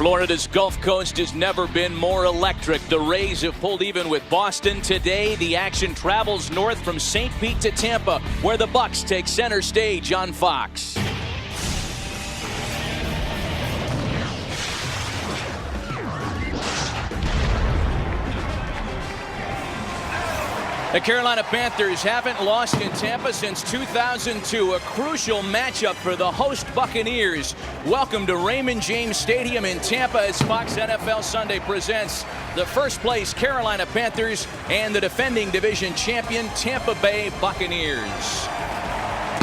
Florida's Gulf Coast has never been more electric. The Rays have pulled even with Boston today. The action travels north from St. Pete to Tampa, where the Bucs take center stage on Fox. The Carolina Panthers haven't lost in Tampa since 2002, a crucial matchup for the host Buccaneers. Welcome to Raymond James Stadium in Tampa as Fox NFL Sunday presents the first place Carolina Panthers and the defending division champion Tampa Bay Buccaneers.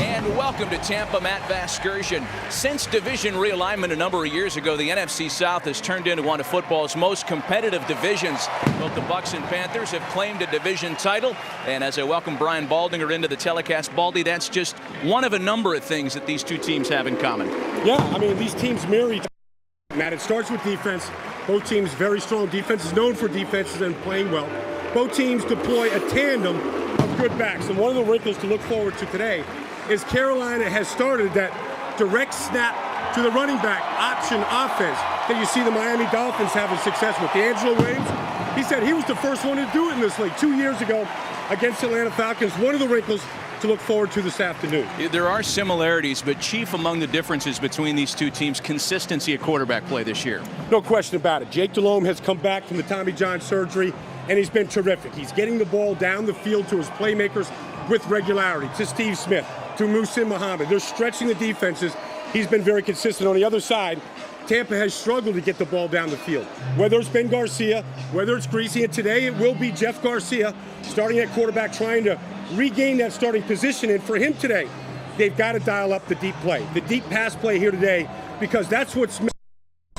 And welcome to Tampa, Matt Vasgersian. Since division realignment a number of years ago, the NFC South has turned into one of football's most competitive divisions. Both the Bucs and Panthers have claimed a division title. And as I welcome Brian Baldinger into the telecast, Baldy, that's just one of a number of things that these two teams have in common. Yeah, I mean, these teams mirror each other. Matt, it starts with defense. Both teams very strong defenses, known for defenses and playing well. Both teams deploy a tandem of good backs. And one of the wrinkles to look forward to today is Carolina has started that direct snap to the running back option offense that you see the Miami Dolphins having success with. D'Angelo Williams, he said he was the first one to do it in this league 2 years ago against Atlanta Falcons. One of the wrinkles to look forward to this afternoon. There are similarities, but chief among the differences between these two teams, consistency of quarterback play this year. No question about it. Jake Delhomme has come back from the Tommy John surgery, and he's been terrific. He's getting the ball down the field to his playmakers with regularity, to Steve Smith, to Muhsin Muhammad. They're stretching the defenses. He's been very consistent. On the other side, Tampa has struggled to get the ball down the field. Whether it's Ben Garcia, whether it's Greasy, and today it will be Jeff Garcia starting at quarterback, trying to regain that starting position. And for him today, they've got to dial up the deep play, the deep pass play here today, because that's what's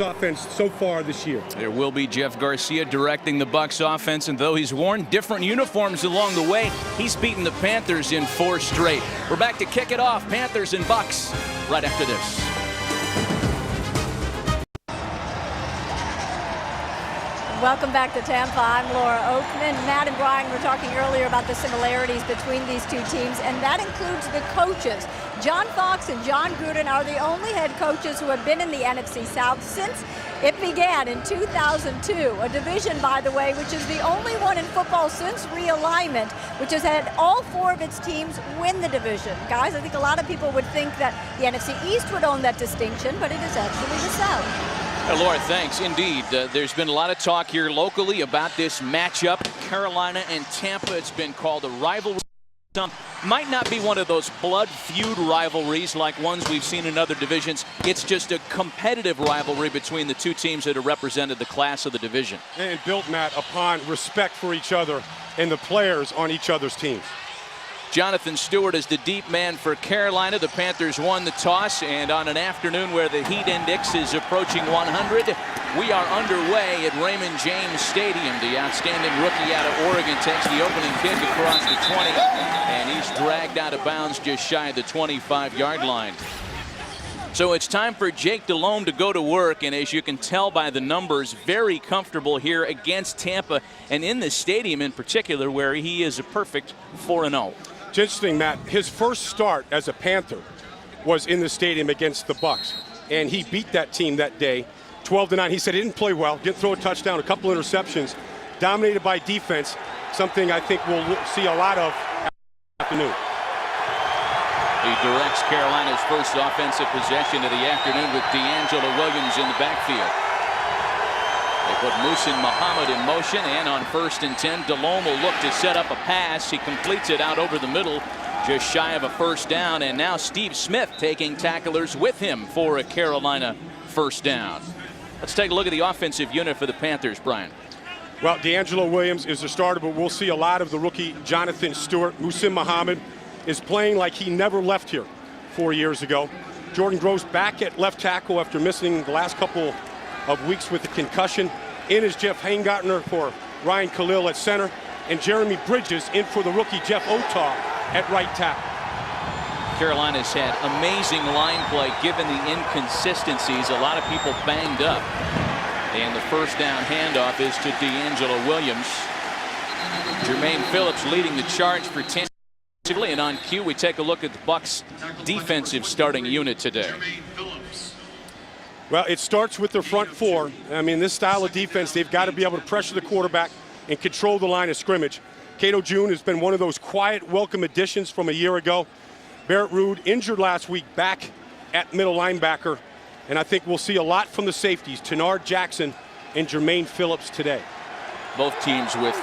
offense so far this year. There will be Jeff Garcia directing the Bucs offense, and though he's worn different uniforms along the way, he's beaten the Panthers in 4 straight. We're back to kick it off, Panthers and Bucs, right after this. Welcome back to Tampa. I'm Laura Oakman. Matt and Brian were talking earlier about the similarities between these two teams, and that includes the coaches. John Fox and John Gruden are the only head coaches who have been in the NFC South since it began in 2002. A division, by the way, which is the only one in football since realignment, which has had all 4 of its teams win the division. Guys, I think a lot of people would think that the NFC East would own that distinction, but it is actually the South. Laura, thanks. Indeed, there's been a lot of talk here locally about this matchup, Carolina and Tampa. It's been called a rivalry. Might not be one of those blood feud rivalries like ones we've seen in other divisions. It's just a competitive rivalry between the two teams that have represented the class of the division. And built, Matt, upon respect for each other and the players on each other's teams. Jonathan Stewart is the deep man for Carolina. The Panthers won the toss, and on an afternoon where the heat index is approaching 100, we are underway at Raymond James Stadium. The outstanding rookie out of Oregon takes the opening kick across the 20, and he's dragged out of bounds just shy of the 25-yard line. So it's time for Jake Delhomme to go to work, and as you can tell by the numbers, very comfortable here against Tampa, and in this stadium in particular where he is a perfect 4-0. It's interesting, Matt. His first start as a Panther was in the stadium against the Bucs, and he beat that team that day 12-9. He said he didn't play well, didn't throw a touchdown, a couple interceptions, dominated by defense, something I think we'll see a lot of afternoon. He directs Carolina's first offensive possession of the afternoon with D'Angelo Williams in the backfield. They put Muhsin Muhammad in motion, and on 1st and 10, Delhomme will look to set up a pass. He completes it out over the middle, just shy of a first down, and now Steve Smith taking tacklers with him for a Carolina first down. Let's take a look at the offensive unit for the Panthers, Brian. Well, D'Angelo Williams is the starter, but we'll see a lot of the rookie Jonathan Stewart. Muhsin Muhammad is playing like he never left here 4 years ago. Jordan Gross back at left tackle after missing the last couple of weeks with a concussion. In is Jeff Hangartner for Ryan Khalil at center, and Jeremy Bridges in for the rookie Jeff Otah at right tackle. Carolina's had amazing line play given the inconsistencies. A lot of people banged up. And the first down handoff is to D'Angelo Williams. Jermaine Phillips leading the charge for Tampa. And on cue, we take a look at the Bucs defensive starting unit today. Well, it starts with their front four. I mean, this style of defense, they've got to be able to pressure the quarterback and control the line of scrimmage. Cato June has been one of those quiet, welcome additions from a year ago. Barrett Ruud injured last week, back at middle linebacker. And I think we'll see a lot from the safeties, Tenard Jackson and Jermaine Phillips today. Both teams with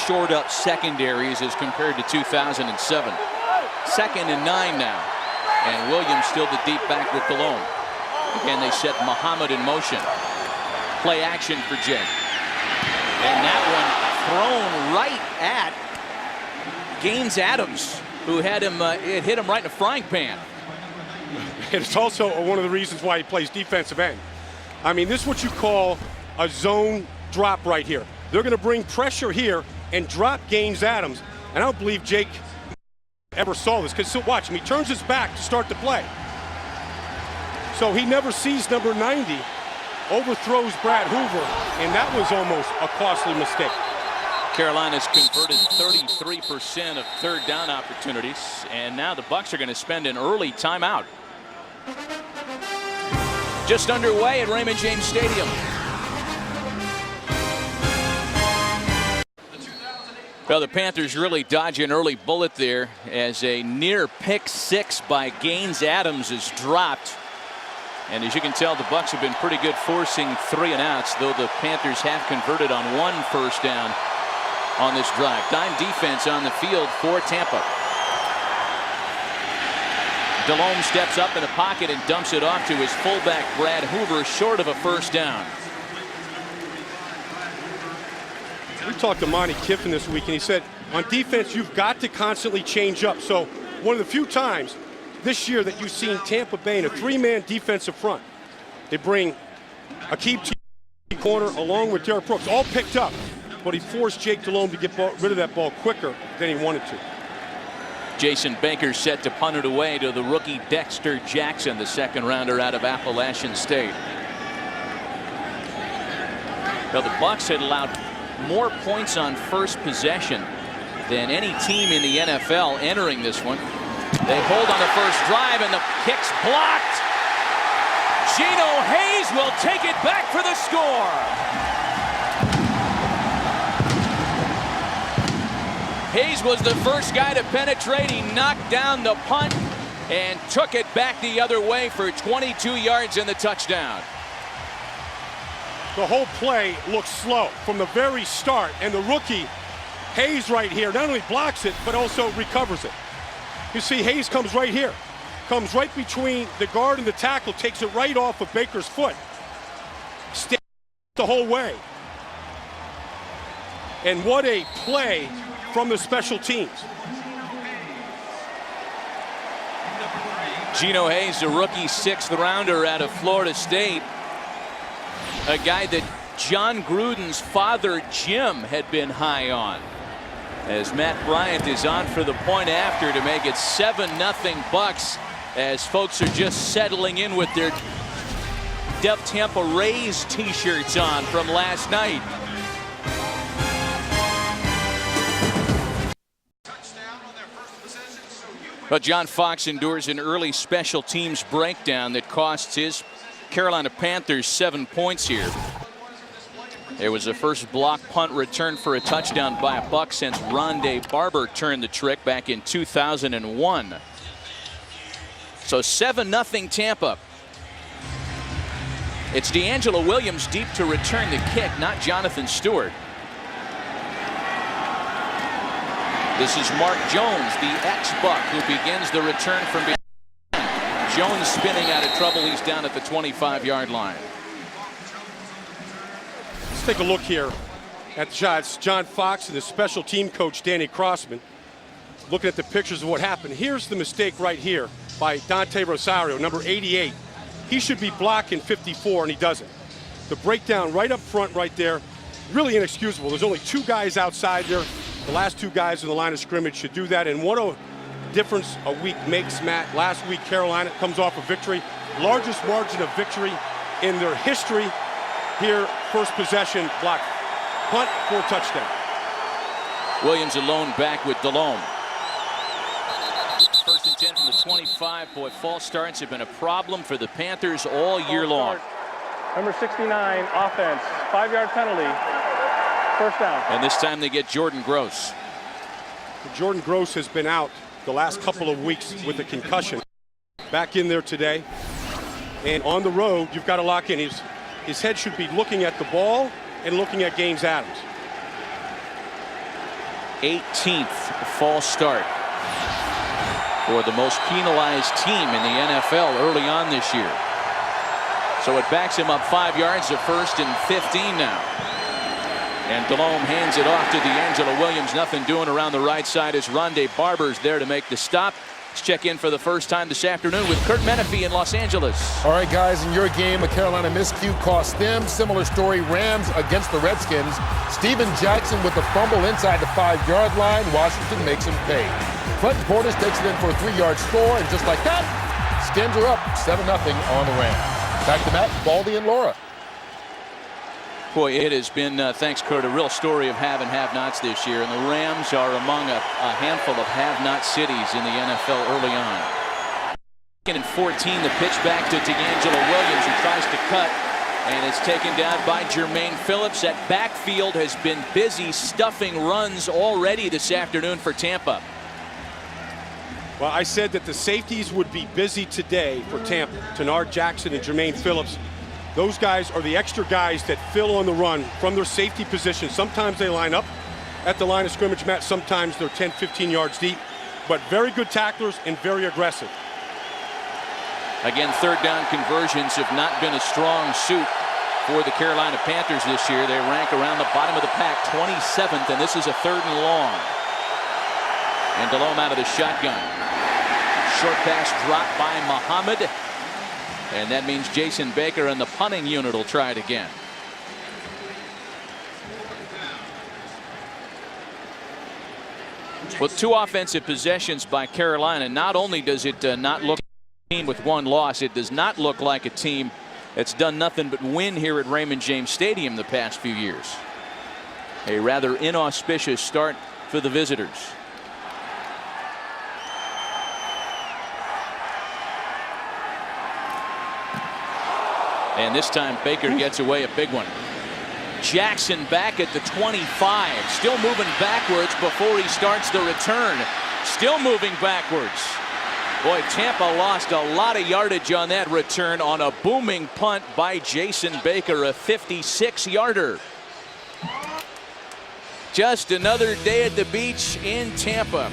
shored up secondaries as compared to 2007. 2nd and 9 now. And Williams still the deep back with Delhomme. Again, they set Muhammad in motion. Play action for Jake. And that one thrown right at Gaines Adams, who had him, it hit him right in the frying pan. It's also one of the reasons why he plays defensive end. I mean, this is what you call a zone drop right here. They're going to bring pressure here and drop Gaines Adams. And I don't believe Jake ever saw this, because watch him. He turns his back to start the play. So he never sees number 90, overthrows Brad Hoover, and that was almost a costly mistake. Carolina's converted 33% of third down opportunities, and now the Bucs are going to spend an early timeout. Just underway at Raymond James Stadium. Well, the Panthers really dodge an early bullet there as a near pick six by Gaines Adams is dropped. And as you can tell, the Bucs have been pretty good forcing 3 and outs, though the Panthers have converted on 1 first down on this drive. Dime defense on the field for Tampa. Delhomme steps up in the pocket and dumps it off to his fullback Brad Hoover, short of a first down. We talked to Monty Kiffin this week, and he said, on defense, you've got to constantly change up. So one of the few times this year that you've seen Tampa Bay in a 3-man defensive front. They bring Aqib corner along with Derek Brooks, all picked up, but he forced Jake Delhomme to get rid of that ball quicker than he wanted to. Jason Baker set to punt it away to the rookie Dexter Jackson, the 2nd rounder out of Appalachian State. Now the Bucs had allowed more points on first possession than any team in the NFL entering this one. They hold on the first drive, and the kick's blocked. Geno Hayes will take it back for the score. Hayes was the first guy to penetrate. He knocked down the punt and took it back the other way for 22 yards in the touchdown. The whole play looks slow from the very start, and the rookie Hayes right here not only blocks it but also recovers it. You see Hayes comes right here, comes right between the guard and the tackle, takes it right off of Baker's foot, stays the whole way. And what a play from the special teams. Geno Hayes, the rookie 6th rounder out of Florida State. A guy that John Gruden's father, Jim, had been high on. As Matt Bryant is on for the point after to make it 7-0 Bucs, as folks are just settling in with their Def Tampa Rays t-shirts on from last night. But John Fox endures an early special teams breakdown that costs his Carolina Panthers 7 points here. There was a first block punt return for a touchdown by a Buck since Rondé Barber turned the trick back in 2001. So 7-0 Tampa. It's D'Angelo Williams deep to return the kick, not Jonathan Stewart. This is Mark Jones, the ex-Buck, who begins the return from behind. Jones spinning out of trouble. He's down at the 25-yard line. Let's take a look here at the shots. John Fox and the special team coach, Danny Crossman, looking at the pictures of what happened. Here's the mistake right here by Dante Rosario, number 88. He should be blocking 54, and he doesn't. The breakdown right up front right there, really inexcusable. There's only 2 guys outside there. The last 2 guys in the line of scrimmage should do that. And what a difference a week makes, Matt. Last week, Carolina comes off a victory. Largest margin of victory in their history. Here, first possession, block, punt for a touchdown. Williams alone back with Delhomme. First and 10 from the 25. Boy, false starts have been a problem for the Panthers all year long. Number 69, offense, 5-yard penalty, first down. And this time they get Jordan Gross. Jordan Gross has been out the last couple of weeks with a concussion. Back in there today. And on the road, you've got to lock in. His head should be looking at the ball and looking at Gaines Adams. 18th false start for the most penalized team in the NFL early on this year. So it backs him up 5 yards to first and 15 now. And Delhomme hands it off to D'Angelo Williams. Nothing doing around the right side as Rondé Barber's there to make the stop. Let's check in for the first time this afternoon with Kurt Menefee in Los Angeles. All right, guys, in your game, a Carolina miscue cost them. Similar story, Rams against the Redskins. Steven Jackson with the fumble inside the 5-yard line. Washington makes him pay. Clinton Portis takes it in for a 3-yard score, and just like that, Skins are up 7-0 on the Rams. Back to Matt, Baldy, and Laura. Boy, it has been, thanks, Kurt, a real story of have and have-nots this year. And the Rams are among a handful of have-not cities in the NFL early on. 2nd and 14, the pitch back to D'Angelo Williams, who tries to cut. And it's taken down by Jermaine Phillips. That backfield has been busy stuffing runs already this afternoon for Tampa. Well, I said that the safeties would be busy today for Tampa. Tenard Jackson and Jermaine Phillips. Those guys are the extra guys that fill on the run from their safety position. Sometimes they line up at the line of scrimmage, Matt. Sometimes they're 10, 15 yards deep. But very good tacklers and very aggressive. Again, third down conversions have not been a strong suit for the Carolina Panthers this year. They rank around the bottom of the pack, 27th, and this is a 3rd and long. And Delhomme out of the shotgun. Short pass dropped by Muhammad. And that means Jason Baker and the punting unit will try it again. With 2 offensive possessions by Carolina, not only does it not look like a team with 1 loss, it does not look like a team that's done nothing but win here at Raymond James Stadium the past few years. A rather inauspicious start for the visitors. And this time Baker gets away a big one. Jackson back at the 25. Still moving backwards before he starts the return. Still moving backwards. Boy, Tampa lost a lot of yardage on that return on a booming punt by Jason Baker, a 56-yarder. Just another day at the beach in Tampa.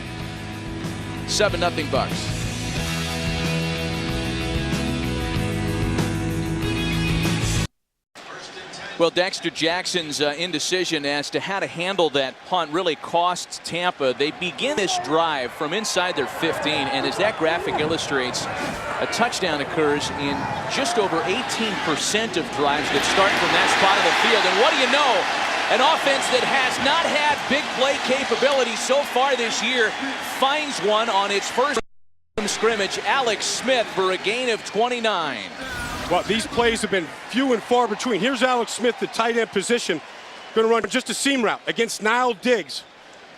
7-0 Bucs. Well, Dexter Jackson's indecision as to how to handle that punt really costs Tampa. They begin this drive from inside their 15, and as that graphic illustrates, a touchdown occurs in just over 18% of drives that start from that spot of the field. And what do you know? An offense that has not had big play capability so far this year finds one on its first scrimmage. Alex Smith for a gain of 29. Well, these plays have been few and far between. Here's Alex Smith, the tight end position. Going to run just a seam route against Niall Diggs.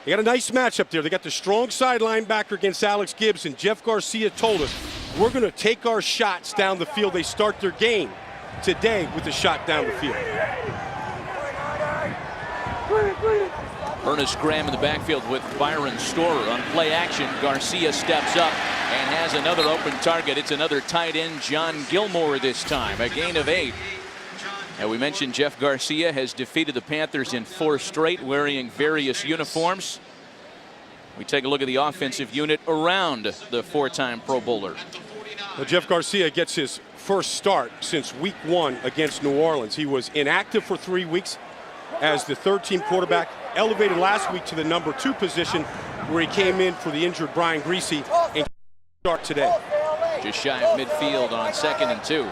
They got a nice matchup there. They got the strong side linebacker against Alex Gibbs, and Jeff Garcia told us, we're going to take our shots down the field. They start their game today with a shot down the field. Ernest Graham in the backfield with Byron Storer. On play action, Garcia steps up and has another open target. It's another tight end, John Gilmore this time, a gain of 8. And we mentioned Jeff Garcia has defeated the Panthers in 4 straight, wearing various uniforms. We take a look at the offensive unit around the 4-time Pro Bowler. Well, Jeff Garcia gets his first start since week 1 against New Orleans. He was inactive for 3 weeks as the 3rd-team quarterback, elevated last week to the number 2 position, where he came in for the injured Brian Griese and start today. Just shy of midfield on 2nd and 2.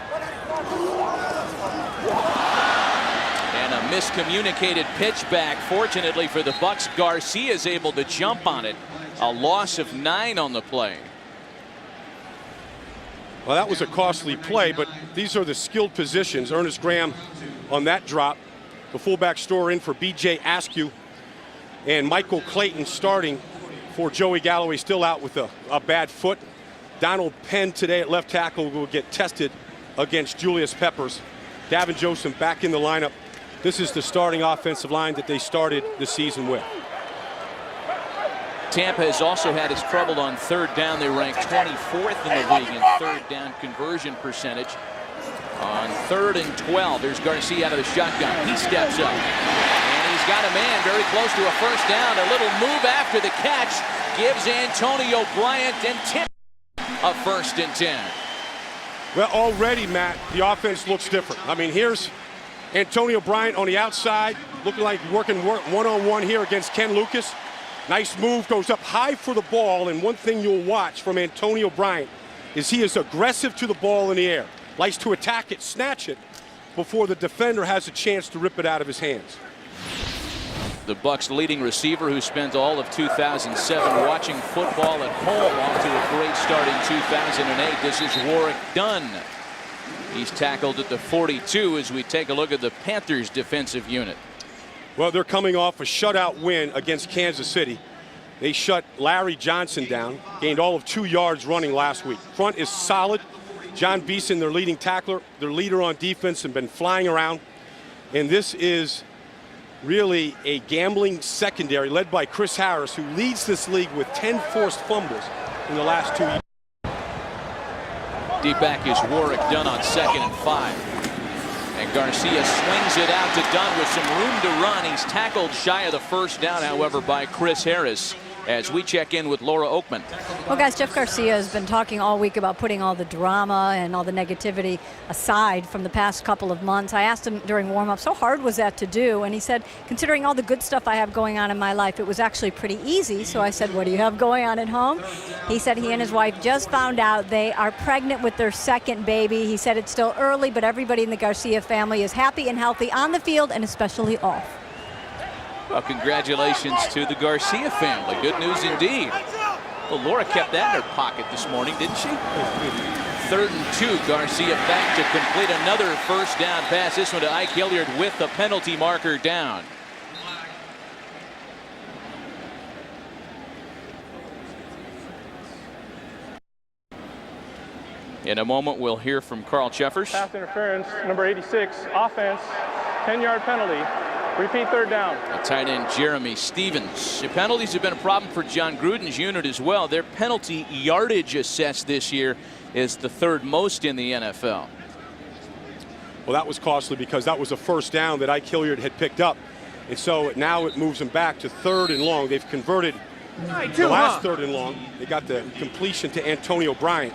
And a miscommunicated pitch back. Fortunately for the Bucs, Garcia is able to jump on it. A loss of 9 on the play. Well, that was a costly play, but these are the skilled positions. Ernest Graham on that drop. The fullback Storer in for B.J. Askew. And Michael Clayton starting for Joey Galloway, still out with a bad foot. Donald Penn today at left tackle will get tested against Julius Peppers. Davin Joseph back in the lineup. This is the starting offensive line that they started the season with. Tampa has also had its trouble on third down. They rank 24th in the league in third down conversion percentage. On 3rd and 12, there's Garcia out of the shotgun. He steps up, and he's got a man very close to a first down. A little move after the catch gives Antonio Bryant and Tampa a 1st and 10. Well, already, Matt, the offense looks different. I mean, here's Antonio Bryant on the outside, looking like working one-on-one here against Ken Lucas. Nice move, goes up high for the ball, and one thing you'll watch from Antonio Bryant is he is aggressive to the ball in the air. Likes to attack it, snatch it, before the defender has a chance to rip it out of his hands. The Bucs' leading receiver, who spent all of 2007 watching football at home, off to a great start in 2008. This is Warrick Dunn. He's tackled at the 42 as we take a look at the Panthers' defensive unit. Well, they're coming off a shutout win against Kansas City. They shut Larry Johnson down, gained all of 2 yards running last week. Front is solid. John Beeson, their leading tackler, their leader on defense, have been flying around. And this is really a gambling secondary led by Chris Harris, who leads this league with 10 forced fumbles in the last 2 years. Deep back is Warrick Dunn on 2nd and 5. And Garcia swings it out to Dunn with some room to run. He's tackled shy of the first down, however, by Chris Harris, as we check in with Laura Oakman. Well, guys, Jeff Garcia has been talking all week about putting all the drama and all the negativity aside from the past couple of months. I asked him during warm-up, so hard was that to do? And he said, considering all the good stuff I have going on in my life, it was actually pretty easy. So I said, what do you have going on at home? He said he and his wife just found out they are pregnant with their 2nd baby. He said it's still early, but everybody in the Garcia family is happy and healthy on the field and especially off. Well, congratulations to the Garcia family. Good news indeed. Well, Laura kept that in her pocket this morning, didn't she? 3rd and 2. Garcia back to complete another first down pass. This one to Ike Hilliard with the penalty marker down. In a moment, we'll hear from Carl Cheffers. Pass interference, number 86, offense, 10-yard penalty. Repeat 3rd down. A tight end, Jeremy Stevens. The penalties have been a problem for John Gruden's unit as well. Their penalty yardage assessed this year is the 3rd most in the NFL. Well, that was costly because that was a first down that Ike Hilliard had picked up. And so now it moves them back to 3rd and long. They've converted the last 3rd and long. They got the completion to Antonio Bryant.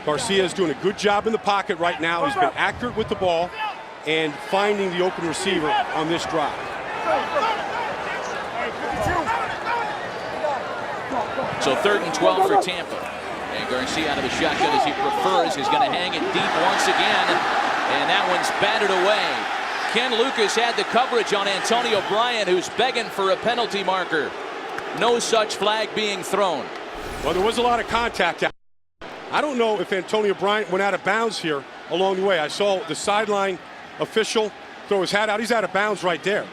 Garcia is doing a good job in the pocket right now. He's been accurate with the ball and finding the open receiver on this drive. So 3rd and 12 for Tampa. And Garcia out of the shotgun as he prefers is going to hang it deep once again. And that one's batted away. Ken Lucas had the coverage on Antonio Bryant, who's begging for a penalty marker. No such flag being thrown. Well, there was a lot of contact out. I don't know if Antonio Bryant went out of bounds here along the way. I saw the sideline official throw his hat out. He's out of bounds right there.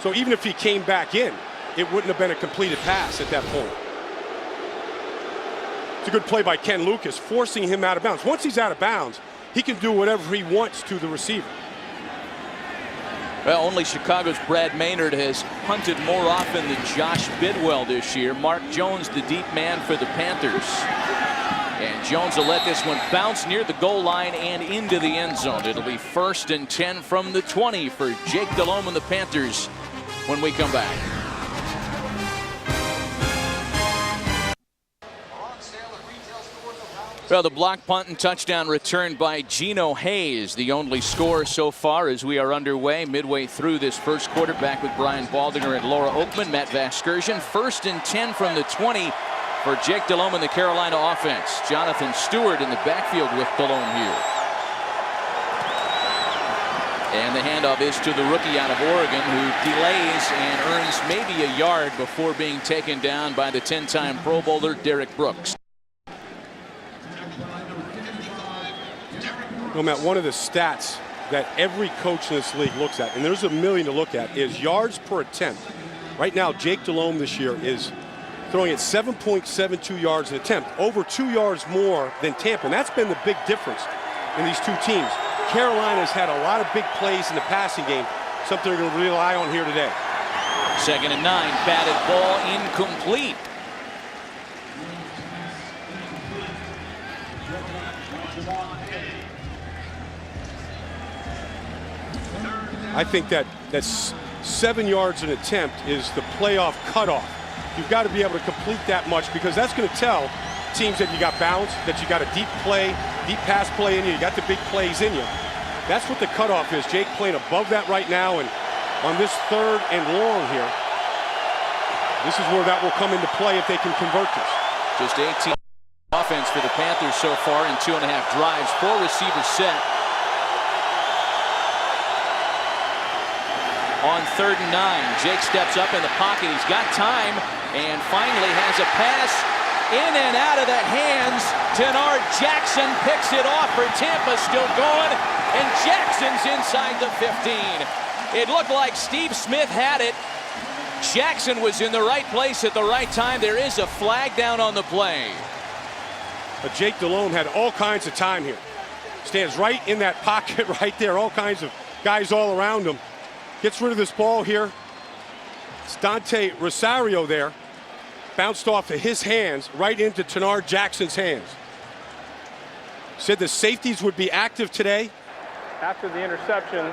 So even if he came back in, it wouldn't have been a completed pass at that point. It's a good play by Ken Lucas, forcing him out of bounds. Once he's out of bounds, he can do whatever he wants to the receiver. Well, only Chicago's Brad Maynard has hunted more often than Josh Bidwell this year. Mark Jones, the deep man for the Panthers. And Jones will let this one bounce near the goal line and into the end zone. It'll be 1st and 10 from the 20 for Jake Delhomme and the Panthers when we come back. Well, the block punt and touchdown returned by Geno Hayes, the only score so far as we are underway midway through this first quarter. Back with Brian Baldinger and Laura Oakman, Matt Vasgersian. 1st and 10 from the 20 for Jake Delhomme and the Carolina offense. Jonathan Stewart in the backfield with Delhomme here. And the handoff is to the rookie out of Oregon, who delays and earns maybe a yard before being taken down by the 10-time Pro Bowler Derek Brooks. No, Matt, one of the stats that every coach in this league looks at, and there's a million to look at, is yards per attempt. Right now, Jake Delhomme this year is throwing at 7.72 yards an attempt, over 2 yards more than Tampa. And that's been the big difference in these two teams. Carolina's had a lot of big plays in the passing game, something they're going to rely on here today. 2nd and 9, batted ball incomplete. I think that's 7 yards an attempt is the playoff cutoff. You've got to be able to complete that much because that's going to tell teams that you got balance, that you got a deep play, deep pass play in you, you got the big plays in you. That's what the cutoff is. Jake playing above that right now, and on this 3rd and long here, this is where that will come into play if they can convert this. Just 18 offense for the Panthers so far in 2.5 drives. 4 receivers set. On 3rd and 9, Jake steps up in the pocket. He's got time and finally has a pass in and out of the hands. Tenard Jackson picks it off for Tampa, still going, and Jackson's inside the 15. It looked like Steve Smith had it. Jackson was in the right place at the right time. There is a flag down on the play. But Jake Delhomme had all kinds of time here. Stands right in that pocket right there. All kinds of guys all around him. Gets rid of this ball here. It's Dante Rosario there. Bounced off of his hands right into Tenard Jackson's hands. Said the safeties would be active today. After the interception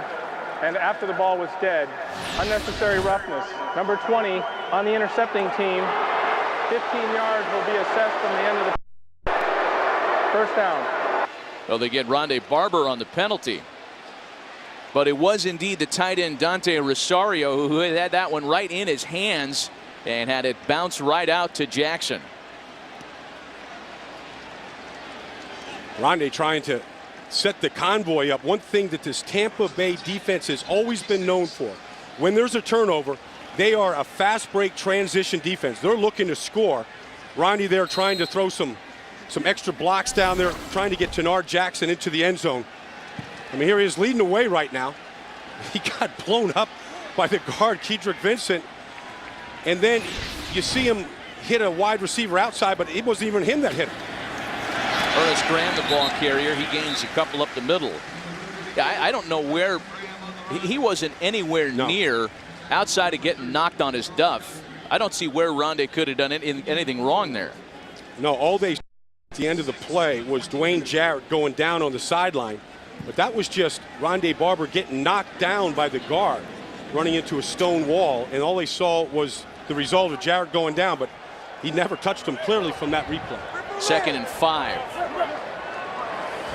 and after the ball was dead, unnecessary roughness. Number 20 on the intercepting team. 15 yards will be assessed from the end of the first down. Well, they get Rondé Barber on the penalty. But it was indeed the tight end Dante Rosario who had that one right in his hands and had it bounce right out to Jackson. Rondé trying to set the convoy up. One thing that this Tampa Bay defense has always been known for, when there's a turnover, they are a fast break transition defense. They're looking to score. Rondé there trying to throw some extra blocks down there, trying to get Tenard Jackson into the end zone. I mean, here he is leading the way right now. He got blown up by the guard, Kedrick Vincent. And then you see him hit a wide receiver outside, but it wasn't even him that hit him. Ernest Graham, the ball carrier, he gains a couple up the middle. I don't know where, he wasn't anywhere near outside of getting knocked on his duff. I don't see where Rondé could have done anything wrong there. No, all they at the end of the play was Dwayne Jarrett going down on the sideline. But that was just Rondé Barber getting knocked down by the guard, running into a stone wall, and all they saw was the result of Jarrett going down, but he never touched him clearly from that replay. 2nd and 5.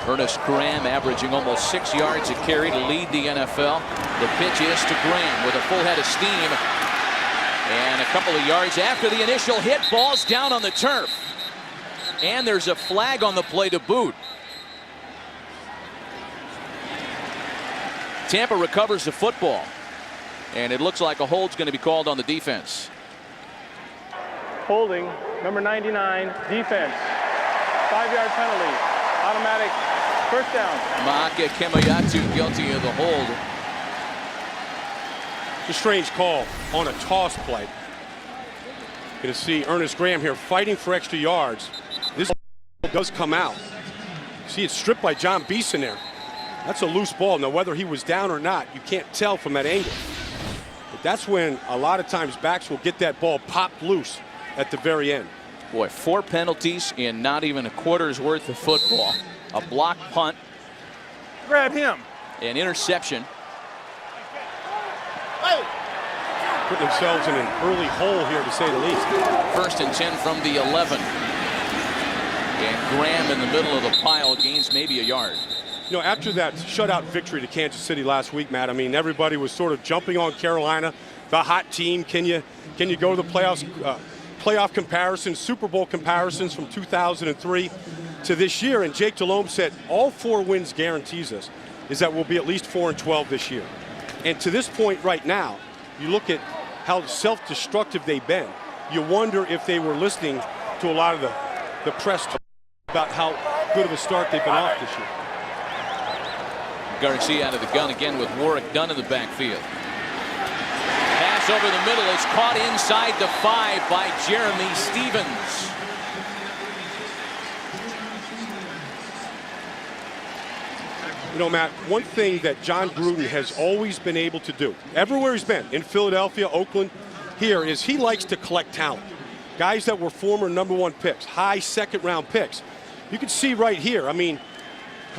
Ernest Graham averaging almost 6 yards a carry to lead the NFL. The pitch is to Graham with a full head of steam. And a couple of yards after the initial hit, ball's down on the turf. And there's a flag on the play to boot. Tampa recovers the football, and it looks like a hold's going to be called on the defense. Holding, number 99, defense. 5-yard penalty, automatic first down. Maaka Kemayatu guilty of the hold. It's a strange call on a toss play. Going to see Ernest Graham here fighting for extra yards. This does come out. See, it's stripped by John Beeson there. That's a loose ball. Now, whether he was down or not, you can't tell from that angle. But that's when a lot of times backs will get that ball popped loose at the very end. Boy, 4 penalties in not even a quarter's worth of football. A block punt. Grab him. An interception. Putting themselves in an early hole here, to say the least. 1st and 10 from the 11. And Graham in the middle of the pile gains maybe a yard. You know, after that shutout victory to Kansas City last week, Matt, I mean, everybody was sort of jumping on Carolina, the hot team. Can you go to the playoffs? Playoff comparisons, Super Bowl comparisons from 2003 to this year. And Jake Delhomme said all 4 wins guarantees us is that we'll be at least 4-12 this year. And to this point right now, you look at how self-destructive they've been. You wonder if they were listening to a lot of the press about how good of a start they've been off this year. Garcia out of the gun again with Warwick Dunn in the backfield. Pass over the middle is caught inside the 5 by Jeremy Stevens. You know, Matt, one thing that John Gruden has always been able to do, everywhere he's been, in Philadelphia, Oakland, here, is he likes to collect talent. Guys that were former #1 picks, high second-round picks. You can see right here, I mean,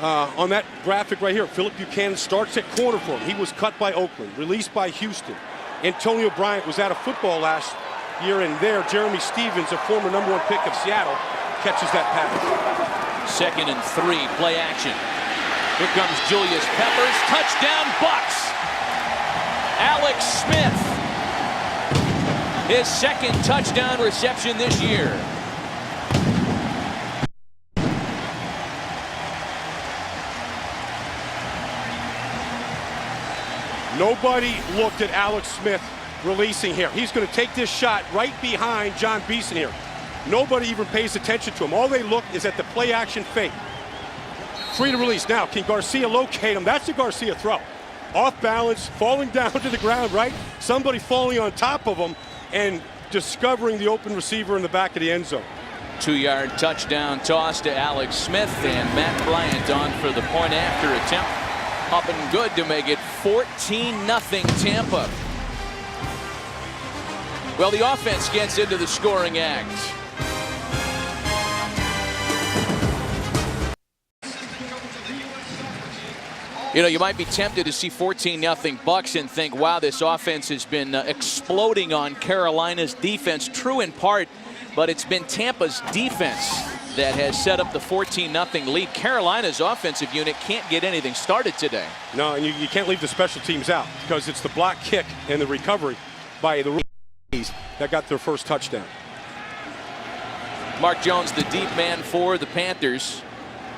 on that graphic right here, Philip Buchanan starts at corner for him. He was cut by Oakland, released by Houston. Antonio Bryant was out of football last year, and there, Jeremy Stevens, a former #1 pick of Seattle, catches that pass. 2nd and 3, play action. Here comes Julius Peppers. Touchdown, Bucs. Alex Smith. His 2nd touchdown reception this year. Nobody looked at Alex Smith releasing here. He's going to take this shot right behind John Beeson here. Nobody even pays attention to him. All they look is at the play action fake. Free to release. Now, can Garcia locate him? That's a Garcia throw. Off balance, falling down to the ground, right? Somebody falling on top of him and discovering the open receiver in the back of the end zone. 2-yard touchdown toss to Alex Smith, and Matt Bryant on for the point after attempt. Up and good to make it 14-0 Tampa. Well, the offense gets into the scoring act. You know, you might be tempted to see 14-0 Bucs and think, wow, this offense has been exploding on Carolina's defense. True in part, but it's been Tampa's defense that has set up the 14-0 lead. Carolina's offensive unit can't get anything started today. No, and you can't leave the special teams out, because it's the block kick and the recovery by the rookies that got their first touchdown. Mark Jones, the deep man for the Panthers.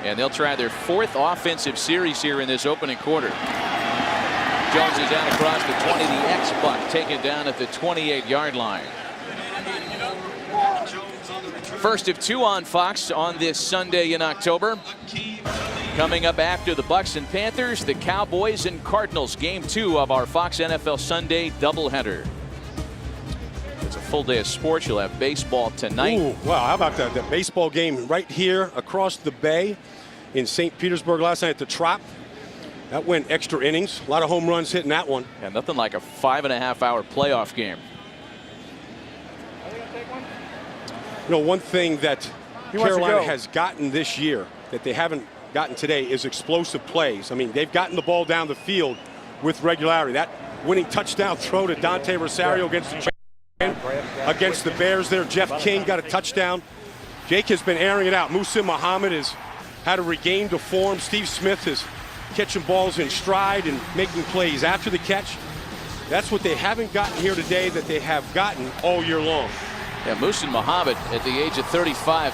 And they'll try their 4th offensive series here in this opening quarter. Jones is out across the 20. The X-Buck taken down at the 28-yard line. First of 2 on Fox on this Sunday in October. Coming up after the Bucs and Panthers, the Cowboys and Cardinals. Game 2 of our Fox NFL Sunday doubleheader. It's a full day of sports. You'll have baseball tonight. Ooh, wow, how about that baseball game right here across the bay in St. Petersburg last night at the Trop. That went extra innings. A lot of home runs hitting that one. Yeah, nothing like a 5.5-hour playoff game. You know, one thing that Carolina has gotten this year that they haven't gotten today is explosive plays. I mean, they've gotten the ball down the field with regularity. That winning touchdown throw to Dante Rosario against the Bears there. Jeff King got a touchdown. Jake has been airing it out. Muhsin Muhammad has had to regain the form. Steve Smith is catching balls in stride and making plays after the catch. That's what they haven't gotten here today that they have gotten all year long. Yeah, Muhsin Muhammad at the age of 35,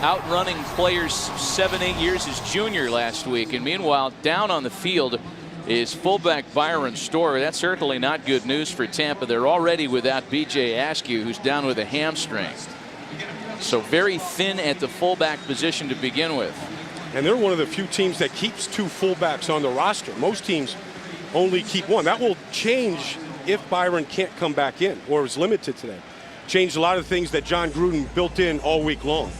outrunning players 7-8 years as junior last week. And meanwhile, down on the field is fullback Byron Storer. That's certainly not good news for Tampa. They're already without B.J. Askew, who's down with a hamstring. So very thin at the fullback position to begin with. And they're one of the few teams that keeps 2 fullbacks on the roster. Most teams only keep 1. That will change if Byron can't come back in or is limited today. Changed a lot of things that John Gruden built in all week long.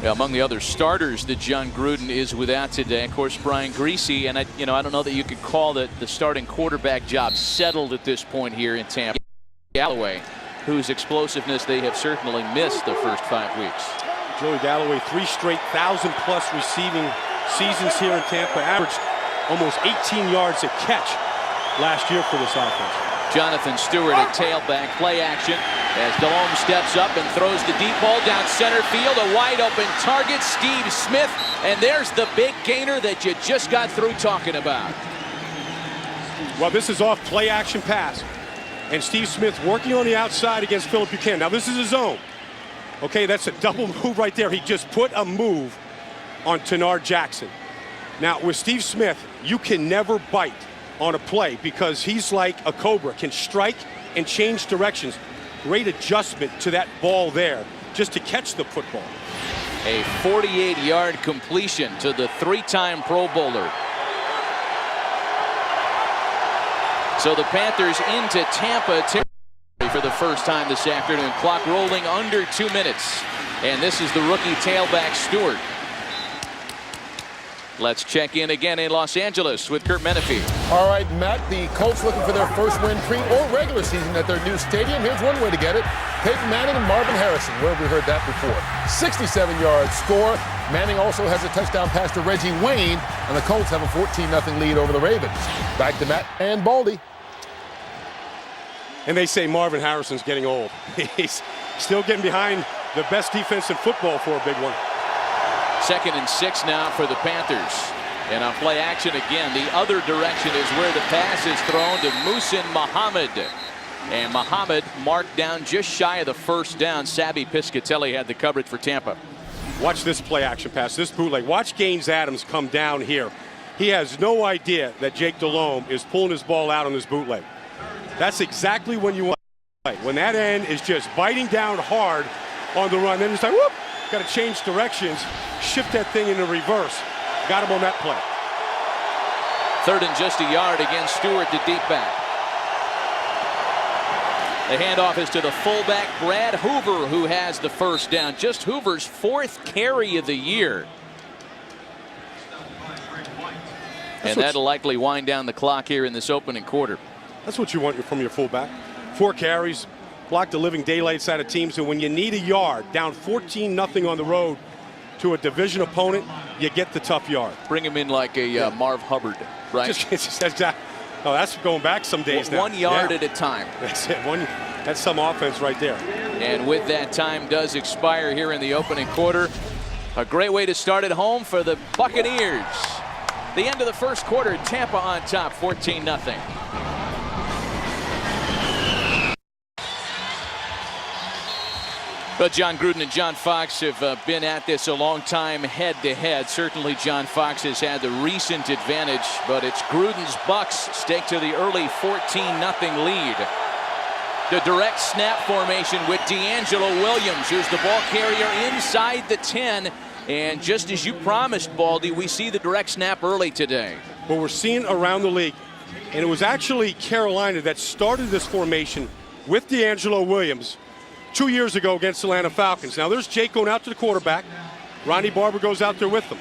Yeah, among the other starters that John Gruden is without today, of course, Brian Griese, and I don't know that you could call the starting quarterback job settled at this point here in Tampa. Galloway, whose explosiveness they have certainly missed the first 5 weeks. Joey Galloway, 3 straight 1,000+ receiving seasons here in Tampa, averaged almost 18 yards a catch last year for this offense. Jonathan Stewart at tailback, play action as Delhomme steps up and throws the deep ball down center field. A wide open target, Steve Smith, and there's the big gainer that you just got through talking about. Well, this is off play action pass, and Steve Smith working on the outside against Philip Buchanan. Now this is a zone. Okay, that's a double move right there. He just put a move on Tenard Jackson. Now with Steve Smith, you can never bite on a play because he's like a cobra, can strike and change directions. Great adjustment to that ball there just to catch the football. A 48-yard completion to the 3-time Pro Bowler. So the Panthers into Tampa for the first time this afternoon. Clock rolling under 2 minutes. And this is the rookie tailback Stewart. Let's check in again in Los Angeles with Kurt Menefee. All right, Matt, the Colts looking for their first win pre or regular season at their new stadium. Here's one way to get it. Peyton Manning and Marvin Harrison. Where have we heard that before? 67-yard score. Manning also has a touchdown pass to Reggie Wayne, and the Colts have a 14-0 lead over the Ravens. Back to Matt and Baldy. And they say Marvin Harrison's getting old. He's still getting behind the best defense in football for a big one. 2nd and 6 now for the Panthers. And on play action again, the other direction is where the pass is thrown to Muhsin Muhammad. And Muhammad marked down just shy of the first down. Sabby Piscatelli had the coverage for Tampa. Watch this play action pass, this bootleg. Watch Gaines Adams come down here. He has no idea that Jake Delhomme is pulling his ball out on this bootleg. That's exactly when you want to play. When that end is just biting down hard on the run. Then it's like, whoop, got to change directions, shift that thing into reverse. Got him on that play. 3rd and just a yard against Stewart to deep back. The handoff is to the fullback, Brad Hoover, who has the first down. Just Hoover's 4th carry of the year. And that'll likely wind down the clock here in this opening quarter. That's what you want from your fullback. 4 carries, block the living daylights out of teams. And when you need a yard, down 14-0 on the road to a division opponent, you get the tough yard. Bring him in like a Marv Hubbard, right? That's going back some days now. 1 yard at a time. That's it. That's some offense right there. And with that, time does expire here in the opening quarter. A great way to start at home for the Buccaneers. The end of the first quarter, Tampa on top, 14-0. But John Gruden and John Fox have been at this a long time head-to-head. Certainly John Fox has had the recent advantage, but it's Gruden's Bucs stake to the early 14-0 lead. The direct snap formation with D'Angelo Williams, who's the ball carrier inside the 10. And just as you promised, Baldy, we see the direct snap early today. Well, we're seeing around the league, and it was actually Carolina that started this formation with D'Angelo Williams 2 years ago against the Atlanta Falcons. Now there's Jake going out to the quarterback. Ronnie Barber goes out there with them.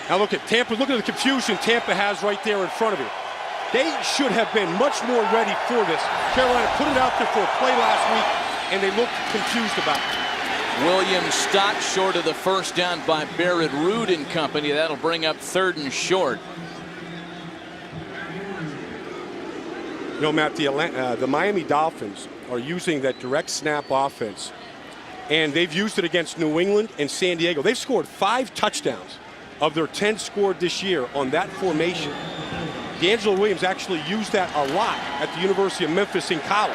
Now look at Tampa. Look at the confusion Tampa has right there in front of you. They should have been much more ready for this. Carolina put it out there for a play last week, and they looked confused about it. Williams stopped short of the first down by Barrett Rood and company. That'll bring up 3rd and short. You know, Matt, the Miami Dolphins are using that direct snap offense, and they've used it against New England and San Diego. They've scored 5 touchdowns of their 10 scored this year on that formation. D'Angelo Williams actually used that a lot at the University of Memphis in college.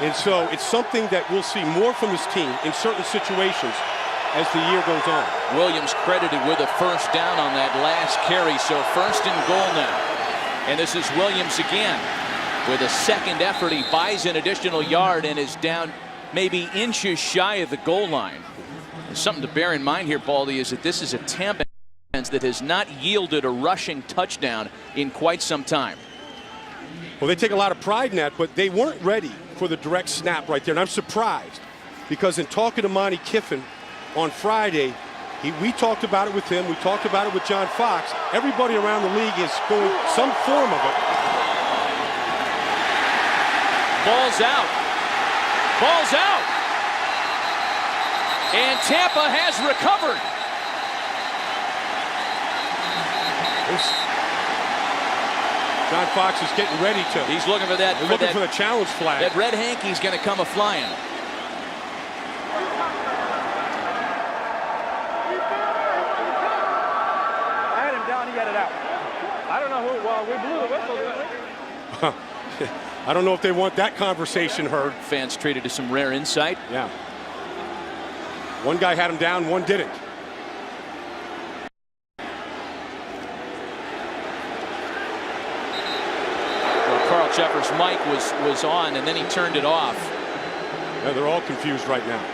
And so it's something that we'll see more from this team in certain situations as the year goes on. Williams credited with a first down on that last carry, so 1st and goal now. And this is Williams again. With a second effort, he buys an additional yard and is down maybe inches shy of the goal line. And something to bear in mind here, Baldy, is that this is a Tampa defense that has not yielded a rushing touchdown in quite some time. Well, they take a lot of pride in that, but they weren't ready for the direct snap right there. And I'm surprised because in talking to Monty Kiffin on Friday, we talked about it with him. We talked about it with John Fox. Everybody around the league is going some form of it. Ball's out. Ball's out. And Tampa has recovered. John Fox is getting ready to. He's looking for that. Looking for the challenge flag. That red hanky's going to come a-flying. I had him down, he had it out. I don't know who, well, we blew the whistle, didn't we? I don't know if they want that conversation heard. Fans treated to some rare insight. Yeah. One guy had him down, one didn't. Well, Carl Jeffers' mic was on, and then he turned it off. Yeah, they're all confused right now,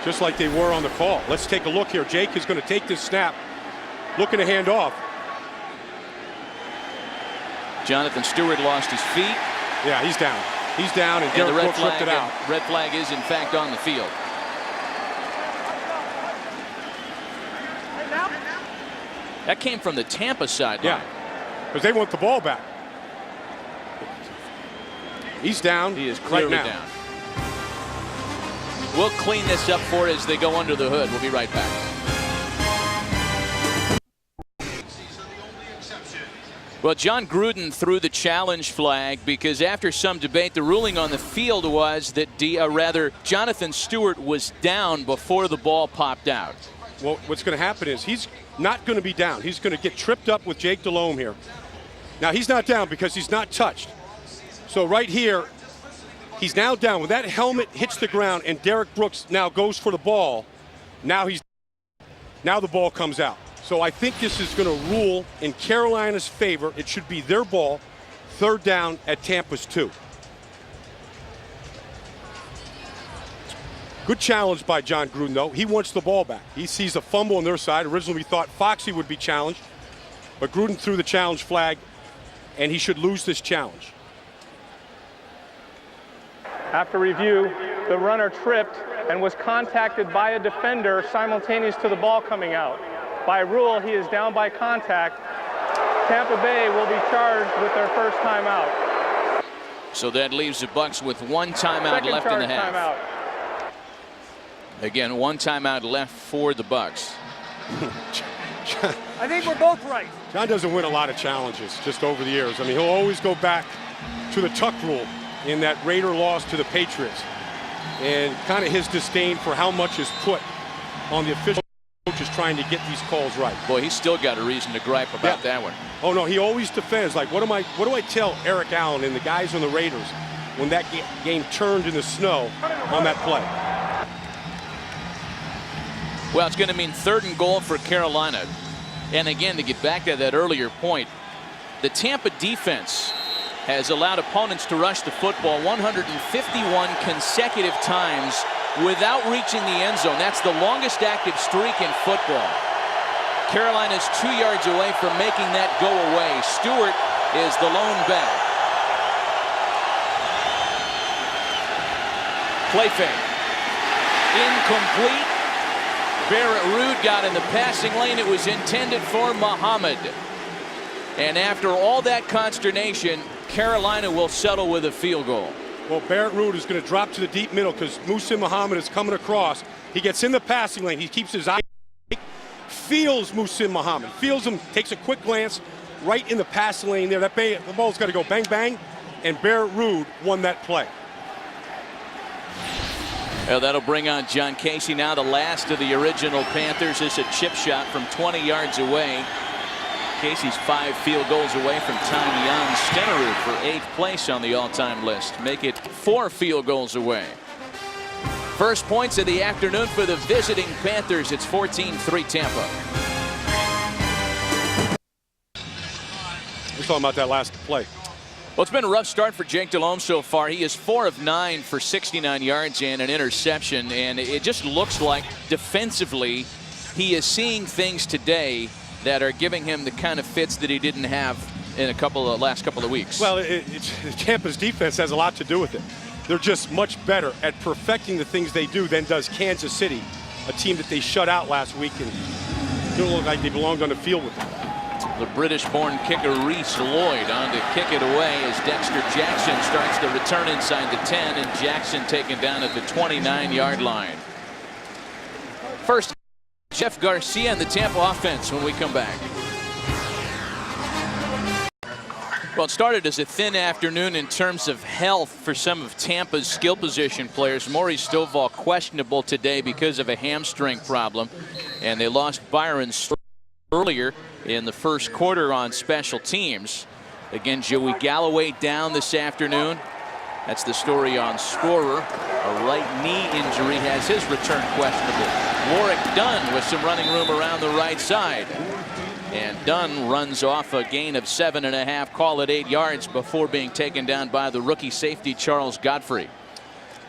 just like they were on the call. Let's take a look here. Jake is going to take this snap, looking to hand off. Jonathan Stewart lost his feet. Yeah, he's down. He's down, and Derek Brooks ripped it out. Red flag is, in fact, on the field. That came from the Tampa sideline. Yeah, because they want the ball back. He's down. He is clearly right now. down. We'll clean this up for it as they go under the hood. We'll be right back. Well, John Gruden threw the challenge flag because after some debate, the ruling on the field was that Jonathan Stewart was down before the ball popped out. Well, what's going to happen is he's not going to be down. He's going to get tripped up with Jake Delhomme here. Now, he's not down because he's not touched. So right here, he's now down. When that helmet hits the ground and Derek Brooks now goes for the ball, now the ball comes out. So I think this is going to rule in Carolina's favor. It should be their ball, 3rd down at Tampa's 2. Good challenge by John Gruden, though. He wants the ball back. He sees a fumble on their side. Originally, we thought Foxy would be challenged, but Gruden threw the challenge flag, and he should lose this challenge. After review, the runner tripped and was contacted by a defender simultaneous to the ball coming out. By rule, he is down by contact. Tampa Bay will be charged with their first timeout. So that leaves the Bucs with 1 timeout left in the half. Timeout. Again, 1 timeout left for the Bucs. I think we're both right. John doesn't win a lot of challenges just over the years. I mean, he'll always go back to the tuck rule in that Raider loss to the Patriots. And kind of his disdain for how much is put on the official coaches trying to get these calls right. Boy, he's still got a reason to gripe about that one. Oh, no, he always defends. Like, what do I tell Eric Allen and the guys on the Raiders when that game turned in the snow on that play? Well, it's going to mean 3rd and goal for Carolina. And again, to get back to that earlier point, the Tampa defense has allowed opponents to rush the football 151 consecutive times without reaching the end zone. That's the longest active streak in football. Carolina's 2 yards away from making that go away. Stewart is the lone back. Play fake. Incomplete. Barrett Ruud got in the passing lane. It was intended for Muhammad. And after all that consternation, Carolina will settle with a field goal. Well, Barrett Ruud is going to drop to the deep middle because Muhsin Muhammad is coming across. He gets in the passing lane. He keeps his eye, feels Muhsin Muhammad, feels him, takes a quick glance right in the passing lane there. The ball's got to go bang, bang, and Barrett Ruud won that play. Well, that'll bring on John Casey now, the last of the original Panthers. It's a chip shot from 20 yards away. Casey's 5 field goals away from Tom Young. Stenerud for 8th place on the all-time list. Make it 4 field goals away. First points of the afternoon for the visiting Panthers. It's 14-3 Tampa. We're talking about that last play. Well, it's been a rough start for Jake Delhomme so far. He is 4 of 9 for 69 yards and an interception. And it just looks like defensively he is seeing things today that are giving him the kind of fits that he didn't have in last couple of weeks. Well, Tampa's defense has a lot to do with it. They're just much better at perfecting the things they do than does Kansas City, a team that they shut out last week and don't look like they belonged on the field with them. The British-born kicker Reese Lloyd on to kick it away as Dexter Jackson starts the return inside the 10, and Jackson taken down at the 29-yard line. First, Jeff Garcia and the Tampa offense when we come back. Well, it started as a thin afternoon in terms of health for some of Tampa's skill position players. Maurice Stovall questionable today because of a hamstring problem, and they lost Byron earlier in the first quarter on special teams. Again, Joey Galloway down this afternoon. That's the story on Scorer. A right knee injury has his return questionable. Warwick Dunn with some running room around the right side. And Dunn runs off a gain of 7.5, call it 8 yards before being taken down by the rookie safety Charles Godfrey.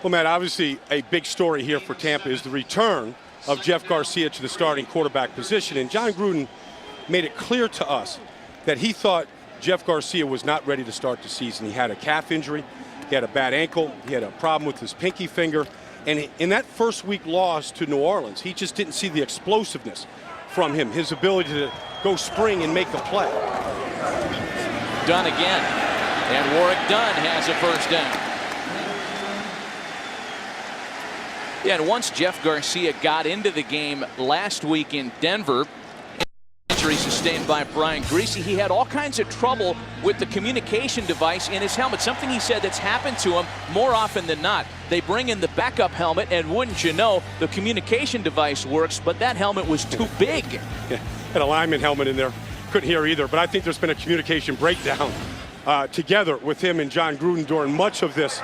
Well, Matt, obviously a big story here for Tampa is the return of Jeff Garcia to the starting quarterback position. And John Gruden made it clear to us that he thought Jeff Garcia was not ready to start the season. He had a calf injury. He had a bad ankle. He had a problem with his pinky finger. And in that first week loss to New Orleans, he just didn't see the explosiveness from him, his ability to go spring and make the play. Dunn again. And Warwick Dunn has a first down. Yeah, and once Jeff Garcia got into the game last week in Denver, injury sustained by Brian Griese, he had all kinds of trouble with the communication device in his helmet. Something he said that's happened to him more often than not. They bring in the backup helmet, and wouldn't you know, the communication device works, but that helmet was too big. Yeah, had a lineman helmet in there. Couldn't hear either, but I think there's been a communication breakdown together with him and John Gruden during much of this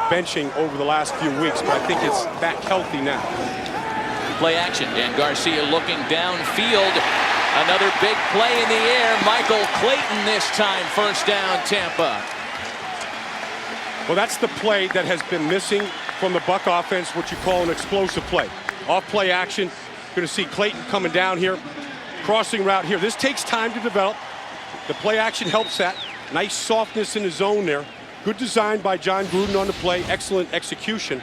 benching over the last few weeks, but I think it's back healthy now. Play action, and Garcia looking downfield. Another big play in the air. Michael Clayton this time, first down, Tampa. Well, that's the play that has been missing from the Buck offense, what you call an explosive play. Off play action. Going to see Clayton coming down here, crossing route here. This takes time to develop. The play action helps that. Nice softness in the zone there. Good design by John Gruden on the play. Excellent execution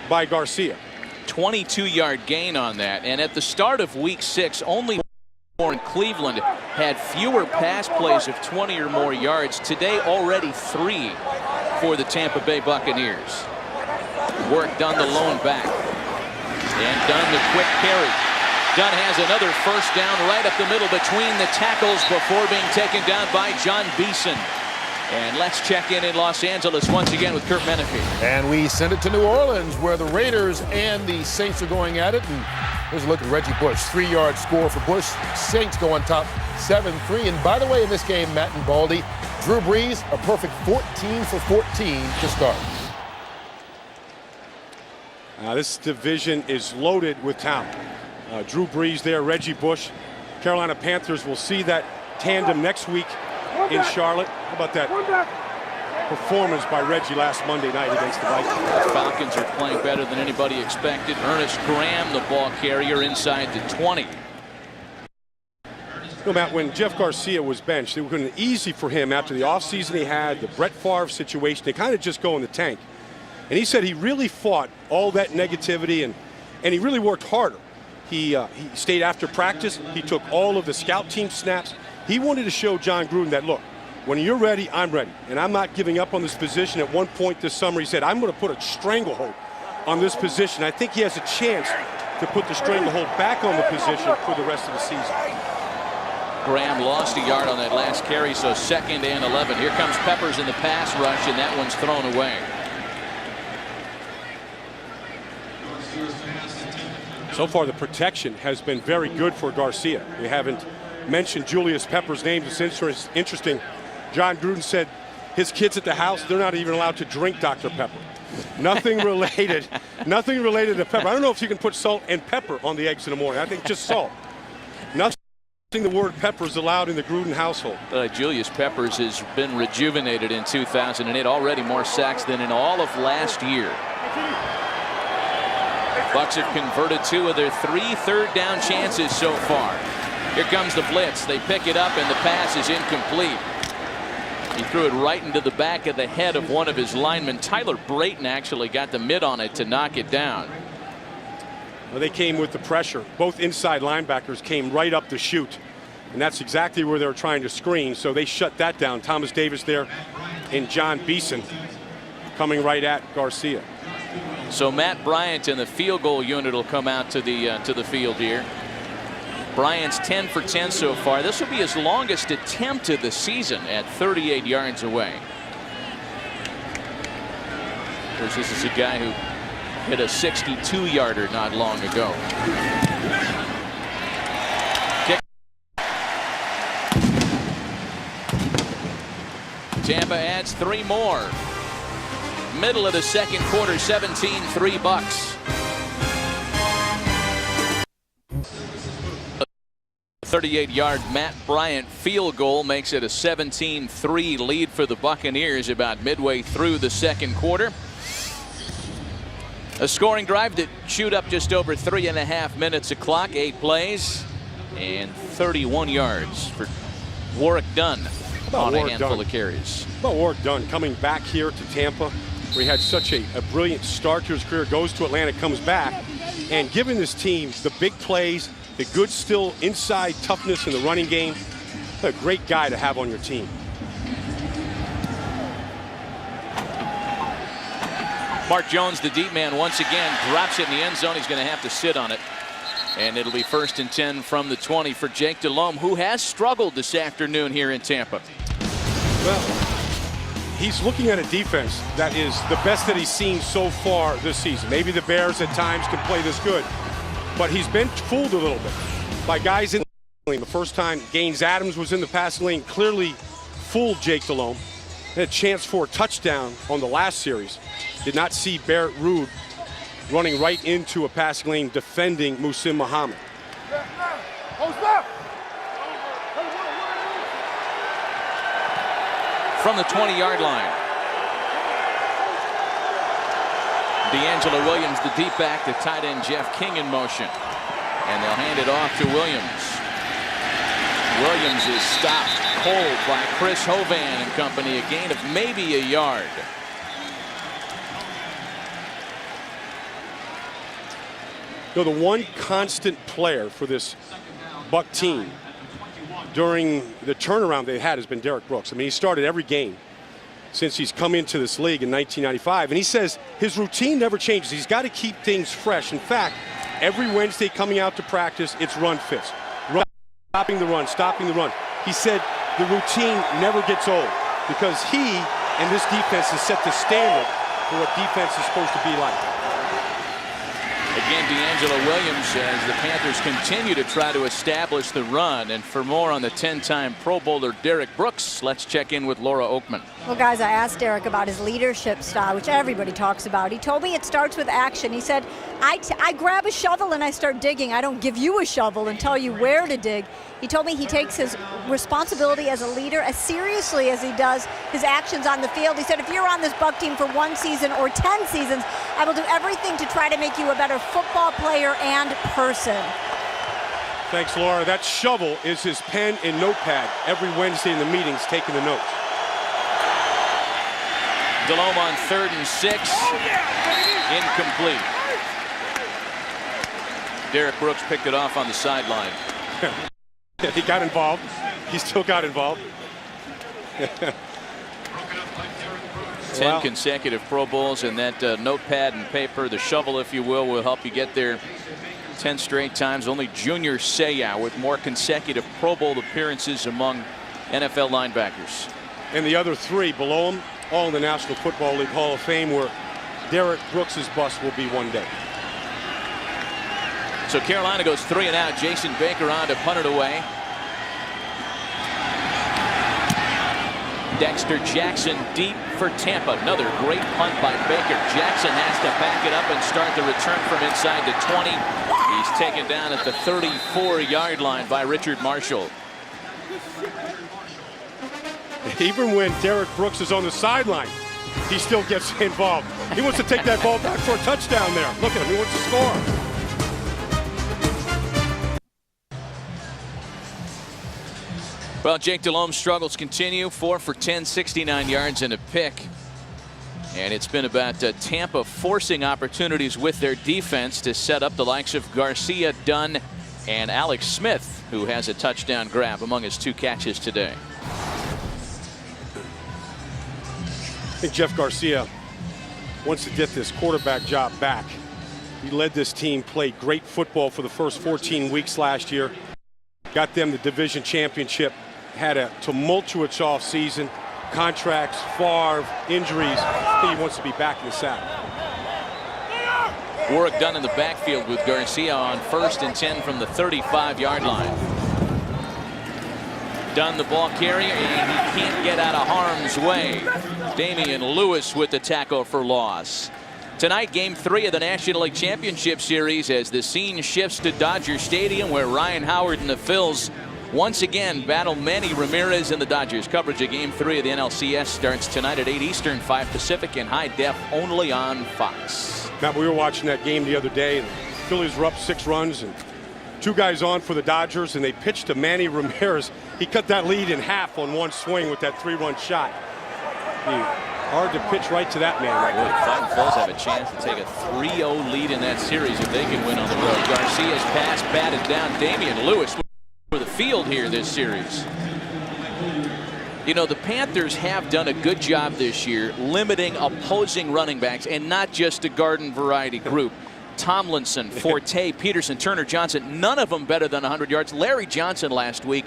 by Garcia. 22-yard gain on that. And at the start of week 6, only in Cleveland had fewer pass plays of 20 or more yards. Today, already 3 for the Tampa Bay Buccaneers. Work done the lone back. And done the quick carry. Dunn has another first down right up the middle between the tackles before being taken down by John Beeson. And let's check in Los Angeles once again with Kurt Menefee. And we send it to New Orleans, where the Raiders and the Saints are going at it. And here's a look at Reggie Bush. 3-yard score for Bush. Saints go on top 7-3. And by the way, in this game, Matt and Baldy, Drew Brees, a perfect 14 for 14 to start. This division is loaded with talent. Drew Brees there, Reggie Bush. Carolina Panthers will see that tandem next week in Charlotte. How about that performance by Reggie last Monday night against the Vikings? The Falcons are playing better than anybody expected. Ernest Graham, the ball carrier, inside the 20. No, Matt, when Jeff Garcia was benched, it was going to be easy for him after the offseason he had, the Brett Favre situation, to kind of just go in the tank. And he said he really fought all that negativity and he really worked harder. He stayed after practice. He took all of the scout team snaps. He wanted to show John Gruden that, look, when you're ready, I'm ready. And I'm not giving up on this position. At one point this summer, he said, I'm going to put a stranglehold on this position. I think he has a chance to put the stranglehold back on the position for the rest of the season. Graham lost a yard on that last carry, so 2nd and 11. Here comes Peppers in the pass rush, and that one's thrown away. So far, the protection has been very good for Garcia. We haven't mentioned Julius Peppers' name. It's interesting. John Gruden said his kids at the house, they're not even allowed to drink Dr. Pepper. Nothing related. Nothing related to pepper. I don't know if you can put salt and pepper on the eggs in the morning. I think just salt. Nothing the word pepper is allowed in the Gruden household. Julius Peppers has been rejuvenated in 2008. Already more sacks than in all of last year. Bucs have converted 2 of their 3 third-down chances so far. Here comes the blitz. They pick it up, and the pass is incomplete. He threw it right into the back of the head of one of his linemen. Tyler Brayton actually got the mid on it to knock it down. Well, they came with the pressure. Both inside linebackers came right up the chute, and that's exactly where they were trying to screen, so they shut that down. Thomas Davis there and John Beeson coming right at Garcia. So Matt Bryant in the field goal unit will come out to the field here. Bryant's 10 for 10 so far. This will be his longest attempt of the season at 38 yards away. Of course, this is a guy who hit a 62-yarder not long ago. Kick. Tampa adds 3 more. Middle of the second quarter, 17-3 Bucs. 38-yard Matt Bryant field goal makes it a 17-3 lead for the Buccaneers about midway through the second quarter. A scoring drive that chewed up just over 3.5 minutes of clock, 8 plays, and 31 yards for Warwick Dunn on a handful of carries. How about Warwick Dunn coming back here to Tampa, where he had such a brilliant start to his career, goes to Atlanta, comes back, and giving this team the big plays, the good still inside toughness in the running game. A great guy to have on your team. Mark Jones, the deep man, once again drops it in the end zone. He's going to have to sit on it. And it'll be 1st and 10 from the 20 for Jake Delhomme, who has struggled this afternoon here in Tampa. Well, he's looking at a defense that is the best that he's seen so far this season. Maybe the Bears at times can play this good, but he's been fooled a little bit by guys in the lane. The first time Gaines Adams was in the passing lane, clearly fooled Jake Delhomme. Had a chance for a touchdown on the last series. Did not see Barrett Ruud running right into a passing lane defending Muhsin Muhammad. From the 20-yard line, D'Angelo Williams, the deep back, the tight end Jeff King in motion. And they'll hand it off to Williams. Williams is stopped cold by Chris Hovan and company, a gain of maybe a yard. You know, the one constant player for this Buck team during the turnaround they had has been Derek Brooks. I mean, he started every game since he's come into this league in 1995. And he says his routine never changes. He's got to keep things fresh. In fact, every Wednesday coming out to practice, it's run fits. Stopping the run. He said the routine never gets old because he and this defense has set the standard for what defense is supposed to be like. Again, D'Angelo Williams as the Panthers continue to try to establish the run. And for more on the 10-time Pro Bowler Derek Brooks, let's check in with Laura Oakman. Well, guys, I asked Derek about his leadership style, which everybody talks about. He told me it starts with action. He said, I grab a shovel and I start digging. I don't give you a shovel and tell you where to dig. He told me he takes his responsibility as a leader as seriously as he does his actions on the field. He said, if you're on this Buck team for 1 season or 10 seasons, I will do everything to try to make you a better football player and person. Thanks, Laura. That shovel is his pen and notepad every Wednesday in the meetings, taking the notes. Delhomme on 3rd and 6. Incomplete. Derek Brooks picked it off on the sideline. He got involved. He still got involved. 10 consecutive Pro Bowls, and that notepad and paper, the shovel, if you will help you get there 10 straight times. Only Junior Seau with more consecutive Pro Bowl appearances among NFL linebackers. And the other 3 below him, all in the National Football League Hall of Fame, where Derek Brooks' bust will be one day. So Carolina goes 3 and out. Jason Baker on to punt it away. Dexter Jackson deep for Tampa. Another great punt by Baker. Jackson has to back it up and start the return from inside the 20. He's taken down at the 34-yard line by Richard Marshall. Even when Derek Brooks is on the sideline, he still gets involved. He wants to take that ball back for a touchdown there. Look at him. He wants to score. Well, Jake Delhomme's struggles continue. 4 for 10, 69 yards and a pick. And it's been about Tampa forcing opportunities with their defense to set up the likes of Garcia, Dunn, and Alex Smith, who has a touchdown grab among his 2 catches today. I think Jeff Garcia wants to get this quarterback job back. He led this team, played great football for the first 14 weeks last year, got them the division championship, had a tumultuous offseason, contracts, Favre, injuries. I think he wants to be back in the saddle. Work done in the backfield with Garcia on 1st and 10 from the 35-yard line. Dunn, the ball carrier, and he can't get out of harm's way. Damian Lewis with the tackle for loss. Tonight, Game 3 of the National League Championship Series as the scene shifts to Dodger Stadium, where Ryan Howard and the Phils once again battle Manny Ramirez and the Dodgers. Coverage of Game 3 of the NLCS starts tonight at 8 Eastern, 5 Pacific, in high def only on Fox. Matt, we were watching that game the other day, and the Phillies were up 6 runs, and 2 guys on for the Dodgers, and they pitched to Manny Ramirez. He cut that lead in half on one swing with that 3-run shot. Hard to pitch right to that man right Boy, the now. Fighting Phils have a chance to take a 3-0 lead in that series if they can win on the road. Garcia's pass batted down. Damian Lewis for the field here this series. You know, the Panthers have done a good job this year limiting opposing running backs, and not just a garden variety group. Tomlinson, Forte, Peterson, Turner, Johnson, none of them better than 100 yards. Larry Johnson last week,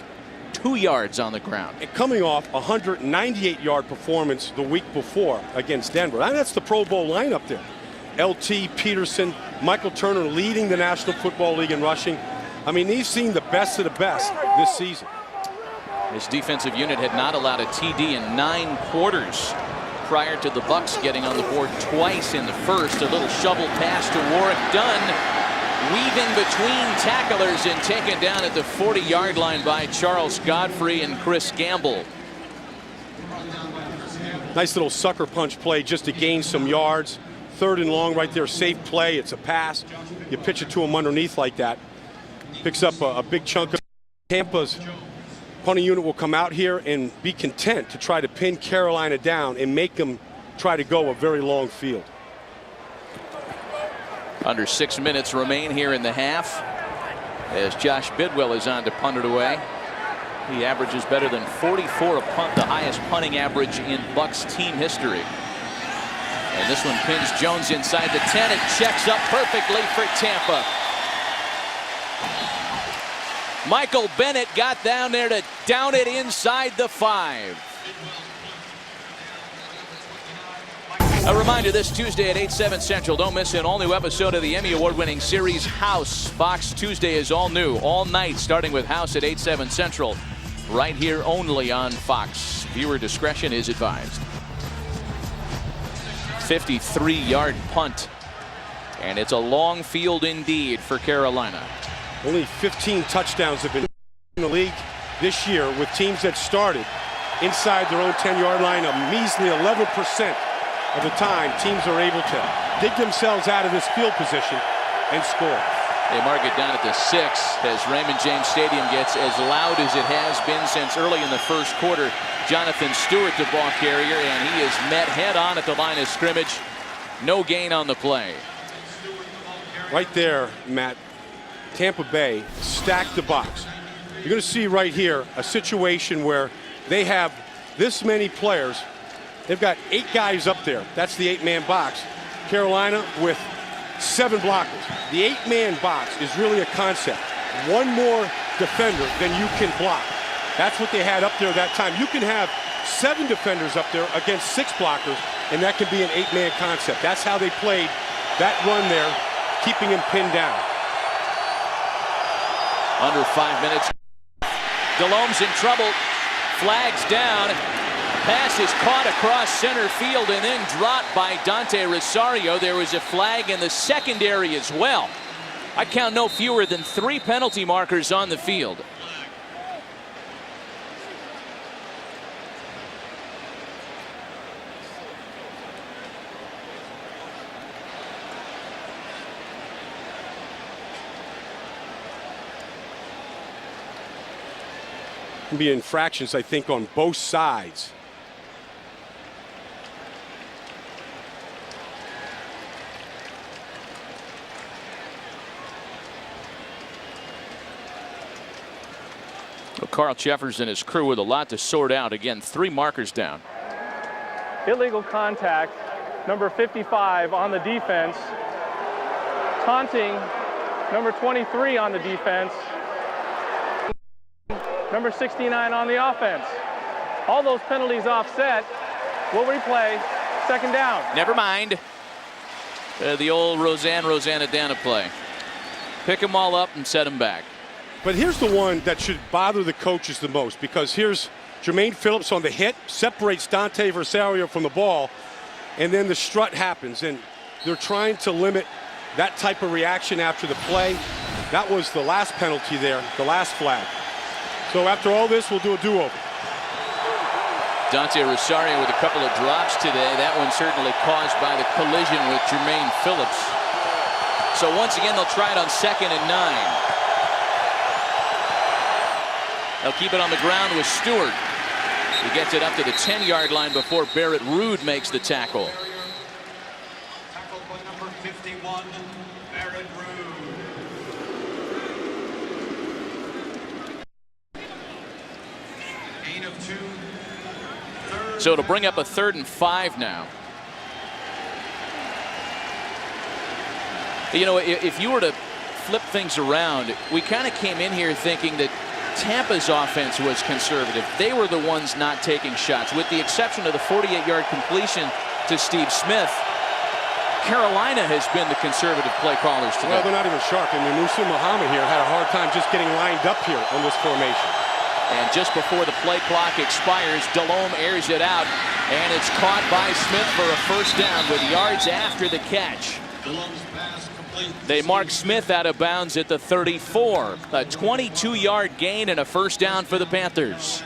2 yards on the ground. And coming off a 198-yard performance the week before against Denver. And that's the Pro Bowl lineup there. LT, Peterson, Michael Turner leading the National Football League in rushing. I mean, he's seen the best of the best this season. His defensive unit had not allowed a TD in 9 quarters prior to the Bucs getting on the board twice in the first. A little shovel pass to Warwick Dunn, weaving between tacklers and taken down at the 40-yard line by Charles Godfrey and Chris Gamble. Nice little sucker punch play just to gain some yards. 3rd and long right there, safe play. It's a pass. You pitch it to him underneath like that. Picks up a big chunk of Tampa's punting unit will come out here and be content to try to pin Carolina down and make them try to go a very long field. Under 6 minutes remain here in the half as Josh Bidwell is on to punt it away. He averages better than 44 a punt, the highest punting average in Bucs team history. And this one pins Jones inside the 10. It checks up perfectly for Tampa. Michael Bennett got down there to down it inside the 5. A reminder, this Tuesday at 8/7 Central, don't miss an all-new episode of the Emmy Award-winning series House. Fox Tuesday is all new, all night, starting with House at 8/7 Central, right here only on Fox. Viewer discretion is advised. 53-yard punt, and it's a long field indeed for Carolina. Only 15 touchdowns have been in the league this year with teams that started inside their own 10-yard line. A measly 11% of the time, teams are able to dig themselves out of this field position and score. They mark it down at the 6 as Raymond James Stadium gets as loud as it has been since early in the first quarter. Jonathan Stewart, the ball carrier, and he is met head-on at the line of scrimmage. No gain on the play. Right there, Matt, Tampa Bay stacked the box. You're going to see right here a situation where they have this many players. They've got 8 guys up there. That's the 8-man box. Carolina with 7 blockers. The 8-man box is really a concept. One more defender than you can block. That's what they had up there that time. You can have 7 defenders up there against 6 blockers, and that can be an 8-man concept. That's how they played that run there, keeping him pinned down. Under 5 minutes. Delome's in trouble. Flags down. Pass is caught across center field and then dropped by Dante Rosario. There was a flag in the secondary as well. I count no fewer than 3 penalty markers on the field. Be infractions, I think, on both sides. Well, Carl Cheffers and his crew with a lot to sort out. Again, 3 markers down. Illegal contact, number 55 on the defense. Taunting, number 23 on the defense. Number 69 on the offense. All those penalties offset. We'll replay. 2nd down. Never mind. The old Rosanna play. Pick them all up and set them back. But here's the one that should bother the coaches the most, because here's Jermaine Phillips on the hit, separates Dante Rosario from the ball, and then the strut happens, and they're trying to limit that type of reaction after the play. That was the last penalty there, the last flag. So after all this, we'll do a do-over. Dante Rosario with a couple of drops today. That one certainly caused by the collision with Jermaine Phillips. So once again, they'll try it on 2nd and 9. They'll keep it on the ground with Stewart. He gets it up to the 10-yard line before Barrett Ruud makes the tackle. Tackled by number 51, Barrett Ruud. Gain of 2. So to bring up a 3rd and 5 now. You know, if you were to flip things around, we kind of came in here thinking that Tampa's offense was conservative. They were the ones not taking shots, with the exception of the 48-yard completion to Steve Smith. Carolina has been the conservative play callers today. Well, they're not even sharp. I mean, Muhsin Muhammad here had a hard time just getting lined up here on this formation. And just before the play clock expires, Delhomme airs it out, and it's caught by Smith for a first down with yards after the catch. They mark Smith out of bounds at the 34. A 22-yard gain and a first down for the Panthers.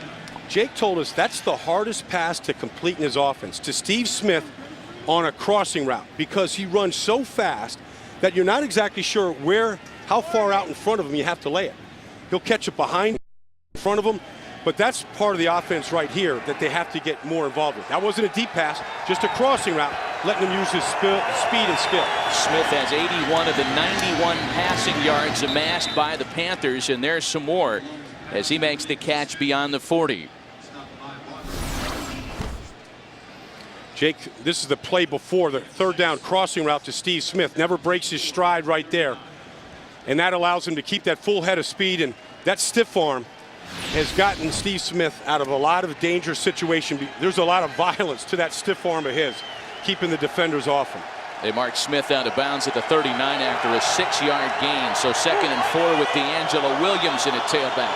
Jake told us that's the hardest pass to complete in his offense, to Steve Smith on a crossing route, because he runs so fast that you're not exactly sure how far out in front of him you have to lay it. He'll catch it behind, in front of him, but that's part of the offense right here that they have to get more involved with. That wasn't a deep pass, just a crossing route, letting him use his speed and skill. Smith has 81 of the 91 passing yards amassed by the Panthers, and there's some more as he makes the catch beyond the 40. Jake, this is the play before the 3rd down crossing route to Steve Smith. Never breaks his stride right there, and that allows him to keep that full head of speed, and that stiff arm has gotten Steve Smith out of a lot of dangerous situations. There's a lot of violence to that stiff arm of his, keeping the defenders off him. They mark Smith out of bounds at the 39 after a 6-yard gain. So 2nd and 4 with D'Angelo Williams in a tailback.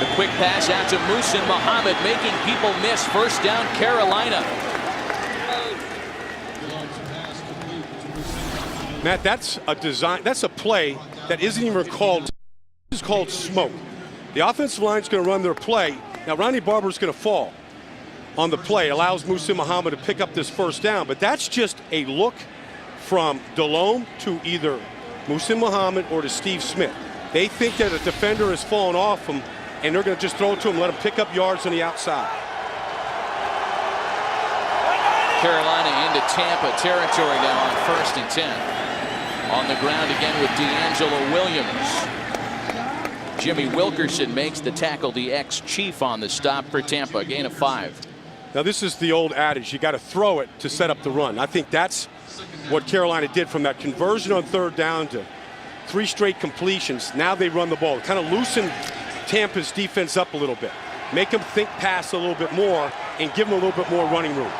The quick pass out to Muhsin Muhammad, making people miss. First down, Carolina. Matt, that's a play that isn't even called. It's called smoke. The offensive line's going to run their play. Now Ronnie Barber's going to fall on the play, allows Muhsin Muhammad to pick up this first down, but that's just a look from Delhomme to either Muhsin Muhammad or to Steve Smith. They think that a defender has fallen off him, and they're going to just throw it to him, let him pick up yards on the outside. Carolina into Tampa territory now on 1st and 10. On the ground again with D'Angelo Williams. Jimmy Wilkerson makes the tackle, the ex-Chief on the stop for Tampa, a gain of 5. Now this is the old adage, you got to throw it to set up the run. I think that's what Carolina did from that conversion on 3rd down to 3 straight completions. Now they run the ball, kind of loosen Tampa's defense up a little bit, make them think pass a little bit more and give them a little bit more running room.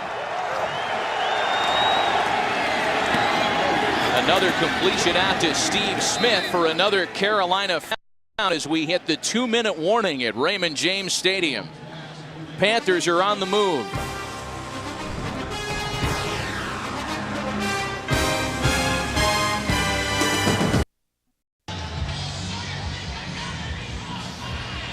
Another completion out to Steve Smith for another Carolina foul as we hit the 2-minute warning at Raymond James Stadium. Panthers are on the move.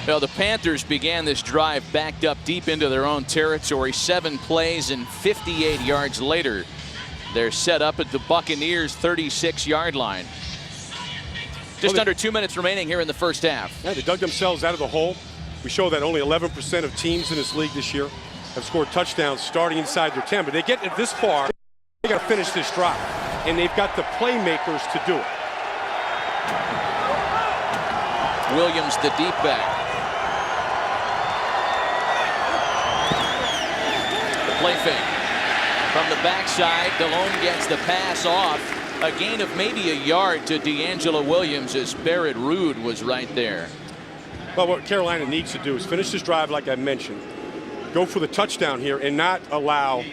Well, the Panthers began this drive backed up deep into their own territory. 7 plays and 58 yards later, they're set up at the Buccaneers' 36-yard line. Just under 2 minutes remaining here in the first half. Yeah, they dug themselves out of the hole. We show that only 11% of teams in this league this year have scored touchdowns starting inside their 10. But they get it this far, they got to finish this drive. And they've got the playmakers to do it. Williams, the deep back. The play fake. From the backside, Delhomme gets the pass off. A gain of maybe a yard to D'Angelo Williams as Barrett Ruud was right there. Well, what Carolina needs to do is finish this drive like I mentioned. Go for the touchdown here and not allow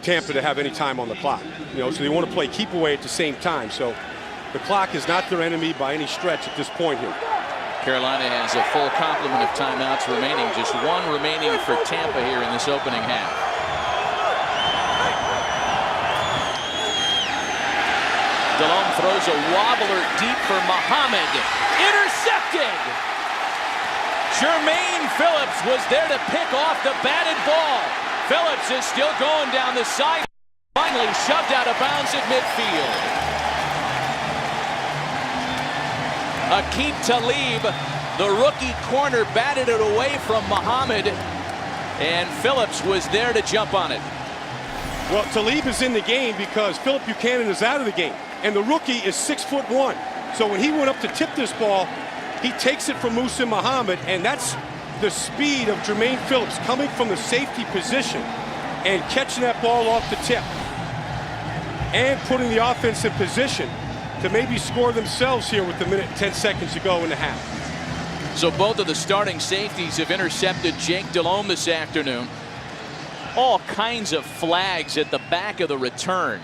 Tampa to have any time on the clock. You know, so they want to play keep away at the same time. So the clock is not their enemy by any stretch at this point here. Carolina has a full complement of timeouts remaining. Just 1 remaining for Tampa here in this opening half. Delhomme throws a wobbler deep for Muhammad. Intercepted! Jermaine Phillips was there to pick off the batted ball. Phillips is still going down the side. Finally shoved out of bounds at midfield. Aqib Talib The rookie corner batted it away from Muhammad, and Phillips was there to jump on it. Well, Talib is in the game because Philip Buchanan is out of the game, and the rookie is 6'1". So when he went up to tip this ball, he takes it from Muhsin Muhammad, and that's the speed of Jermaine Phillips coming from the safety position and catching that ball off the tip and putting the offense in position to maybe score themselves here with a minute and 10 seconds to go in the half. So both of the starting safeties have intercepted Jake Delhomme this afternoon. All kinds of flags at the back of the return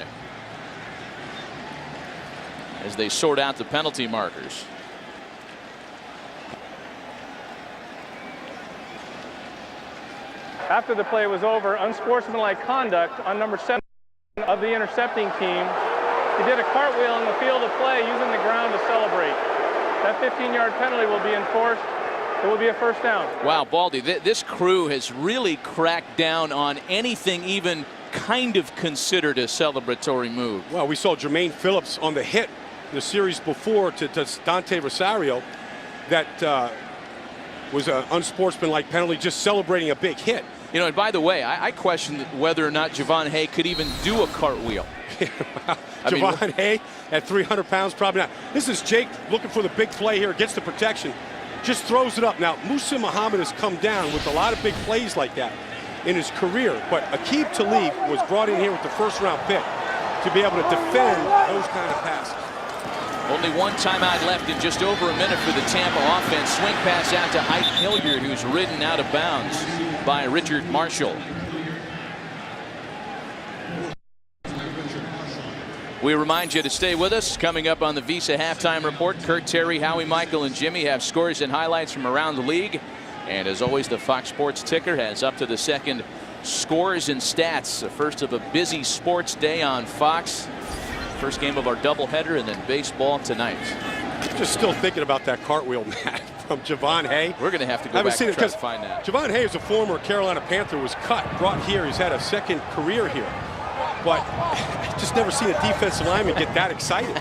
as they sort out the penalty markers. After the play was over, unsportsmanlike conduct on number 7 of the intercepting team. He did a cartwheel in the field of play using the ground to celebrate. That 15-yard penalty will be enforced. It will be a first down. Wow, Baldy, this crew has really cracked down on anything even kind of considered a celebratory move. Well, we saw Jermaine Phillips on the hit the series before to Dante Rosario. That was an unsportsmanlike penalty, just celebrating a big hit. You know, and by the way, I questioned whether or not Javon Hay could even do a cartwheel. Javon Hay at 300 pounds, probably not. This is Jake looking for the big play here, gets the protection, just throws it up. Now, Muhsin Muhammad has come down with a lot of big plays like that in his career, but Aqib Talib was brought in here with the first-round pick to be able to defend those kind of passes. Only one timeout left in just over a minute for the Tampa offense. Swing pass out to Ike Hilliard, who's ridden out of bounds by Richard Marshall. We remind you to stay with us. Coming up on the Visa Halftime Report, Kurt, Terry, Howie, Michael, and Jimmy have scores and highlights from around the league. And as always, the Fox Sports ticker has up to the second scores and stats. The first of a busy sports day on Fox. First game of our doubleheader, and then baseball tonight. Just still thinking about that cartwheel, Matt, from Javon Hay. We're going to have to go back and try to find that. Javon Hay is a former Carolina Panther, was cut, brought here. He's had a second career here. But I've just never seen a defensive lineman get that excited.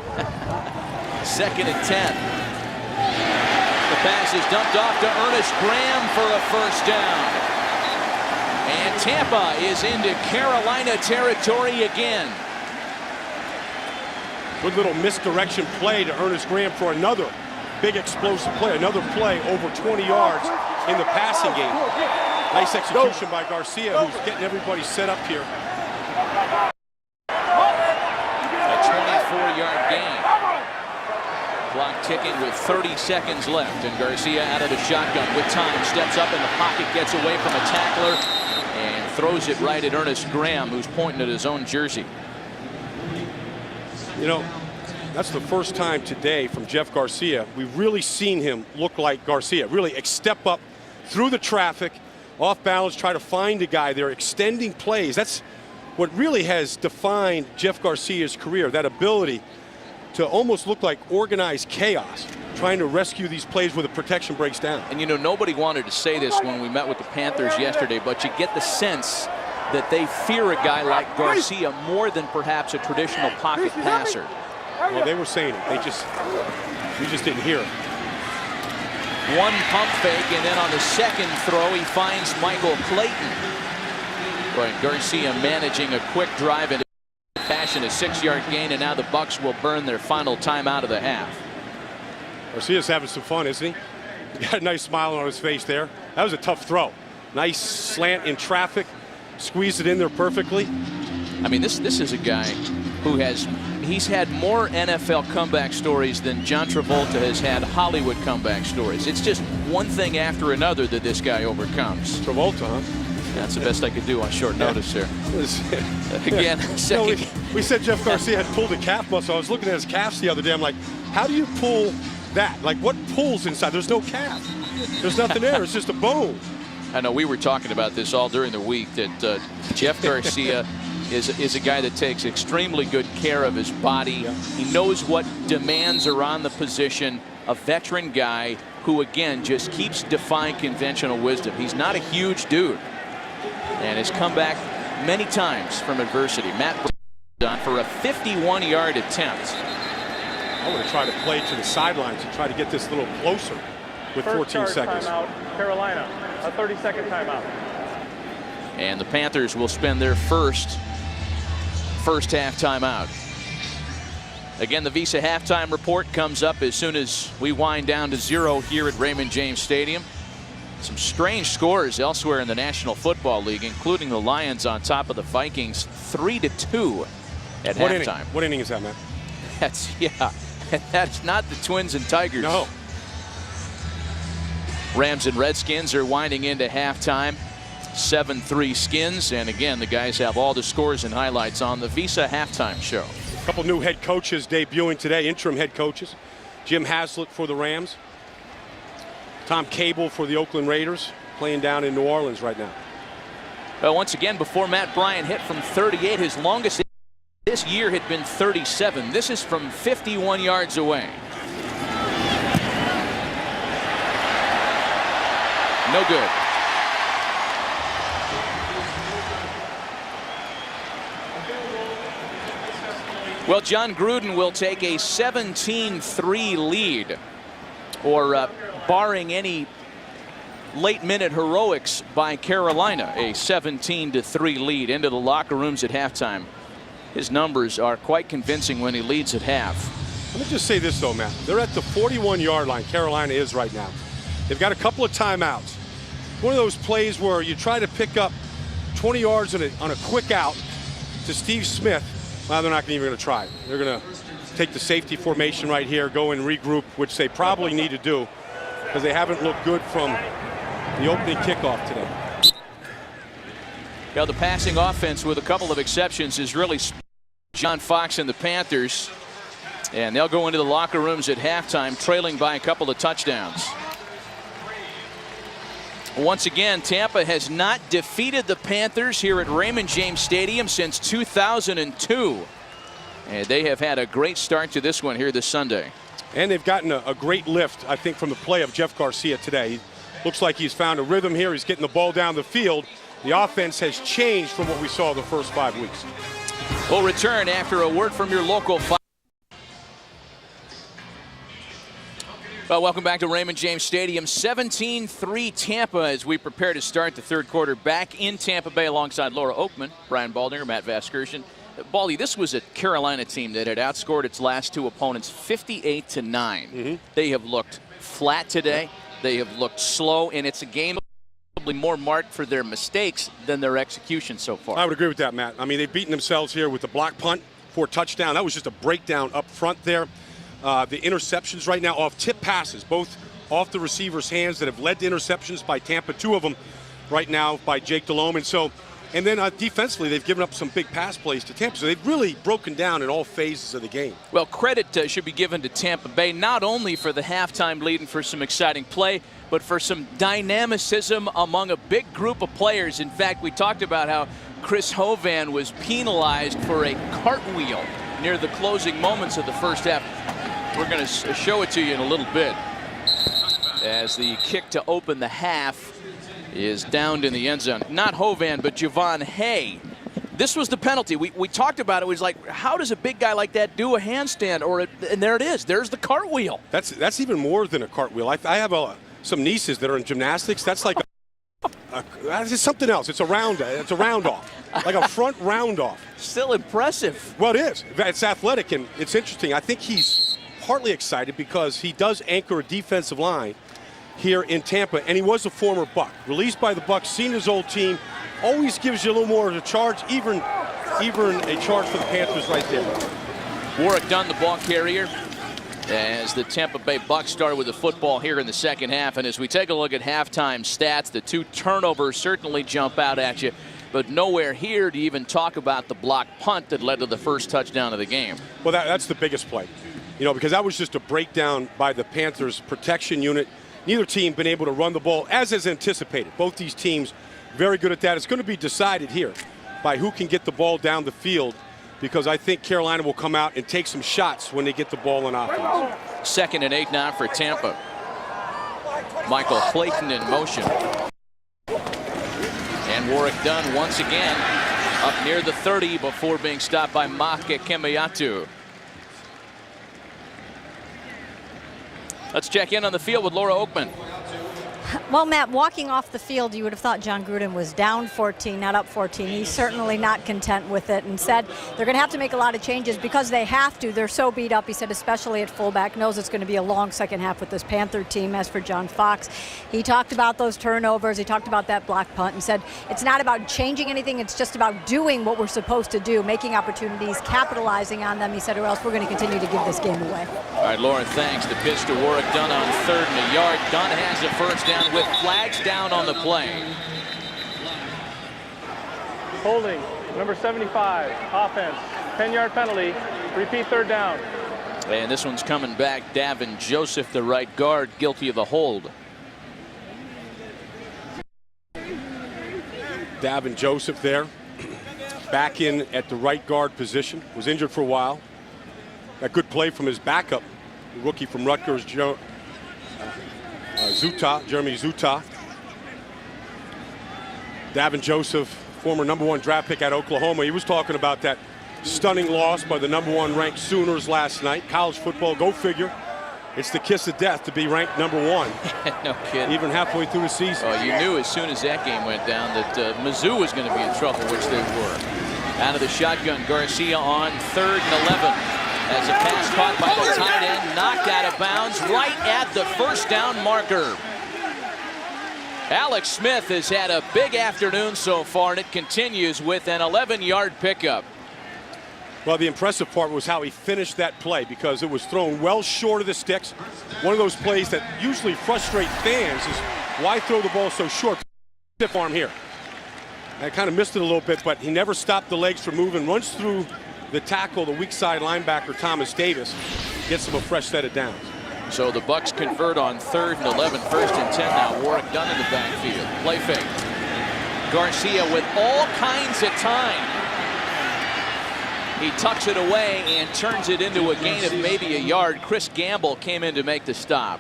2nd and 10. The pass is dumped off to Ernest Graham for a first down. And Tampa is into Carolina territory again. Good little misdirection play to Ernest Graham for another big explosive play. Another play over 20 yards in the passing game. Nice execution by Garcia, who's getting everybody set up here. A 24-yard gain. Clock ticking with 30 seconds left, and Garcia out of the shotgun with time. Steps up in the pocket, gets away from a tackler, and throws it right at Ernest Graham, who's pointing at his own jersey. You know, that's the first time today from Jeff Garcia we've really seen him look like Garcia. Really step up through the traffic, off balance, try to find a guy there, extending plays. That's what really has defined Jeff Garcia's career, that ability to almost look like organized chaos, trying to rescue these plays where the protection breaks down. And you know, nobody wanted to say this when we met with the Panthers yesterday, but you get the sense that they fear a guy like Garcia more than perhaps a traditional pocket passer. Well, they were saying it. We just didn't hear it. One pump fake, and then on the second throw, he finds Michael Clayton. Boy, Garcia managing a quick drive into fashion, a 6-yard gain, and now the Bucs will burn their final timeout of the half. Garcia's having some fun, isn't he? He got a nice smile on his face there. That was a tough throw. Nice slant in traffic. Squeezed it in there perfectly. I mean, this is a guy who he's had more NFL comeback stories than John Travolta has had Hollywood comeback stories. It's just one thing after another that this guy overcomes. Travolta, huh? That's the best I could do on short notice here. Again, second. No, we said Jeff Garcia had pulled a calf muscle. I was looking at his calves the other day. I'm like, how do you pull that? Like, what pulls inside? There's no calf. There's nothing there. It's just a bone. I know we were talking about this all during the week, that Jeff Garcia is a guy that takes extremely good care of his body. Yeah. He knows what demands are on the position. A veteran guy who, again, just keeps defying conventional wisdom. He's not a huge dude and has come back many times from adversity. Matt done for a 51-yard attempt. I want to try to play to the sidelines and try to get this a little closer. with First 14 charge seconds. Timeout, Carolina. A 30-second timeout. And the Panthers will spend their first half timeout. Again, the Visa halftime report comes up as soon as we wind down to 0 here at Raymond James Stadium. Some strange scores elsewhere in the National Football League, including the Lions on top of the Vikings 3-2 at halftime. What inning is that, man? That's not the Twins and Tigers. No. Rams and Redskins are winding into halftime. 7-3 Skins, and again, the guys have all the scores and highlights on the Visa halftime show. A couple new head coaches debuting today, interim head coaches. Jim Haslett for the Rams. Tom Cable for the Oakland Raiders, playing down in New Orleans right now. Well, once again, before Matt Bryant hit from 38, his longest this year had been 37. This is from 51 yards away. No good. Well, John Gruden will take a 17-3 lead, or barring any late-minute heroics by Carolina, a 17-3 lead into the locker rooms at halftime. His numbers are quite convincing when he leads at half. Let me just say this, though, Matt. They're at the 41-yard line. Carolina is right now. They've got a couple of timeouts. One of those plays where you try to pick up 20 yards on a quick out to Steve Smith. Well, they're not even going to try. They're going to take the safety formation right here, go and regroup, which they probably need to do because they haven't looked good from the opening kickoff today. Yeah, the passing offense, with a couple of exceptions, is really John Fox and the Panthers. And they'll go into the locker rooms at halftime, trailing by a couple of touchdowns. Once again, Tampa has not defeated the Panthers here at Raymond James Stadium since 2002. And they have had a great start to this one here this Sunday. And they've gotten a great lift, I think, from the play of Jeff Garcia today. He looks like he's found a rhythm here. He's getting the ball down the field. The offense has changed from what we saw the first 5 weeks. We'll return after a word from your local. Well, welcome back to Raymond James Stadium. 17-3 Tampa as we prepare to start the third quarter back in Tampa Bay alongside Laura Oakman, Brian Baldinger, Matt Vasgersian. Baldy, this was a Carolina team that had outscored its last two opponents 58-9. They have looked flat today. They have looked slow, and it's a game probably more marked for their mistakes than their execution so far. I would agree with that, Matt. I mean, they've beaten themselves here with the block punt for a touchdown. That was just a breakdown up front there. The interceptions right now off tip passes, both off the receiver's hands that have led to interceptions by Tampa, 2 of them right now by Jake Delhomme. And then defensively, they've given up some big pass plays to Tampa. So they've really broken down in all phases of the game. Well, credit should be given to Tampa Bay, not only for the halftime lead and for some exciting play, but for some dynamicism among a big group of players. In fact, we talked about how Chris Hovan was penalized for a cartwheel near the closing moments of the first half. We're going to show it to you in a little bit as the kick to open the half is downed in the end zone. Not Hovan, but Javon Hay. This was the penalty. We talked about it. It was like, how does a big guy like that do a handstand? And there it is. There's the cartwheel. That's even more than a cartwheel. I have some nieces that are in gymnastics. That's like it's something else. It's a round off, like a front round off. Still impressive. Well, it is. It's athletic, and it's interesting. I think he's partly excited because he does anchor a defensive line here in Tampa, and he was a former Buc. Released by the Bucs, seen his old team, always gives you a little more of a charge, even a charge for the Panthers right there. Warwick Dunn, the ball carrier, as the Tampa Bay Bucs started with the football here in the second half. And as we take a look at halftime stats, the 2 turnovers certainly jump out at you, but nowhere here to even talk about the block punt that led to the first touchdown of the game. Well, that's the biggest play, because that was just a breakdown by the Panthers protection unit. Neither team been able to run the ball as is anticipated. Both these teams very good at that. It's going to be decided here by who can get the ball down the field, because I think Carolina will come out and take some shots when they get the ball in offense. 2nd and 8 now for Tampa. Michael Clayton in motion. And Warwick Dunn once again up near the 30 before being stopped by Maka Kemayatu. Let's check in on the field with Laura Oakman. Well, Matt, walking off the field, you would have thought John Gruden was down 14, not up 14. He's certainly not content with it and said they're going to have to make a lot of changes because they have to. They're so beat up, he said, especially at fullback. Knows it's going to be a long second half with this Panther team. As for John Fox, he talked about those turnovers. He talked about that block punt and said it's not about changing anything. It's just about doing what we're supposed to do, making opportunities, capitalizing on them. He said, or else we're going to continue to give this game away. All right, Lauren, thanks. The pitch to Warwick Dunn on 3rd and a yard. Dunn has the first down with flags down on the play. Holding, number 75, offense, 10-yard penalty, repeat 3rd down. And this one's coming back. Davin Joseph, the right guard, guilty of the hold. Davin Joseph there, back in at the right guard position, was injured for a while. A good play from his backup, the rookie from Rutgers, Jeremy Zuta. Davin Joseph, former #1 draft pick at Oklahoma. He was talking about that stunning loss by the #1 ranked Sooners last night. College football, go figure. It's the kiss of death to be ranked #1. No kidding. Even halfway through the season. Oh, you knew as soon as that game went down that Mizzou was going to be in trouble, which they were. Out of the shotgun, Garcia on 3rd and 11. As a pass caught by the tight end, knocked out of bounds right at the first down marker. Alex Smith has had a big afternoon so far, and it continues with an 11-yard pickup. Well, the impressive part was how he finished that play because it was thrown well short of the sticks. One of those plays that usually frustrate fans is why throw the ball so short? Stiff arm here. I kind of missed it a little bit, but he never stopped the legs from moving. Runs through the tackle, the weak side linebacker, Thomas Davis, gets him a fresh set of downs. So the Bucs convert on 3rd and 11, 1st and 10 now. Warwick Dunn in the backfield. Play fake. Garcia with all kinds of time. He tucks it away and turns it into a gain of maybe a yard. Chris Gamble came in to make the stop.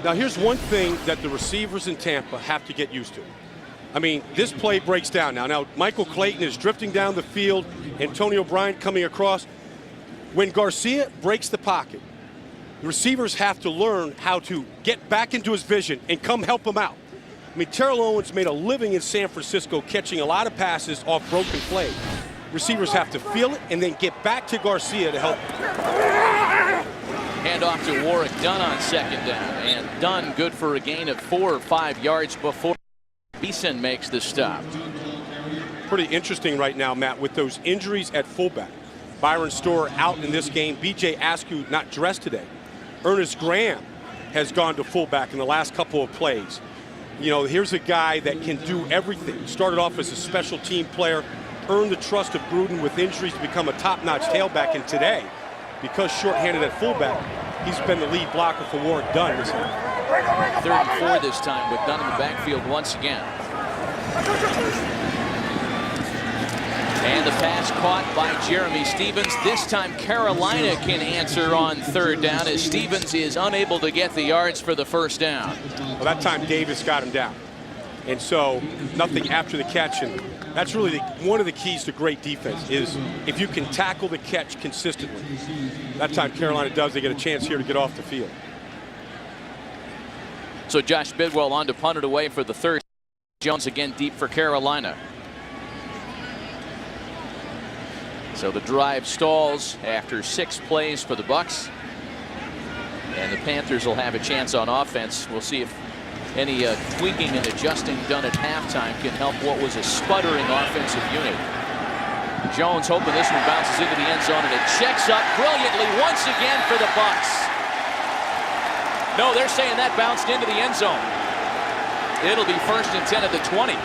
Now here's one thing that the receivers in Tampa have to get used to. I mean, this play breaks down now. Now Michael Clayton is drifting down the field. Antonio Bryant coming across. When Garcia breaks the pocket, the receivers have to learn how to get back into his vision and come help him out. I mean, Terrell Owens made a living in San Francisco catching a lot of passes off broken plays. Receivers have to feel it and then get back to Garcia to help. Hand off to Warwick Dunn on 2nd down. And Dunn good for a gain of 4 or 5 yards before Beeson makes the stop. Pretty interesting right now, Matt, with those injuries at fullback. Byron Storer out in this game. B.J. Askew not dressed today. Ernest Graham has gone to fullback in the last couple of plays. You know, here's a guy that can do everything. Started off as a special team player, earned the trust of Gruden with injuries to become a top-notch tailback. And today, because shorthanded at fullback, he's been the lead blocker for Warwick Dunn this year. 3rd and 4 this time with Dunn in the backfield once again. And the pass caught by Jeremy Stevens. This time Carolina can answer on 3rd down as Stevens is unable to get the yards for the first down. Well, that time Davis got him down. And so nothing after the catch. And that's really one of the keys to great defense is if you can tackle the catch consistently. That time Carolina does. They get a chance here to get off the field. So Josh Bidwell on to punt it away for the 3rd. Jones again deep for Carolina. So the drive stalls after 6 plays for the Bucs. And the Panthers will have a chance on offense. We'll see if any tweaking and adjusting done at halftime can help what was a sputtering offensive unit. Jones hoping this one bounces into the end zone, and it checks up brilliantly once again for the Bucs. No, they're saying that bounced into the end zone. It'll be 1st and 10 at the 20.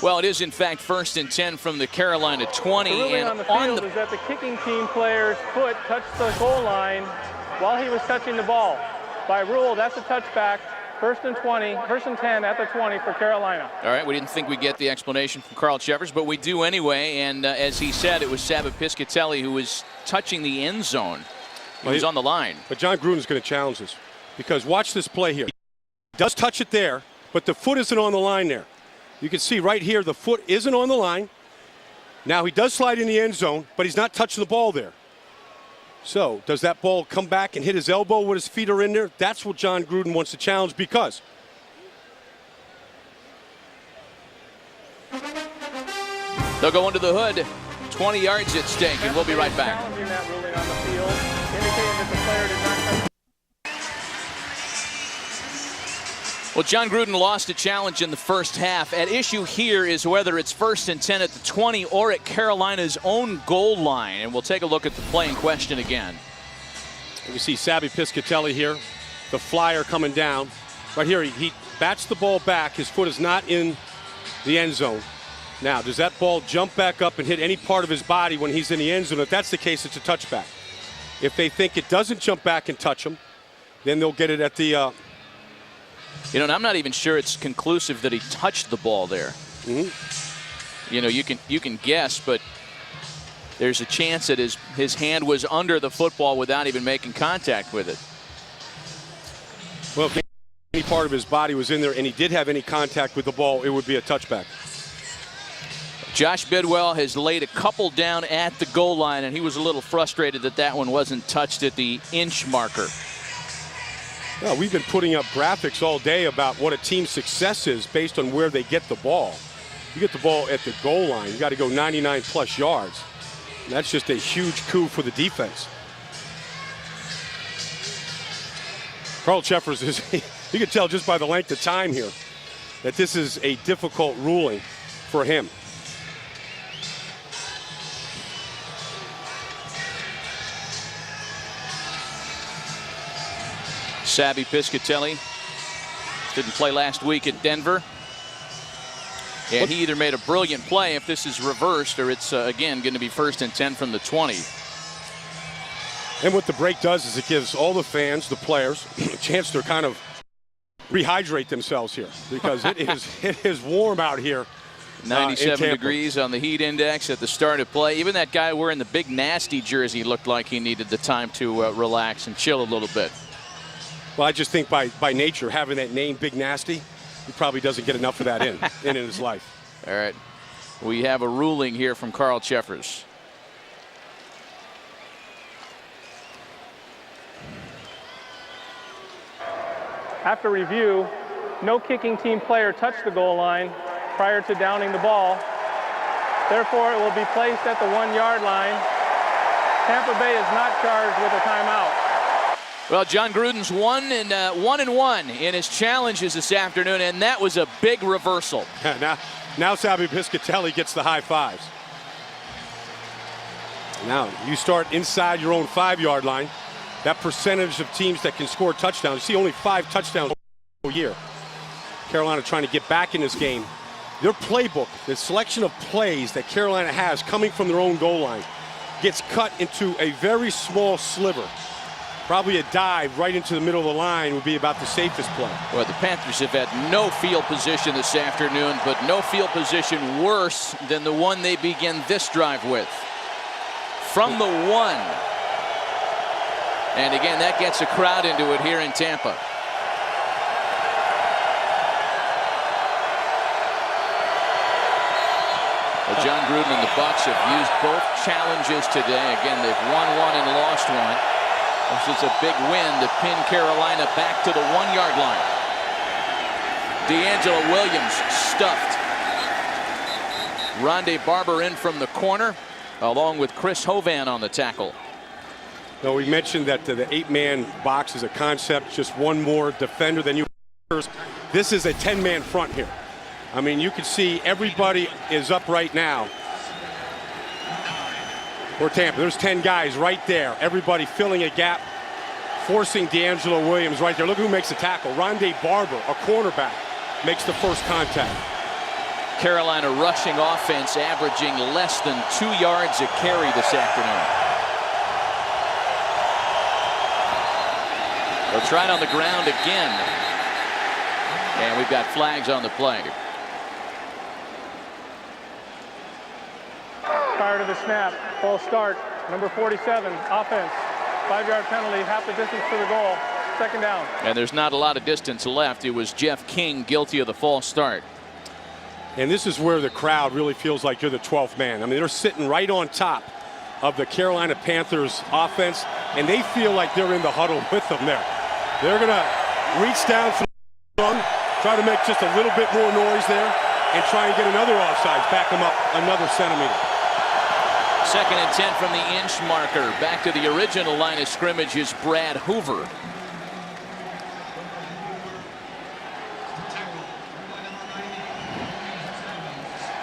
Well, it is in fact 1st and 10 from the Carolina 20. The ruling on the field is that the kicking team player's foot touched the goal line while he was touching the ball. By rule, that's a touchback. 1st and 20, 1st and 10 at the 20 for Carolina. All right, we didn't think we'd get the explanation from Carl Chevers, but we do anyway. And as he said, it was Saba Piscatelli who was touching the end zone. He was on the line. But John Gruden's going to challenge this because watch this play here. He does touch it there, but the foot isn't on the line there. You can see right here the foot isn't on the line. Now he does slide in the end zone, but he's not touching the ball there. So does that ball come back and hit his elbow when his feet are in there? That's what John Gruden wants to challenge, because they'll go into the hood. 20 yards at stake, and we'll be right back. Challenging that ruling on the field, indicating that the player did not touch. Well, John Gruden lost a challenge in the first half. At issue here is whether it's 1st and 10 at the 20 or at Carolina's own goal line. And we'll take a look at the play in question again. You see Sabby Piscatelli here, the flyer coming down. Right here, he bats the ball back. His foot is not in the end zone. Now, does that ball jump back up and hit any part of his body when he's in the end zone? If that's the case, it's a touchback. If they think it doesn't jump back and touch him, then they'll get it at the... You know, and I'm not even sure it's conclusive that he touched the ball there. You know, you can guess, but there's a chance that his hand was under the football without even making contact with it. Well, if any part of his body was in there and he did have any contact with the ball, it would be a touchback. Josh Bidwell has laid a couple down at the goal line, and he was a little frustrated that that one wasn't touched at the inch marker. Well, we've been putting up graphics all day about what a team's success is based on where they get the ball. You get the ball at the goal line, you got to go 99+ yards. And that's just a huge coup for the defense. Carl Cheffers is, you can tell just by the length of time here that this is a difficult ruling for him. Sabby Piscatelli didn't play last week at Denver. And he either made a brilliant play if this is reversed, or it's, again, going to be 1st and 10 from the 20. And what the break does is it gives all the fans, the players, a chance to kind of rehydrate themselves here, because it is warm out here. 97 degrees on the heat index at the start of play. Even that guy wearing the big nasty jersey looked like he needed the time to relax and chill a little bit. Well, I just think by nature, having that name Big Nasty, he probably doesn't get enough of that in his life. All right. We have a ruling here from Carl Cheffers. After review, no kicking team player touched the goal line prior to downing the ball. Therefore, it will be placed at the 1-yard line. Tampa Bay is not charged with a timeout. Well, John Gruden's 1-1 in his challenges this afternoon, and that was a big reversal. Now Sabby Piscatelli gets the high fives. Now you start inside your own 5-yard line. That percentage of teams that can score touchdowns, you see only 5 touchdowns a year. Carolina trying to get back in this game. Their playbook, the selection of plays that Carolina has coming from their own goal line, gets cut into a very small sliver. Probably a dive right into the middle of the line would be about the safest play. Well, the Panthers have had no field position this afternoon, but no field position worse than the one they begin this drive with. From the 1. And again, that gets a crowd into it here in Tampa. Well, John Gruden and the Bucs have used both challenges today. Again, they've won one and lost one. This is a big win to pin Carolina back to the 1-yard line. D'Angelo Williams stuffed. Rondé Barber in from the corner, along with Chris Hovan on the tackle. Now, we mentioned that the 8-man box is a concept, just one more defender than you. This is a 10-man front here. I mean, you can see everybody is up right now. For Tampa, there's 10 guys right there. Everybody filling a gap, forcing D'Angelo Williams right there. Look who makes the tackle. Rondé Barber, a cornerback, makes the first contact. Carolina rushing offense averaging less than 2 yards a carry this afternoon. They'll try it on the ground again. And we've got flags on the play. Prior to the snap, full start, number 47, offense, 5-yard penalty, half the distance to the goal. Second down. And there's not a lot of distance left. It was Jeff King guilty of the false start. And this is where the crowd really feels like you're the 12th man. I mean, they're sitting right on top of the Carolina Panthers offense, and they feel like they're in the huddle with them there. They're going to reach down for the run, try to make just a little bit more noise there, and try and get another offsides, back them up another centimeter. 2nd and 10 from the inch marker. Back to the original line of scrimmage is Brad Hoover.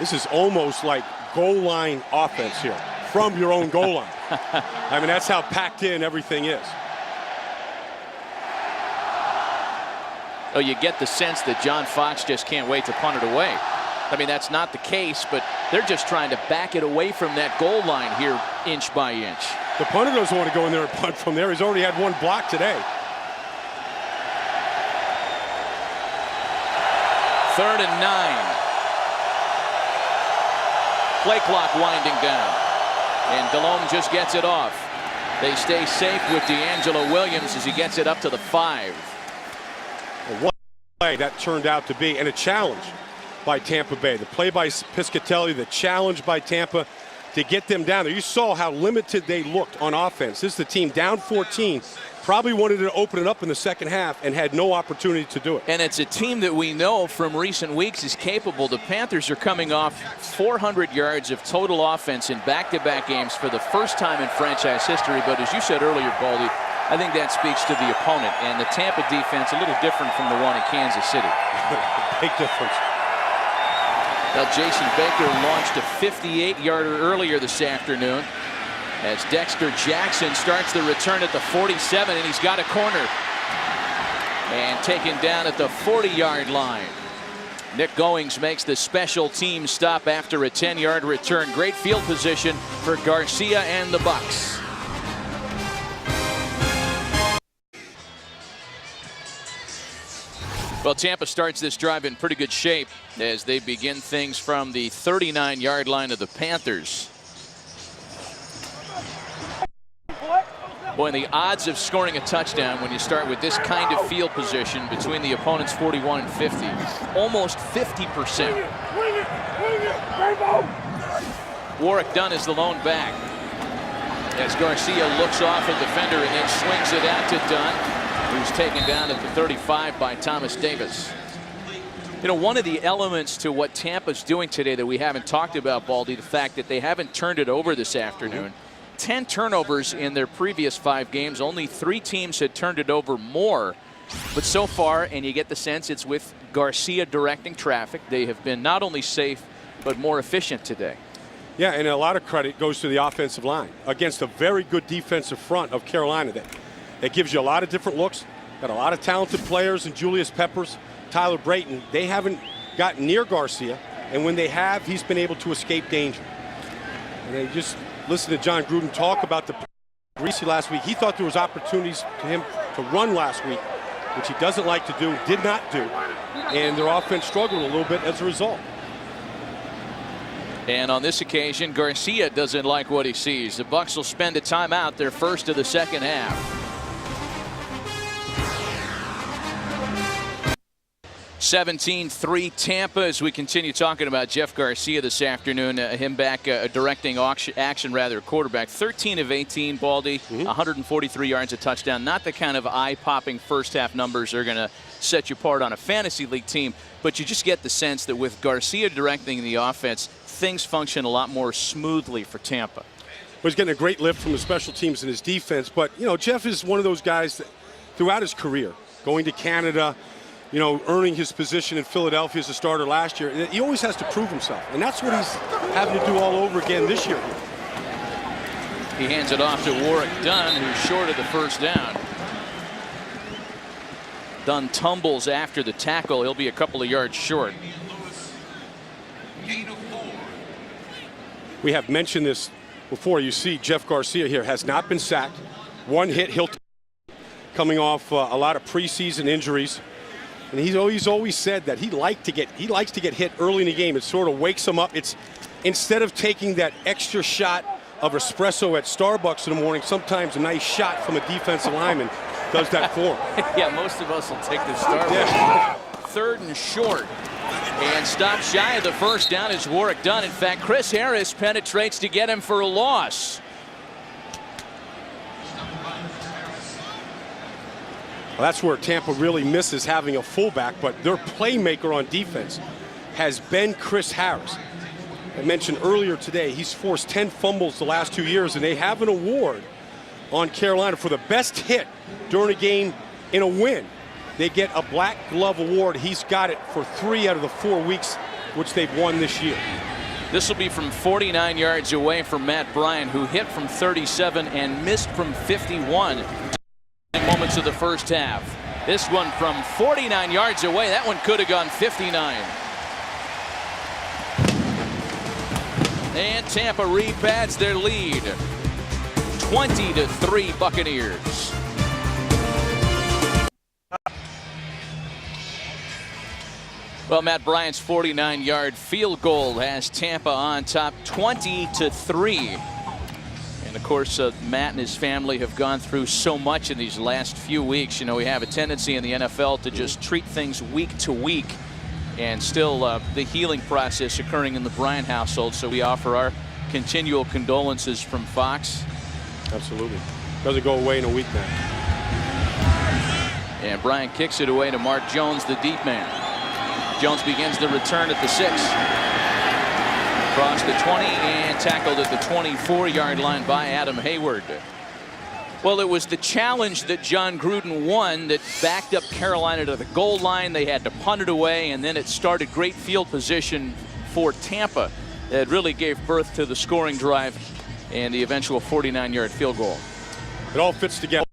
This is almost like goal line offense here, from your own goal line. I mean, that's how packed in everything is. Oh, you get the sense that John Fox just can't wait to punt it away. I mean, that's not the case, but they're just trying to back it away from that goal line here, inch by inch. The punter doesn't want to go in there and punt from there. He's already had one block today. 3rd and 9. Play clock winding down. And Delhomme just gets it off. They stay safe with D'Angelo Williams as he gets it up to the 5. What play that turned out to be, and a challenge by Tampa Bay. The play by Piscatelli, the challenge by Tampa to get them down there. You saw how limited they looked on offense. This is the team down 14. Probably wanted to open it up in the second half and had no opportunity to do it. And it's a team that we know from recent weeks is capable. The Panthers are coming off 400 yards of total offense in back-to-back games for the first time in franchise history. But as you said earlier, Baldy, I think that speaks to the opponent. And the Tampa defense a little different from the one in Kansas City. Big difference. Well, Jason Baker launched a 58-yarder earlier this afternoon as Dexter Jackson starts the return at the 47, and he's got a corner. And taken down at the 40-yard line. Nick Goings makes the special team stop after a 10-yard return. Great field position for Garcia and the Bucs. Well, Tampa starts this drive in pretty good shape as they begin things from the 39-yard line of the Panthers. Boy, and the odds of scoring a touchdown when you start with this kind of field position between the opponent's 41 and 50, almost 50%. Warwick Dunn is the lone back as Garcia looks off a defender and then swings it out to Dunn, who's taken down at the 35 by Thomas Davis. You know, one of the elements to what Tampa's doing today that we haven't talked about, Baldy, the fact that they haven't turned it over this afternoon. 10 turnovers in their previous 5 games. Only 3 teams had turned it over more. But so far, and you get the sense it's with Garcia directing traffic, they have been not only safe, but more efficient today. Yeah, and a lot of credit goes to the offensive line against a very good defensive front of Carolina. That gives you a lot of different looks. Got a lot of talented players in Julius Peppers, Tyler Brayton. They haven't gotten near Garcia, and when they have, he's been able to escape danger. And they just listen to John Gruden talk about the Reese last week. He thought there was opportunities to him to run last week, which he doesn't like to do, did not do, and their offense struggled a little bit as a result. And on this occasion, Garcia doesn't like what he sees. The Bucs will spend a timeout, their first of the second half. 17-3 Tampa as we continue talking about Jeff Garcia this afternoon. Him back directing action, rather, quarterback. 13 of 18, Baldy, 143 yards, a touchdown. Not the kind of eye-popping first-half numbers that are going to set you apart on a fantasy league team, but you just get the sense that with Garcia directing the offense, things function a lot more smoothly for Tampa. Well, he's getting a great lift from his special teams and his defense, but, you know, Jeff is one of those guys that throughout his career, going to Canada, you know, earning his position in Philadelphia as a starter last year, he always has to prove himself. And that's what he's having to do all over again this year. He hands it off to Warwick Dunn, who's short of the first down. Dunn tumbles after the tackle. He'll be a couple of yards short. We have mentioned this before. You see Jeff Garcia here has not been sacked. One hit, he'll coming off a lot of preseason injuries. And he's always said that he likes to get hit early in the game. It sort of wakes him up. It's instead of taking that extra shot of espresso at Starbucks in the morning, sometimes a nice shot from a defensive lineman does that for him. Yeah, most of us will take the start. Yeah. 3rd and short. And stop shy of the first down is Warwick Dunn. In fact, Chris Harris penetrates to get him for a loss. Well, that's where Tampa really misses having a fullback, but their playmaker on defense has been Chris Harris. I mentioned earlier today, he's forced 10 fumbles the last 2 years, and they have an award on Carolina for the best hit during a game in a win. They get a Black Glove Award. He's got it for 3 out of the 4 weeks which they've won this year. This will be from 49 yards away from Matt Bryant, who hit from 37 and missed from 51 in moments of the first half. This one from 49 yards away. That one could have gone 59. And Tampa repads their lead. 20-3 Buccaneers. Well, Matt Bryant's 49-yard field goal has Tampa on top 20-3. And of course, Matt and his family have gone through so much in these last few weeks. You know, we have a tendency in the NFL to just treat things week to week, and still the healing process occurring in the Bryant household. So we offer our continual condolences from Fox. Absolutely. Doesn't go away in a week now. And Bryant kicks it away to Mark Jones, the deep man. Jones begins the return at the 6. Across the 20 and tackled at the 24-yard line by Adam Hayward. Well, it was the challenge that John Gruden won that backed up Carolina to the goal line. They had to punt it away, and then it started great field position for Tampa that really gave birth to the scoring drive and the eventual 49-yard field goal. It all fits together.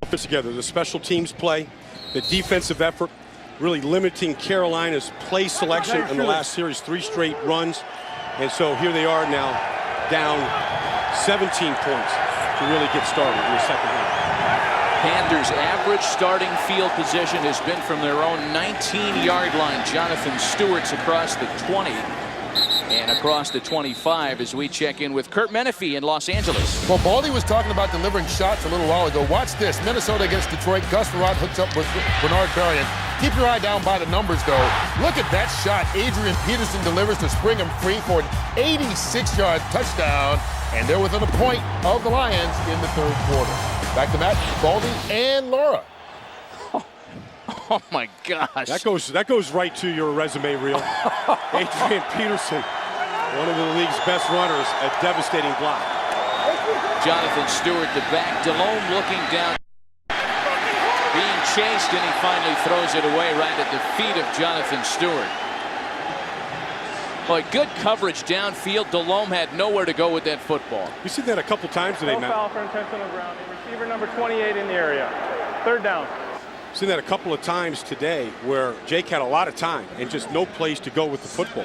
The special teams play, the defensive effort, really limiting Carolina's play selection in the last series, 3 straight runs. And so here they are now down 17 points to really get started in the second half. Panthers' average starting field position has been from their own 19-yard line. Jonathan Stewart's across the 20 and across the 25 as we check in with Kurt Menefee in Los Angeles. Well, Baldy was talking about delivering shots a little while ago. Watch this. Minnesota against Detroit. Gus Farad hooks up with Bernard Berrian. Keep your eye down by the numbers, though. Look at that shot. Adrian Peterson delivers to spring him free for an 86-yard touchdown. And they're within a point of the Lions in the 3rd quarter. Back to Matt, Baldy, and Laura. Oh my gosh. That goes right to your resume reel. Adrian Peterson, one of the league's best runners, a devastating block. Jonathan Stewart, the back. Delhomme looking down. Being chased, and he finally throws it away right at the feet of Jonathan Stewart. Boy, good coverage downfield. Delhomme had nowhere to go with that football. We've seen that a couple times today, No Matt. foul for intentional grounding. Receiver number 28 in the area. 3rd down. Seen that a couple of times today where Jake had a lot of time and just no place to go with the football.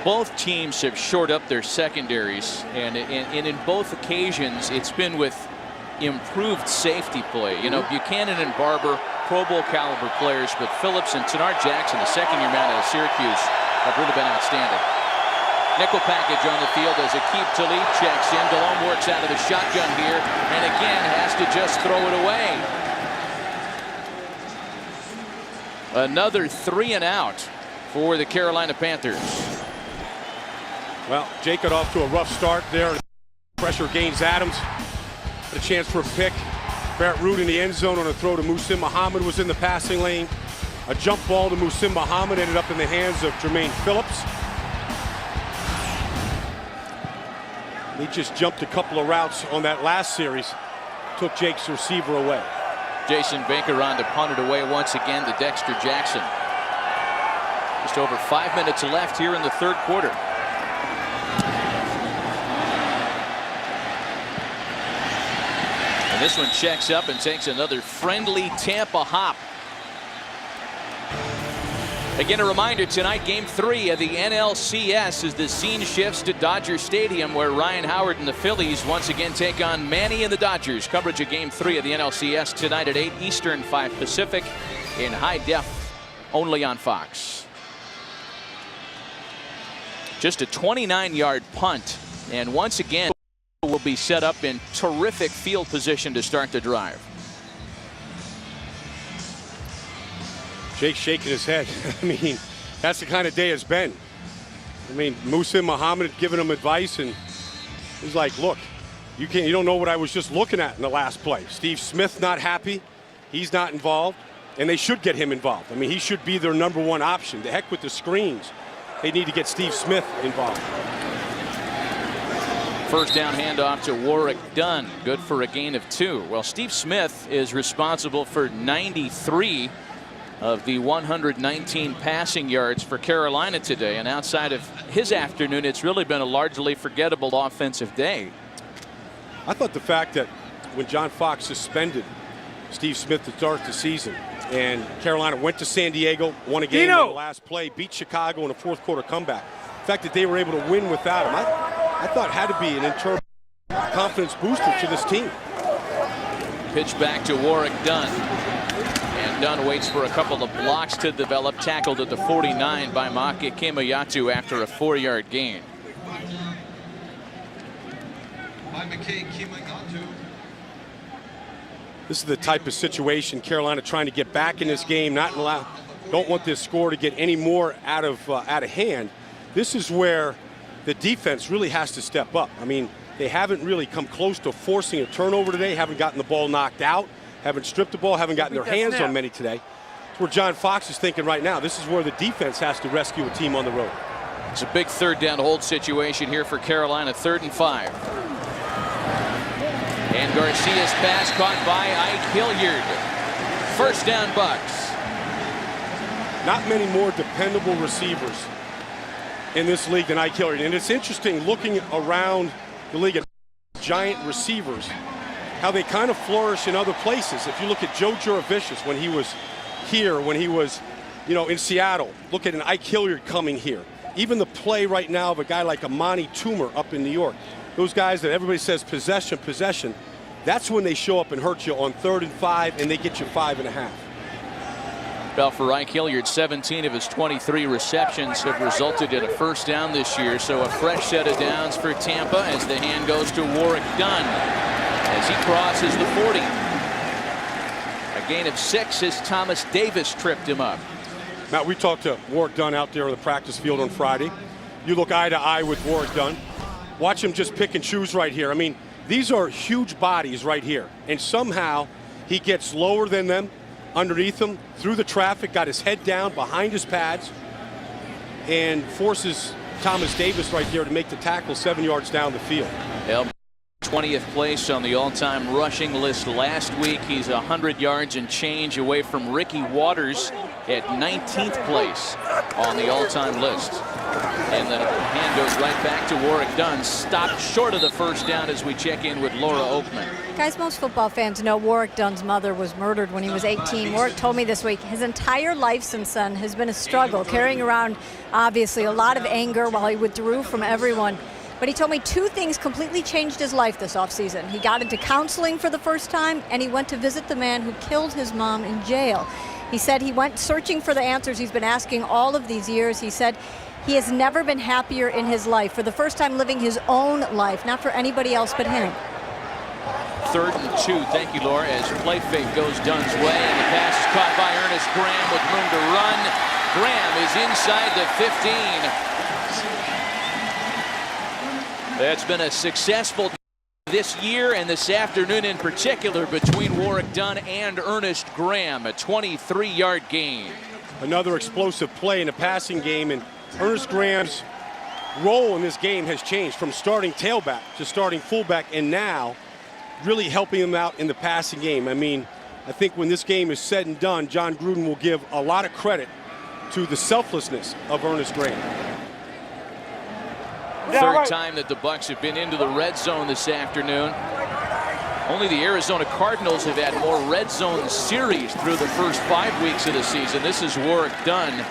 Both teams have shored up their secondaries, and in both occasions it's been with improved safety play. You know, Buchanan and Barber, Pro Bowl caliber players, but Phillips and Tenard Jackson, the second-year man out of Syracuse, have really been outstanding. Nickel package on the field as Aqib Talib checks in. Delhomme works out of the shotgun here, and again has to just throw it away. Another 3 and out for the Carolina Panthers. Well, Jake got off to a rough start there. Pressure gains Adams. Had a chance for a pick. Barrett Root in the end zone on a throw to Muhsin Muhammad was in the passing lane. A jump ball to Muhsin Muhammad ended up in the hands of Jermaine Phillips. He just jumped a couple of routes on that last series. Took Jake's receiver away. Jason Baker on to punt it away once again to Dexter Jackson. Just over 5 minutes left here in the 3rd quarter. And this one checks up and takes another friendly Tampa hop. Again, a reminder tonight, Game 3 of the NLCS as the scene shifts to Dodger Stadium, where Ryan Howard and the Phillies once again take on Manny and the Dodgers. Coverage of Game 3 of the NLCS tonight at 8 Eastern, 5 Pacific, in high def, only on Fox. Just a 29-yard punt, and once again will will be set up in terrific field position to start the drive. Jake's shaking his head. I mean, that's the kind of day it's been. I mean, Musa Muhammad giving him advice, and he's like, look, you don't know what I was just looking at in the last play. Steve Smith not happy. He's not involved, and they should get him involved. I mean, he should be their #1 option. The heck with the screens. They need to get Steve Smith involved. First down handoff to Warrick Dunn. Good for a gain of 2. Well, Steve Smith is responsible for 93 of the 119 passing yards for Carolina today. And outside of his afternoon, it's really been a largely forgettable offensive day. I thought the fact that when John Fox suspended Steve Smith to start the season, and Carolina went to San Diego, won a game on the last play, beat Chicago in a fourth quarter comeback. The fact that they were able to win without him, I thought had to be an internal confidence booster to this team. Pitch back to Warrick Dunn. And Dunn waits for a couple of blocks to develop. Tackled at the 49 by Maka Kemayatu after a 4-yard gain. This is the type of situation Carolina trying to get back in this game. Don't want this score to get any more out of hand. This is where the defense really has to step up. I mean, they haven't really come close to forcing a turnover today. Haven't gotten the ball knocked out. Haven't stripped the ball. Haven't gotten their hands on many today. It's where John Fox is thinking right now. This is where the defense has to rescue a team on the road. It's a big third down hold situation here for Carolina. 3rd and 5. And Garcia's pass caught by Ike Hilliard. First down, Bucs. Not many more dependable receivers in this league than Ike Hilliard. And it's interesting looking around the league at giant receivers, how they kind of flourish in other places. If you look at Joe Juravicius when he was here, when he was, in Seattle, look at an Ike Hilliard coming here. Even the play right now of a guy like Amani Toomer up in New York. Those guys that everybody says possession, that's when they show up and hurt you on 3rd and 5, and they get you 5.5. Well, for Ike Hilliard, 17 of his 23 receptions have resulted in a first down this year. So a fresh set of downs for Tampa as the hand goes to Warrick Dunn as he crosses the 40. A gain of 6 as Thomas Davis tripped him up. Matt, we talked to Warrick Dunn out there on the practice field on Friday. You look eye to eye with Warrick Dunn. Watch him just pick and choose right here. I mean, these are huge bodies right here. And somehow he gets lower than them, underneath him, through the traffic, got his head down behind his pads, and forces Thomas Davis right there to make the tackle 7 yards down the field. 20th place on the all-time rushing list last week. He's 100 yards and change away from Ricky Waters at 19th place on the all-time list. And the hand goes right back to Warrick Dunn. Stopped short of the first down as we check in with Laura Oakman. Guys, most football fans know Warrick Dunn's mother was murdered when he was 18. Warrick told me this week his entire life since then has been a struggle, carrying around, obviously, a lot of anger while he withdrew from everyone. But he told me 2 things completely changed his life this offseason. He got into counseling for the first time, and he went to visit the man who killed his mom in jail. He said he went searching for the answers he's been asking all of these years. He said he has never been happier in his life, for the first time living his own life, not for anybody else but him. 3rd and 2. Thank you, Laura, as play fake goes Dunn's way, and the pass is caught by Ernest Graham with room to run. Graham is inside the 15. That's been a successful this year and this afternoon in particular between Warrick Dunn and Ernest Graham. A 23-yard gain. Another explosive play in the passing game, and Ernest Graham's role in this game has changed from starting tailback to starting fullback, and now really helping him out in the passing game. I mean, I think when this game is said and done, John Gruden will give a lot of credit to the selflessness of Ernest Graham. Third time that the Bucs have been into the red zone this afternoon. Only the Arizona Cardinals have had more red zone series through the first 5 weeks of the season. This is Warrick Dunn.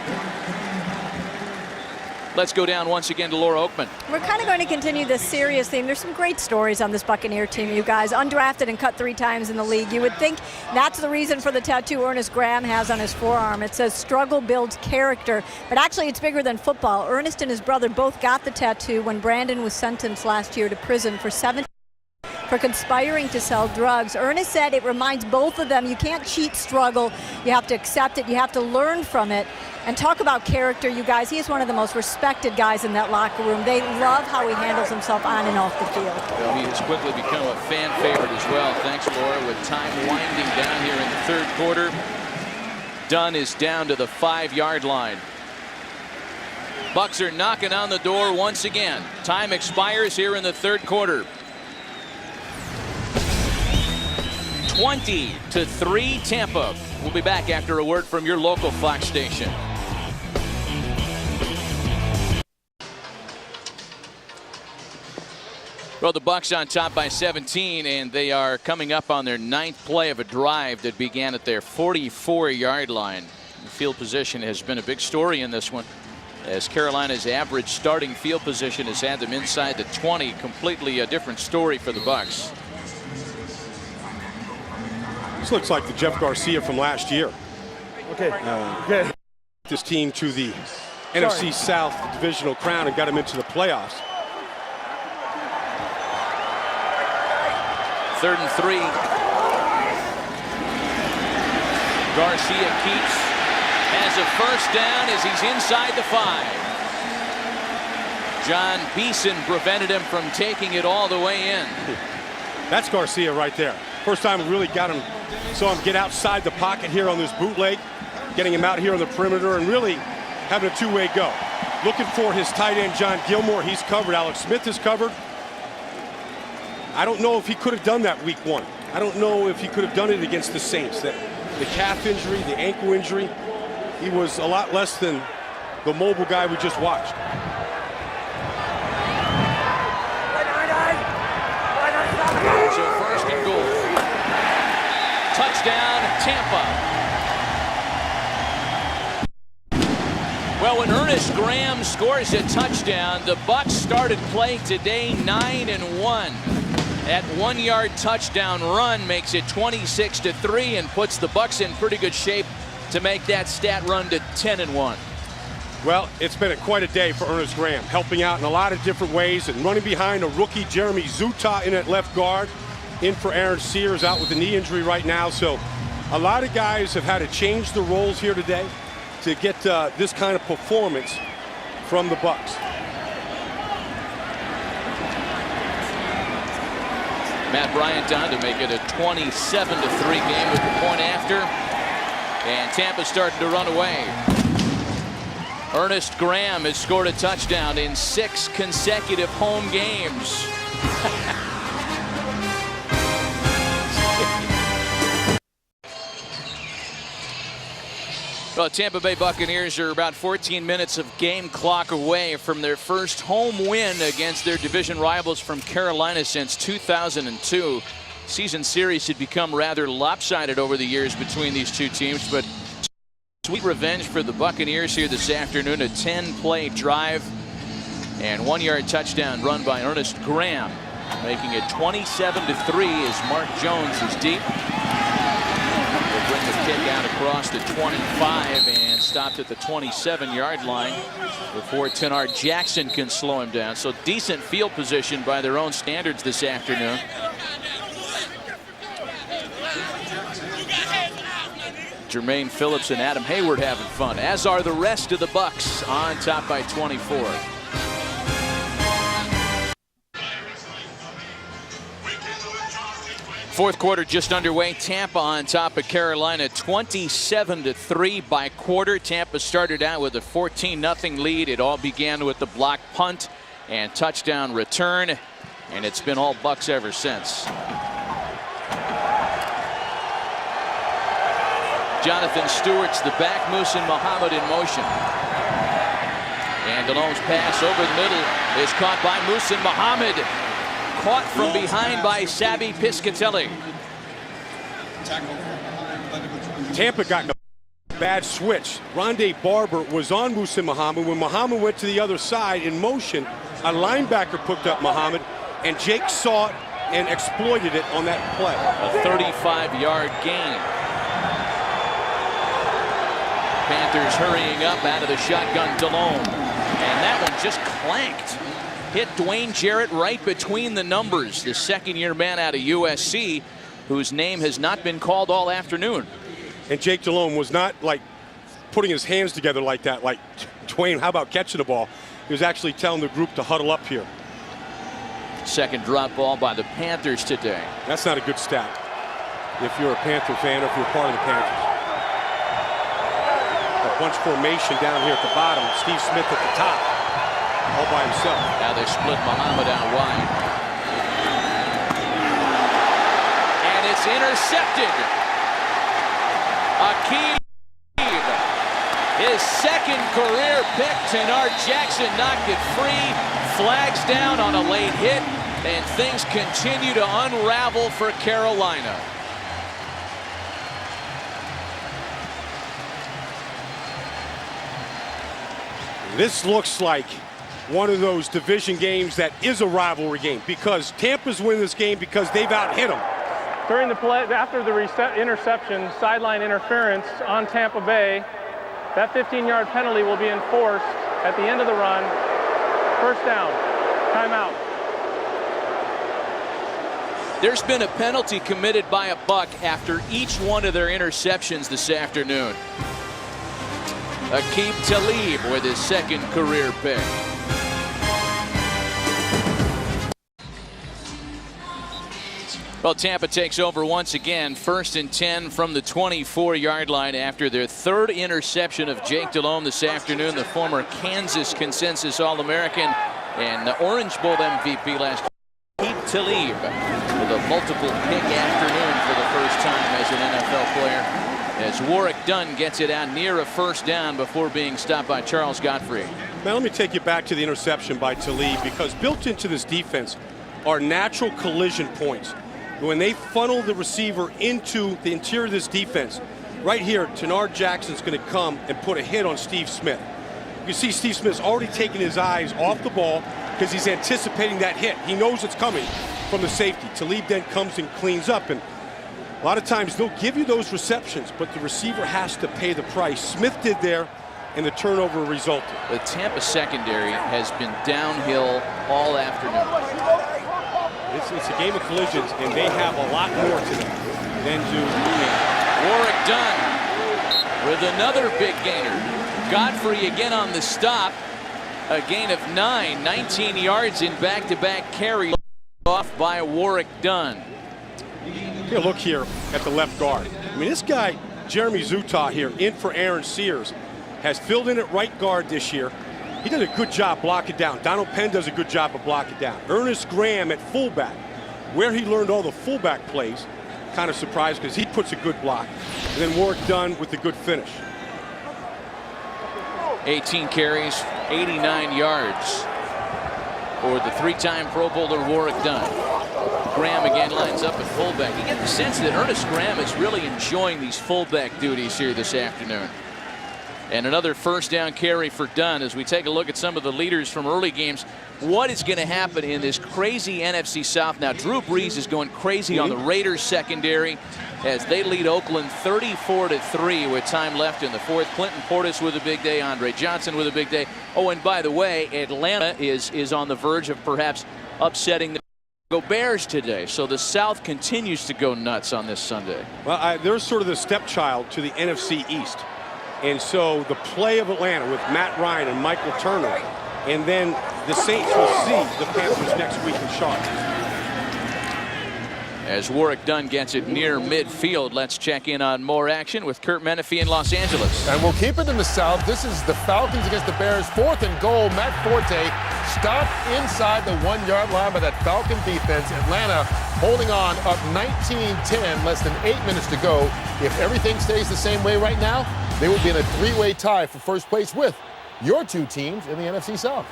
Let's go down once again to Laura Oakman. We're kind of going to continue this serious theme. There's some great stories on this Buccaneer team, you guys. Undrafted and cut 3 times in the league. You would think that's the reason for the tattoo Ernest Graham has on his forearm. It says struggle builds character, but actually it's bigger than football. Ernest and his brother both got the tattoo when Brandon was sentenced last year to prison for 17 for conspiring to sell drugs. Ernest said it reminds both of them, you can't cheat struggle. You have to accept it. You have to learn from it. And talk about character, you guys. He is one of the most respected guys in that locker room. They love how he handles himself on and off the field. Well, he has quickly become a fan favorite as well. Thanks, Laura. With time winding down here in the third quarter, Dunn is down to the 5-yard line. Bucs are knocking on the door once again. Time expires here in the third quarter. 20-3 Tampa. We'll be back after a word from your local Fox station. Well, the Bucs on top by 17, and they are coming up on their 9th play of a drive that began at their 44-yard line. The field position has been a big story in this one, as Carolina's average starting field position has had them inside the 20. Completely a different story for the Bucs. This looks like the Jeff Garcia from last year. Okay. This team to the NFC South divisional crown and got him into the playoffs. 3rd and 3. Garcia keeps, has a first down as he's inside the 5. John Beeson prevented him from taking it all the way in. That's Garcia right there. First time we really got him, saw him get outside the pocket here on this bootleg, getting him out here on the perimeter and really having a two-way go. Looking for his tight end, John Gilmore. He's covered. Alex Smith is covered. I don't know if he could have done that week 1. I don't know if he could have done it against the Saints. The calf injury, the ankle injury, he was a lot less than the mobile guy we just watched. So 1st and goal. Touchdown, Tampa. Well, when Ernest Graham scores a touchdown, the Bucs started play today 9-1. That 1-yard touchdown run makes it 26-3 and puts the Bucs in pretty good shape to make that stat run to 10-1. Well, it's been quite a day for Ernest Graham, helping out in a lot of different ways and running behind a rookie, Jeremy Zuta, in at left guard. In for Aaron Sears, out with a knee injury right now. So a lot of guys have had to change the roles here today to get this kind of performance from the Bucs. Matt Bryant down to make it a 27-3 game with the point after. And Tampa starting to run away. Ernest Graham has scored a touchdown in 6 consecutive home games. Well, Tampa Bay Buccaneers are about 14 minutes of game clock away from their first home win against their division rivals from Carolina since 2002. Season series had become rather lopsided over the years between these two teams, but sweet revenge for the Buccaneers here this afternoon. A 10-play drive and 1-yard touchdown run by Ernest Graham, making it 27-3 as Mark Jones is deep. Bring the kick out across the 25 and stopped at the 27-yard line before Tenard Jackson can slow him down. So decent field position by their own standards this afternoon. Jermaine Phillips and Adam Hayward having fun, as are the rest of the Bucs, on top by 24. Fourth quarter just underway. Tampa on top of Carolina 27-3 by quarter. Tampa started out with a 14-0 lead. It all began with the block punt and touchdown return, and it's been all Bucs ever since. Jonathan Stewart's the back. Muhsin Muhammad in motion. And Dalone's pass over the middle is caught by Muhsin Muhammad. Caught from behind by Sabi Piscatelli. Tampa got in a bad switch. Rondé Barber was on Muhsin Muhammad. When Muhammad went to the other side in motion, a linebacker picked up Muhammad, and Jake saw it and exploited it on that play. A 35-yard gain. Panthers hurrying up out of the shotgun. Delone And that one just clanked. Hit Dwayne Jarrett right between the numbers. The second-year man out of USC, whose name has not been called all afternoon. And Jake Delhomme was not like putting his hands together like that, like, Dwayne, how about catching the ball? He was actually telling the group to huddle up here. Second drop ball by the Panthers today. That's not a good stat if you're a Panther fan or if you're part of the Panthers. A bunch formation down here at the bottom. Steve Smith at the top, all by himself. Now they split Muhammad out wide. And it's intercepted. Akeem, his second career pick. Tenard Jackson knocked it free. Flags down on a late hit, and things continue to unravel for Carolina. This looks like one of those division games that is a rivalry game because Tampa's winning this game because they've out-hit them. During the play, after the interception, sideline interference on Tampa Bay, that 15-yard penalty will be enforced at the end of the run. First down, timeout. There's been a penalty committed by a Buck after each one of their interceptions this afternoon. Aqib Talib with his second career pick. Well, Tampa takes over once again. 1st and 10 from the 24-yard line after their third interception of Jake Delhomme this afternoon, the former Kansas consensus All-American and the Orange Bowl MVP last year. Aqib Talib with a multiple pick afternoon for the first time as an NFL player, as Warrick Dunn gets it out near a first down before being stopped by Charles Godfrey. Now let me take you back to the interception by Talib, because built into this defense are natural collision points. When they funnel the receiver into the interior of this defense, right here, Tenard Jackson's going to come and put a hit on Steve Smith. You see Steve Smith's already taking his eyes off the ball because he's anticipating that hit. He knows it's coming from the safety. Talib then comes and cleans up, and a lot of times they'll give you those receptions, but the receiver has to pay the price. Smith did there, and the turnover resulted. The Tampa secondary has been downhill all afternoon. It's a game of collisions, and they have a lot more to them than do we. Warrick Dunn with another big gainer. Godfrey again on the stop. A gain of 19 yards in back-to-back carries off by Warrick Dunn. Take a look here at the left guard. I mean, this guy, Jeremy Zutaw here, in for Aaron Sears, has filled in at right guard this year. He did a good job blocking down. Donald Penn does a good job of blocking down. Ernest Graham at fullback, where he learned all the fullback plays. Kind of surprised because he puts a good block. And then Warrick Dunn with the good finish. 18 carries, 89 yards for the three-time Pro Bowler Warrick Dunn. Graham again lines up at fullback. You get the sense that Ernest Graham is really enjoying these fullback duties here this afternoon. And another first down carry for Dunn as we take a look at some of the leaders from early games. What is going to happen in this crazy NFC South? Now, Drew Brees is going crazy on the Raiders secondary as they lead Oakland 34-3 with time left in the fourth. Clinton Portis with a big day. Andre Johnson with a big day. Oh, and by the way, Atlanta is on the verge of perhaps upsetting the Bears today. So the South continues to go nuts on this Sunday. Well, they're sort of the stepchild to the NFC East. And so the play of Atlanta with Matt Ryan and Michael Turner, and then the Saints will see the Panthers next week in Charlotte. As Warrick Dunn gets it near midfield, let's check in on more action with Kurt Menefee in Los Angeles. And we'll keep it in the South. This is the Falcons against the Bears. 4th and goal. Matt Forte stopped inside the 1-yard line by that Falcon defense. Atlanta holding on up 19-10, less than 8 minutes to go. If everything stays the same way right now, they would be in a 3-way tie for first place with your two teams in the NFC South.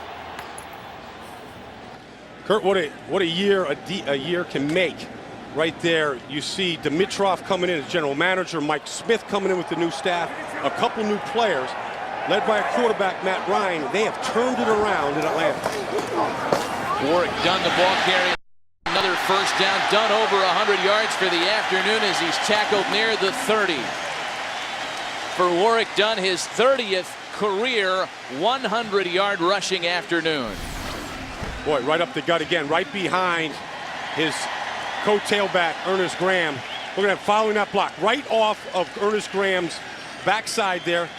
Kurt, what a year a year can make. Right there, you see Dimitrov coming in as general manager, Mike Smith coming in with the new staff, a couple new players, led by a quarterback, Matt Ryan. They have turned it around in Atlanta. Warrick Dunn, the ball carrier. Another first down. Dunn over 100 yards for the afternoon as he's tackled near the 30. For Warrick Dunn, his 30th career 100-yard rushing afternoon. Boy, right up the gut again, right behind his co-tailback, Ernest Graham. We're going to have following that block right off of Ernest Graham's backside there.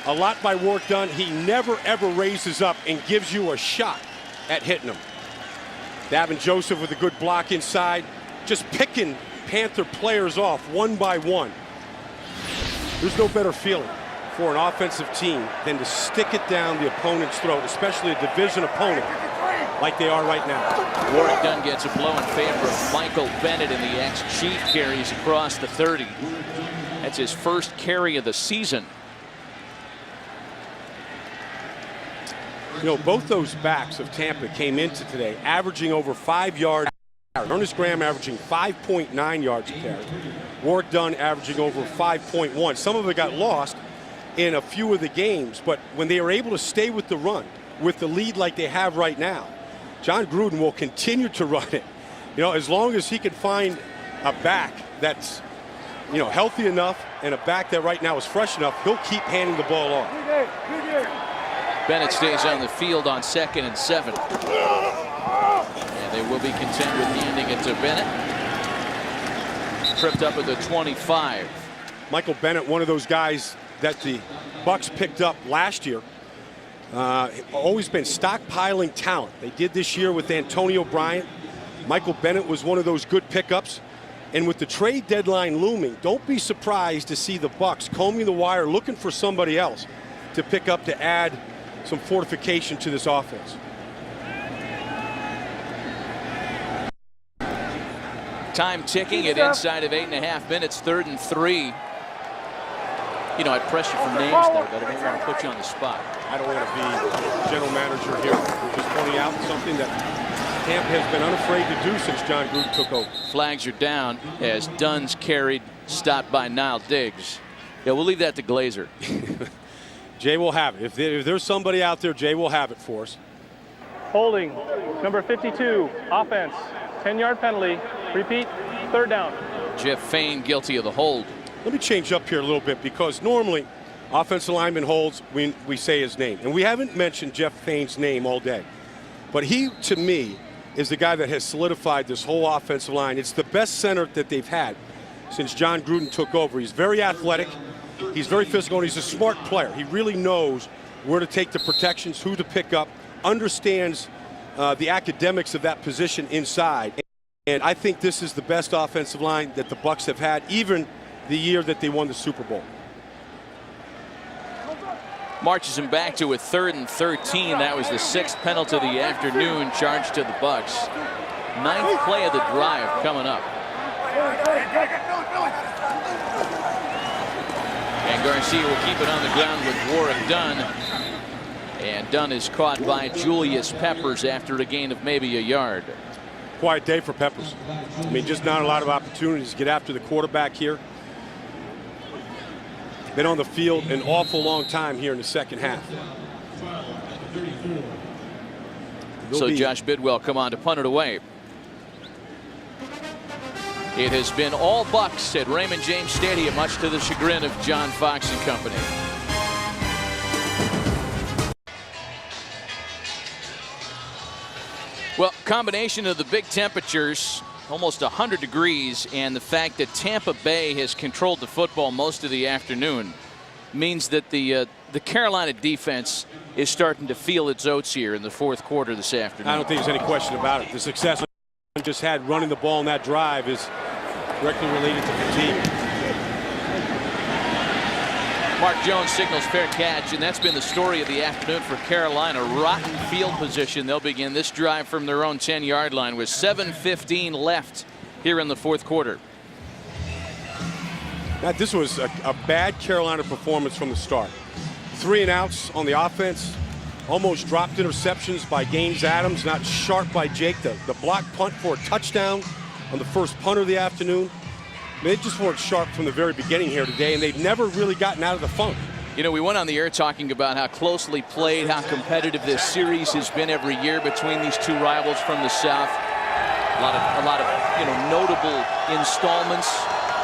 A lot by work done. He never, ever raises up and gives you a shot at hitting him. Davin Joseph with a good block inside, just picking Panther players off one by one. There's no better feeling for an offensive team than to stick it down the opponent's throat, especially a division opponent like they are right now. Warwick Dunn gets a blow in favor of Michael Bennett, and the ex-Chief carries across the 30. That's his first carry of the season. You know, both those backs of Tampa came into today averaging over 5 yards. Ernest Graham averaging 5.9 yards a carry. Warwick Dunn averaging over 5.1. Some of it got lost in a few of the games, but when they are able to stay with the run, with the lead like they have right now, John Gruden will continue to run it. You know, as long as he can find a back that's, you know, healthy enough and a back that right now is fresh enough, he'll keep handing the ball off. Bennett stays on the field on 2nd and 7. And they will be content with handing it to Bennett. Tripped up at the 25. Michael Bennett, one of those guys that the Bucs picked up last year. Always been stockpiling talent. They did this year with Antonio Bryant. Michael Bennett was one of those good pickups. And with the trade deadline looming, don't be surprised to see the Bucs combing the wire, looking for somebody else to pick up to add some fortification to this offense. Time ticking at inside of 8.5 minutes, 3rd and 3. You know, I press you for names there, but I don't want to put you on the spot. I don't want to be general manager here. We're just pointing out something that Tampa has been unafraid to do since John Gruden took over. Flags are down as Dunn's carried, stopped by Nile Diggs. Yeah, we'll leave that to Glazer. Jay will have it. If there's somebody out there, Jay will have it for us. Holding, number 52, offense, 10-yard penalty. Repeat, 3rd down. Jeff Fain guilty of the hold. Let me change up here a little bit, because normally offensive lineman holds, we say his name. And we haven't mentioned Jeff Fain's name all day. But he, to me, is the guy that has solidified this whole offensive line. It's the best center that they've had since John Gruden took over. He's very athletic. He's very physical, and he's a smart player. He really knows where to take the protections, who to pick up, understands the academics of that position inside. And I think this is the best offensive line that the Bucs have had, even the year that they won the Super Bowl. Marches him back to a 3rd and 13. That was the 6th penalty of the afternoon, charged to the Bucs. 9th play of the drive coming up. And Garcia will keep it on the ground with Warwick Dunn. And Dunn is caught by Julius Peppers after a gain of maybe a yard. Quiet day for Peppers. I mean, just not a lot of opportunities to get after the quarterback here. Been on the field an awful long time here in the second half. So Josh Bidwell come on to punt it away. It has been all Bucs at Raymond James Stadium, much to the chagrin of John Fox and company. Well, combination of the big temperatures, almost 100 degrees, and the fact that Tampa Bay has controlled the football most of the afternoon means that the Carolina defense is starting to feel its oats here in the 4th quarter this afternoon. I don't think there's any question about it. The success just had running the ball in that drive is directly related to fatigue. Mark Jones signals fair catch, and that's been the story of the afternoon for Carolina. Rotten field position. They'll begin this drive from their own 10-yard line with 7:15 left here in the 4th quarter. Now, this was a bad Carolina performance from the start. 3 and outs on the offense. Almost dropped interceptions by Gaines Adams. Not sharp by Jake. The block punt for a touchdown on the first punt of the afternoon. They just weren't sharp from the very beginning here today, and they've never really gotten out of the funk. You know, we went on the air talking about how closely played, how competitive this series has been every year between these two rivals from the South. A lot of you know, notable installments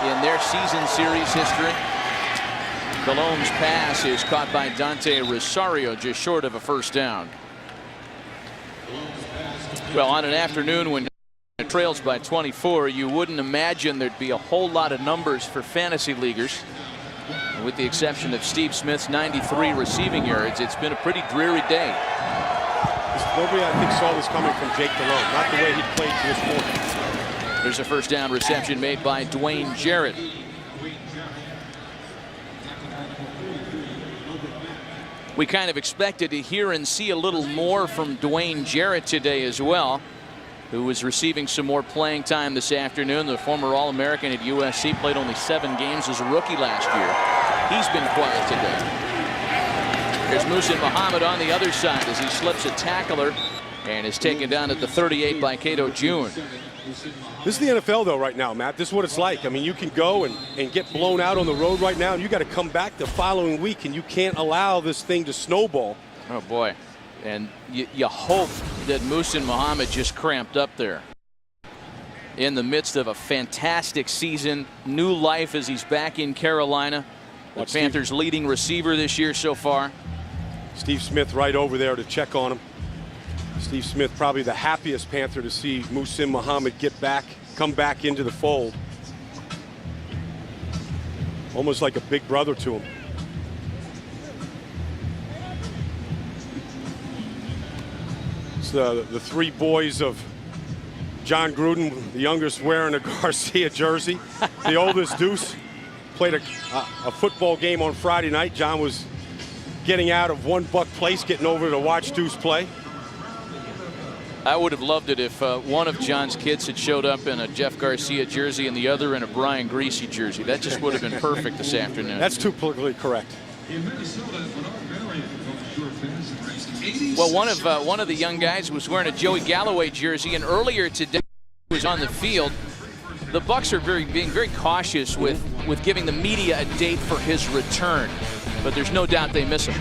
in their season series history. Delhome's pass is caught by Dante Rosario, just short of a first down. Well, on an afternoon when it trails by 24, you wouldn't imagine there'd be a whole lot of numbers for fantasy leaguers. With the exception of Steve Smith's 93 receiving yards, it's been a pretty dreary day. Nobody, I think, saw this coming from Jake Delhomme, not the way he played to this point. There's a first down reception made by Dwayne Jarrett. We kind of expected to hear and see a little more from Dwayne Jarrett today as well, who was receiving some more playing time this afternoon. The former All-American at USC played only 7 games as a rookie last year. He's been quiet today. There's Muhsin Muhammad on the other side as he slips a tackler and is taken down at the 38 by Cato June. This is the NFL, though, right now, Matt. This is what it's like. I mean, you can go and get blown out on the road right now, and you got to come back the following week, and you can't allow this thing to snowball. Oh, boy. And you hope that Muhsin Muhammad just cramped up there. In the midst of a fantastic season, new life as he's back in Carolina. The Panthers' leading receiver this year so far. Steve Smith right over there to check on him. Steve Smith probably the happiest Panther to see Muhsin Muhammad come back into the fold. Almost like a big brother to him. It's the 3 boys of John Gruden, the youngest wearing a Garcia jersey. The oldest, Deuce, played a football game on Friday night. John was getting out of One Buck Place, getting over to watch Deuce play. I would have loved it if one of John's kids had showed up in a Jeff Garcia jersey and the other in a Brian Greasy jersey. That just would have been perfect this afternoon. That's too politically correct. Well, one of the young guys was wearing a Joey Galloway jersey, and earlier today he was on the field. The Bucs are being very cautious with giving the media a date for his return, but there's no doubt they miss him.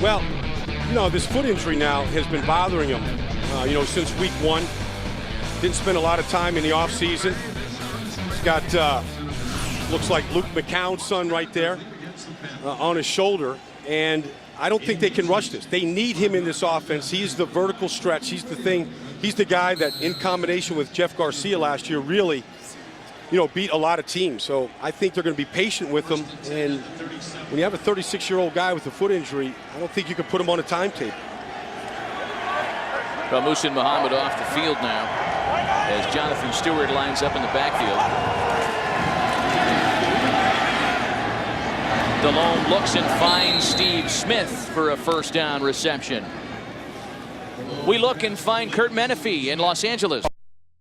Well, you know, this foot injury now has been bothering him, you know, since week 1. Didn't spend a lot of time in the offseason. He's got, looks like Luke McCown's son right there on his shoulder, and I don't think they can rush this. They need him in this offense. He's the vertical stretch. He's the thing. He's the guy that, in combination with Jeff Garcia last year, really, you know, beat a lot of teams. So I think they're going to be patient with him. And when you have a 36-year-old guy with a foot injury, I don't think you can put him on a timetable. Well, Muhsin Muhammad off the field now as Jonathan Stewart lines up in the backfield. Delhomme looks and finds Steve Smith for a first down reception. We look and find Kurt Menefee in Los Angeles.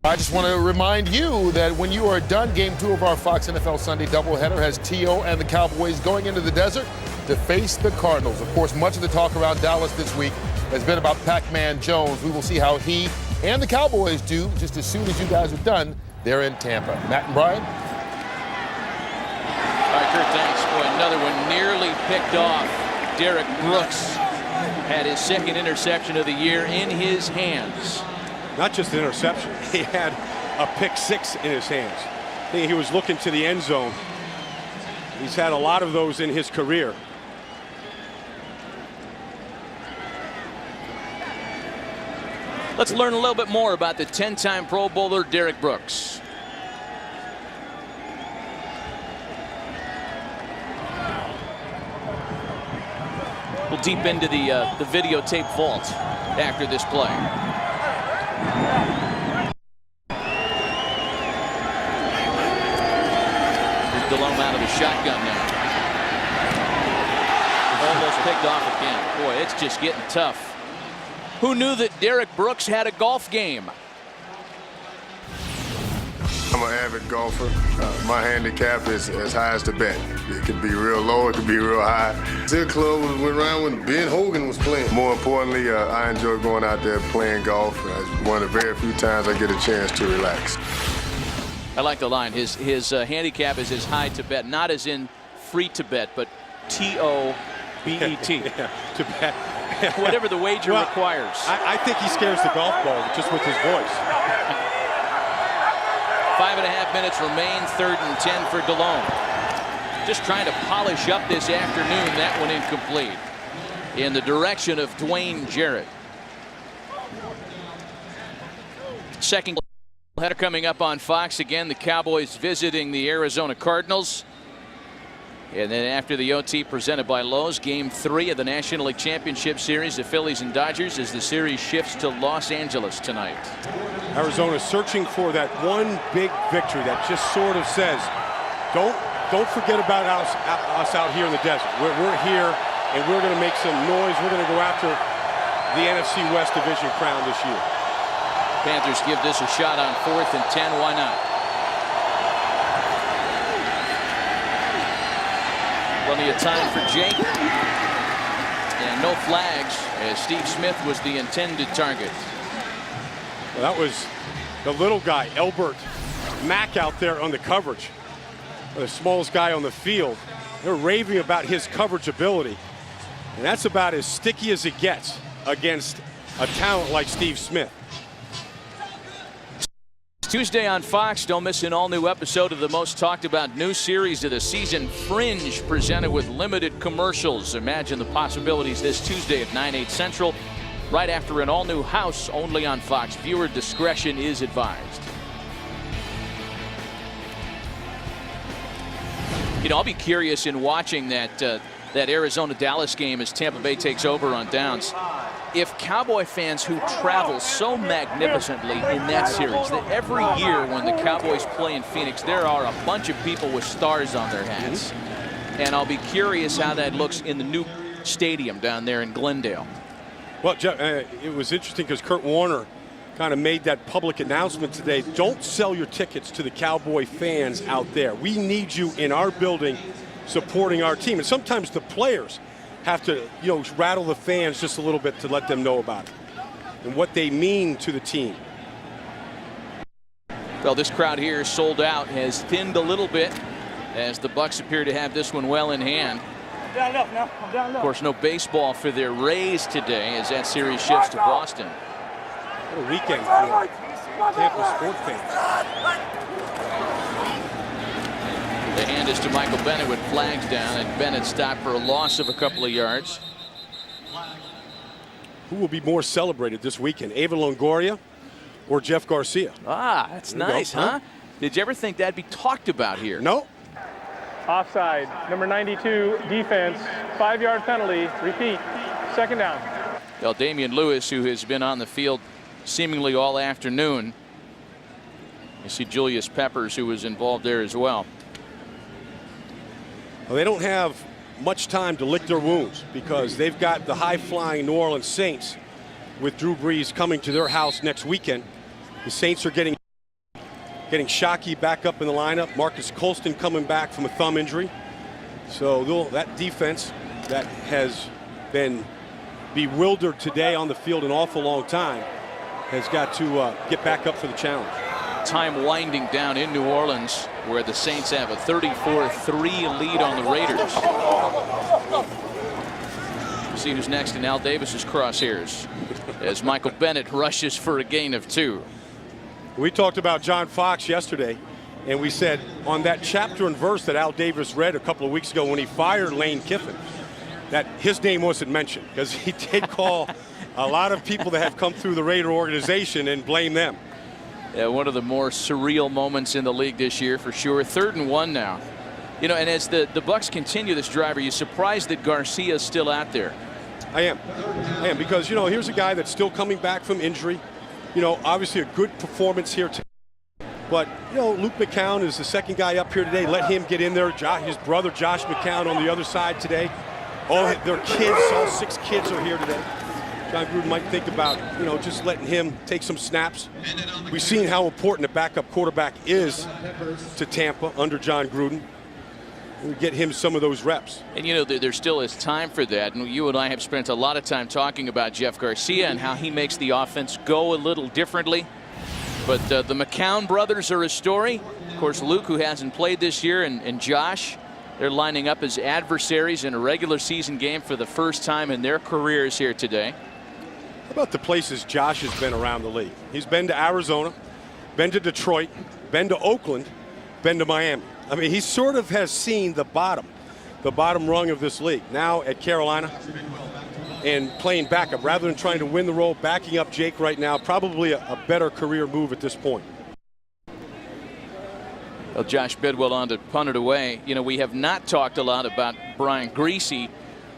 I just want to remind you that when you are done, Game 2 of our Fox NFL Sunday doubleheader has T.O. and the Cowboys going into the desert to face the Cardinals. Of course, much of the talk around Dallas this week has been about Pac-Man Jones. We will see how he and the Cowboys do just as soon as you guys are done. They're in Tampa. Matt and Brian? All right, Kurt, thanks. Boy, another one nearly picked off. Derek Brooks had his second interception of the year in his hands. Not just an interception. He had a pick 6 in his hands. I think he was looking to the end zone. He's had a lot of those in his career. Let's learn a little bit more about the 10-time Pro Bowler Derek Brooks. We'll deep into the videotape vault after this play. Here's Delhomme out of the shotgun now. Almost picked off again. Boy, it's just getting tough. Who knew that Derek Brooks had a golf game? I'm an avid golfer. My handicap is as high as the bet. It could be real low, it could be real high. This club went around when Ben Hogan was playing. More importantly, I enjoy going out there playing golf. It's one of the very few times I get a chance to relax. I like the line. His handicap is as high to bet, not as in free to bet, but T-O-B-E-T. Yeah, to bet. Whatever the wager requires. I think he scares the golf ball just with his voice. 5.5 minutes remain, 3rd and 10 for Delhomme. just trying to polish up this afternoon. That one incomplete. In the direction of Dwayne Jarrett. Second header coming up on Fox. Again, the Cowboys visiting the Arizona Cardinals. And then after the OT presented by Lowe's, Game 3 of the National League Championship Series, the Phillies and Dodgers, as the series shifts to Los Angeles tonight. Arizona searching for that one big victory that just sort of says, don't forget about us out here in the desert. We're here, and we're going to make some noise. We're going to go after the NFC West Division crown this year. Panthers give this a shot on 4th and 10. Why not? Plenty of time for Jake. And no flags, as Steve Smith was the intended target. Well, that was the little guy, Elbert Mack, out there on the coverage. The smallest guy on the field. They're raving about his coverage ability. And that's about as sticky as it gets against a talent like Steve Smith. Tuesday on Fox, don't miss an all-new episode of the most talked about new series of the season, Fringe, presented with limited commercials. Imagine the possibilities this Tuesday at 9/8 Central, right after an all-new House, only on Fox. Viewer discretion is advised. You know, I'll be curious in watching that Arizona-Dallas game as Tampa Bay takes over on downs. If Cowboy fans who travel so magnificently in that series, that every year when the Cowboys play in Phoenix, there are a bunch of people with stars on their hats. And I'll be curious how that looks in the new stadium down there in Glendale. Well, Jeff, it was interesting because Kurt Warner kind of made that public announcement today. Don't sell your tickets to the Cowboy fans out there. We need you in our building supporting our team. And sometimes the players have to, rattle the fans just a little bit to let them know about it and what they mean to the team. Well, this crowd here sold out, has thinned a little bit as the Bucs appear to have this one well in hand. Of course, no baseball for their Rays today as that series shifts to Boston. What a weekend for Tampa sport fans. The hand is to Michael Bennett with flags down, and Bennett stopped for a loss of a couple of yards. Who will be more celebrated this weekend, Ava Longoria or Jeff Garcia? Ah, that's nice, huh? Did you ever think that'd be talked about here? No. Offside, number 92, defense, 5-yard penalty. Repeat, second down. Well, Damian Lewis, who has been on the field seemingly all afternoon. You see Julius Peppers, who was involved there as well. Well, they don't have much time to lick their wounds because they've got the high-flying New Orleans Saints with Drew Brees coming to their house next weekend. The Saints are getting Shockey back up in the lineup. Marcus Colston coming back from a thumb injury. So that defense that has been bewildered today on the field an awful long time has got to get back up for the challenge. Time winding down in New Orleans, where the Saints have a 34-3 lead on the Raiders. See who's next in Al Davis's crosshairs as Michael Bennett rushes for a gain of 2. We talked about John Fox yesterday, and we said on that chapter and verse that Al Davis read a couple of weeks ago when he fired Lane Kiffin, that his name wasn't mentioned because he did call a lot of people that have come through the Raider organization and blame them. Yeah, one of the more surreal moments in the league this year for sure. 3rd and 1 now. And as the Bucs continue this drive, are you surprised that Garcia is still out there? I am because, here's a guy that's still coming back from injury. Obviously a good performance here today. But, Luke McCown is the second guy up here today. Let him get in there. His brother, Josh McCown, on the other side today. All their kids, all 6 kids are here today. John Gruden might think about, just letting him take some snaps. We've seen how important a backup quarterback is to Tampa under John Gruden. We get him some of those reps. And there still is time for that. And you and I have spent a lot of time talking about Jeff Garcia and how he makes the offense go a little differently. But the McCown brothers are a story. Of course, Luke, who hasn't played this year, and Josh, they're lining up as adversaries in a regular season game for the first time in their careers here today. How about the places Josh has been around the league? He's been to Arizona, been to Detroit, been to Oakland, been to Miami. I mean, he sort of has seen the bottom rung of this league. Now at Carolina and playing backup rather than trying to win the role, backing up Jake right now, probably a better career move at this point. Well, Josh Bidwell on to punt it away. You know, we have not talked a lot about Brian Griese,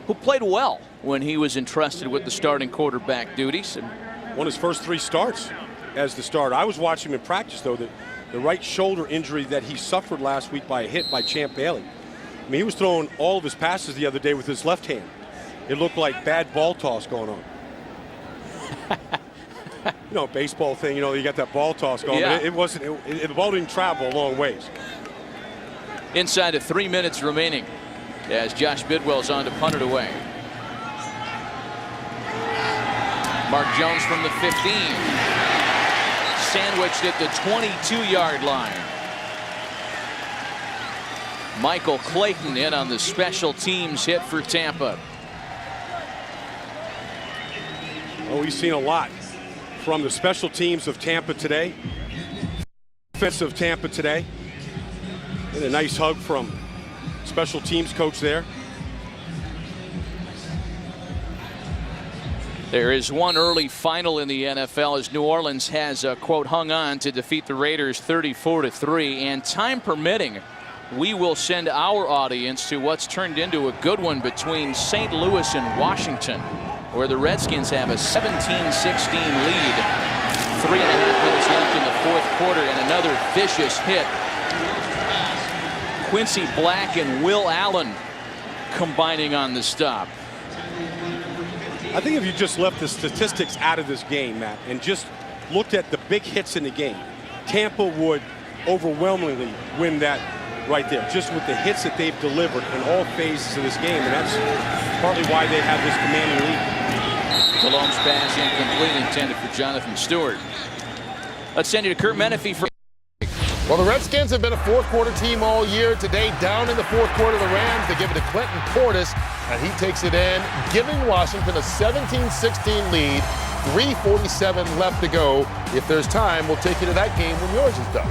who played well when he was entrusted with the starting quarterback duties. And won his first 3 starts as the starter. I was watching him in practice, though, the right shoulder injury that he suffered last week by a hit by Champ Bailey. I mean, he was throwing all of his passes the other day with his left hand. It looked like bad ball toss going on. You know, baseball thing, you know, you got that ball toss going, yeah. But it wasn't, the ball didn't travel a long ways. Inside of 3 minutes remaining as Josh Bidwell's on to punt it away. Mark Jones from the 15. Sandwiched at the 22-yard line. Michael Clayton in on the special teams hit for Tampa. Oh, we've seen a lot from the special teams of Tampa today. Offensive Tampa today. And a nice hug from special teams coach there. There is one early final in the NFL as New Orleans has, quote, hung on to defeat the Raiders 34-3. And time permitting, we will send our audience to what's turned into a good one between St. Louis and Washington, where the Redskins have a 17-16 lead. 3.5 minutes left in the fourth quarter, and another vicious hit. Quincy Black and Will Allen combining on the stop. I think if you just left the statistics out of this game, Matt, and just looked at the big hits in the game, Tampa would overwhelmingly win that right there, just with the hits that they've delivered in all phases of this game, and that's partly why they have this commanding lead. Dalome's pass incomplete, intended for Jonathan Stewart. Let's send you to Kurt Menefee for. Well, the Redskins have been a fourth-quarter team all year. Today, down in the fourth quarter, the Rams, they give it to Clinton Portis, and he takes it in, giving Washington a 17-16 lead. 3:47 left to go. If there's time, we'll take you to that game when yours is done.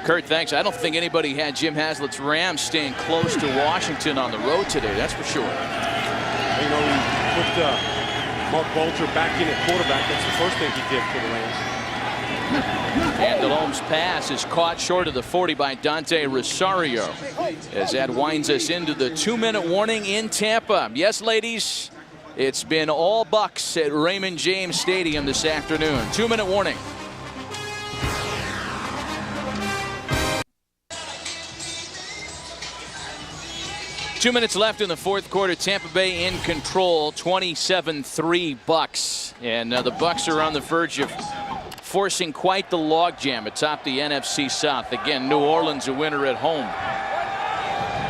Kurt, thanks. I don't think anybody had Jim Haslett's Rams staying close to Washington on the road today, that's for sure. You know, he put Mark Bulger back in at quarterback. That's the first thing he did for the Rams. And Dalome's pass is caught short of the 40 by Dante Rosario, as that winds us into the 2-minute warning in Tampa. Yes, ladies, it's been all Bucs at Raymond James Stadium this afternoon. 2-minute warning. Two minutes left in the fourth quarter. Tampa Bay in control, 27-3 Bucs. And the Bucs are on the verge of forcing quite the logjam atop the NFC South. Again, New Orleans a winner at home.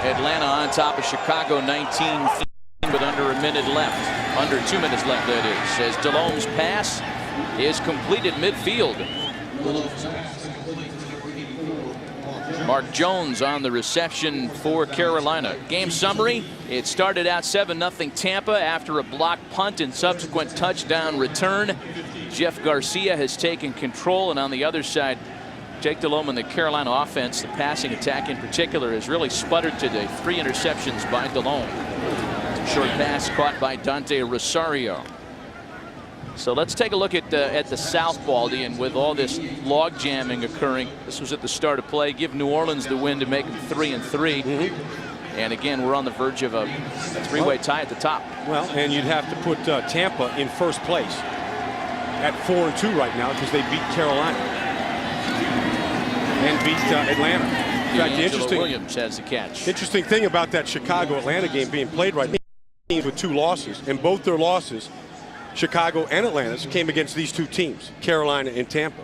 Atlanta on top of Chicago 19-3 with under a minute left. Under 2 minutes left, that is. As Dalome's pass is completed midfield. Mark Jones on the reception for Carolina. Game summary: it started out 7-0 Tampa after a blocked punt and subsequent touchdown return. Jeff Garcia has taken control, and on the other side, Jake Delhomme and the Carolina offense, the passing attack in particular, has really sputtered today. 3 interceptions by Delhomme. Short pass caught by Dante Rosario. So let's take a look at the South, Baldy, and with all this log jamming occurring, this was at the start of play. Give New Orleans the win to make them 3-3. And again, we're on the verge of a 3-way tie at the top. Well, and you'd have to put Tampa in first place at 4-2 right now because they beat Carolina and beat Atlanta. In fact, the interesting Williams has the catch. Interesting thing about that Chicago-Atlanta game being played right now, with 2 losses, and both their losses, Chicago and Atlanta, came against these 2 teams, Carolina and Tampa.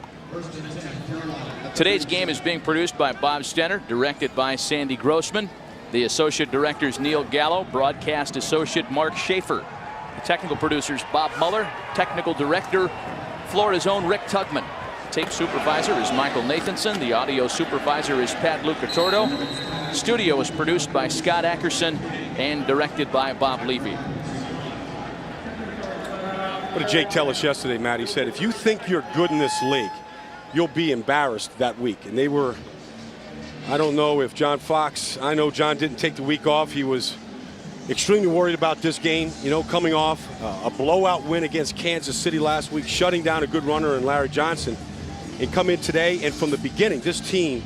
Today's game is being produced by Bob Stenner, directed by Sandy Grossman. The associate directors Neil Gallo, broadcast associate Mark Schaefer. The technical producers Bob Muller, technical director Florida's own Rick Tugman. Tape supervisor is Michael Nathanson. The audio supervisor is Pat Lucatordo. Studio is produced by Scott Ackerson and directed by Bob Levy. What did Jake tell us yesterday, Matt? He said, if you think you're good in this league, you'll be embarrassed that week. And they were I don't know if John Fox, I know John didn't take the week off. He was extremely worried about this game, you know, coming off a blowout win against Kansas City last week, shutting down a good runner in Larry Johnson, and come in today. And from the beginning, this team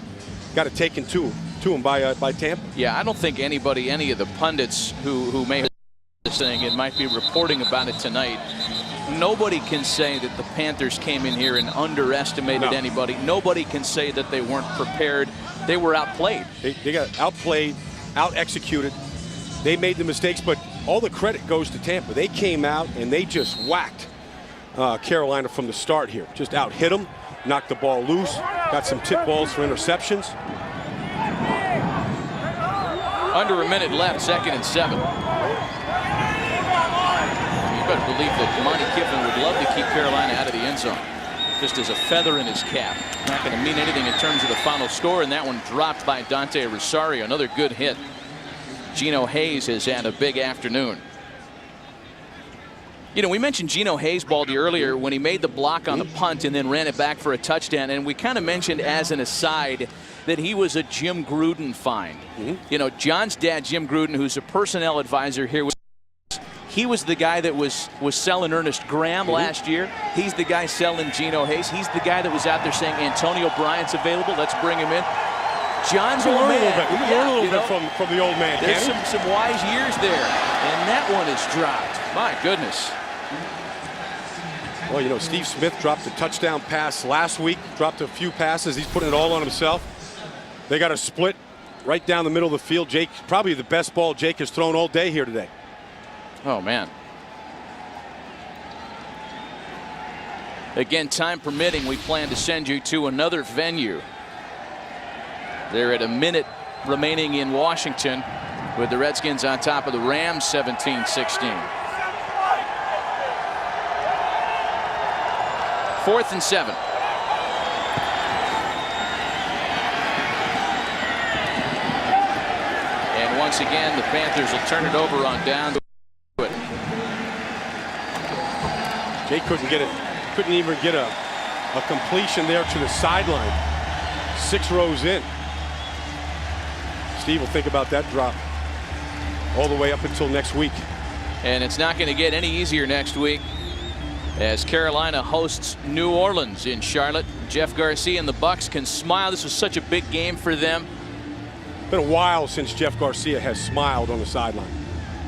got it taken to him by Tampa. Yeah, I don't think any of the pundits who may have been saying it might be reporting about it tonight. Nobody can say that the Panthers came in here and underestimated anybody. Nobody can say that they weren't prepared. They were outplayed. They got outplayed, out-executed. They made the mistakes, but all the credit goes to Tampa. They came out and they just whacked Carolina from the start here. Just out-hit them, knocked the ball loose, got some tip balls for interceptions. Under a minute left, 2nd and 7. You better believe that Monty Kiffin would love to keep Carolina out of the end zone. Just as a feather in his cap. Not going to mean anything in terms of the final score, and that one dropped by Dante Rosario. Another good hit. Geno Hayes has had a big afternoon. You know, we mentioned Geno Hayes, Baldy, earlier when he made the block on the punt and then ran it back for a touchdown. And we kind of mentioned as an aside that he was a Jim Gruden find. You know, John's dad, Jim Gruden, who's a personnel advisor here, he was the guy that was selling Ernest Graham last year. He's the guy selling Geno Hayes. He's the guy that was out there saying Antonio Bryant's available. Let's bring him in. John's old man. We can learn a little bit from the old man. There's some wise years there. And that one is dropped. My goodness. Well, you know, Steve Smith dropped a touchdown pass last week, dropped a few passes. He's putting it all on himself. They got a split right down the middle of the field. Jake, probably the best ball Jake has thrown all day here today. Oh, man. Again, time permitting, we plan to send you to another venue. They're at a minute remaining in Washington with the Redskins on top of the Rams 17-16. 4th and 7. And once again, the Panthers will turn it over on down. Jay couldn't even get a completion there to the sideline. 6 rows in. Steve will think about that drop all the way up until next week. And it's not going to get any easier next week as Carolina hosts New Orleans in Charlotte. Jeff Garcia and the Bucs can smile. This was such a big game for them. Been a while since Jeff Garcia has smiled on the sideline.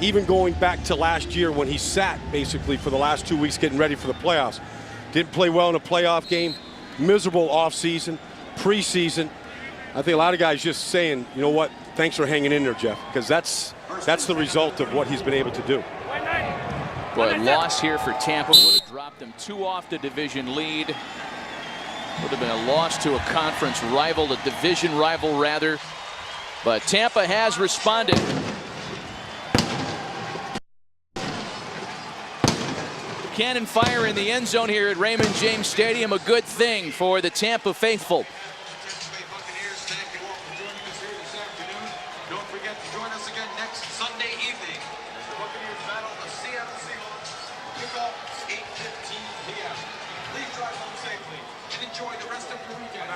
Even going back to last year when he sat basically for the last 2 weeks getting ready for the playoffs. Didn't play well in a playoff game. Miserable offseason, preseason. I think a lot of guys just saying, you know what, thanks for hanging in there, Jeff, because that's the result of what he's been able to do. Well, a loss here for Tampa would have dropped them 2 off the division lead. Would have been a loss to a conference rival, a division rival rather. But Tampa has responded. Cannon fire in the end zone here at Raymond James Stadium, a good thing for the Tampa faithful. Buccaneers, thank you all for joining us here this afternoon. Don't forget to join us again next Sunday evening as the Buccaneers battle the Seattle Seahawks. Kickoff 8:15 p.m. Please drive home safely and enjoy the rest of your weekend.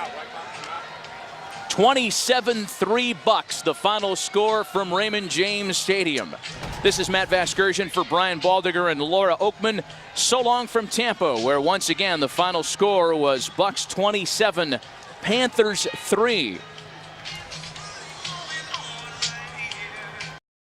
27-3 Bucs, the final score from Raymond James Stadium. This is Matt Vasgersian for Brian Baldinger and Laura Oakman. So long from Tampa, where once again the final score was Bucs 27, Panthers 3.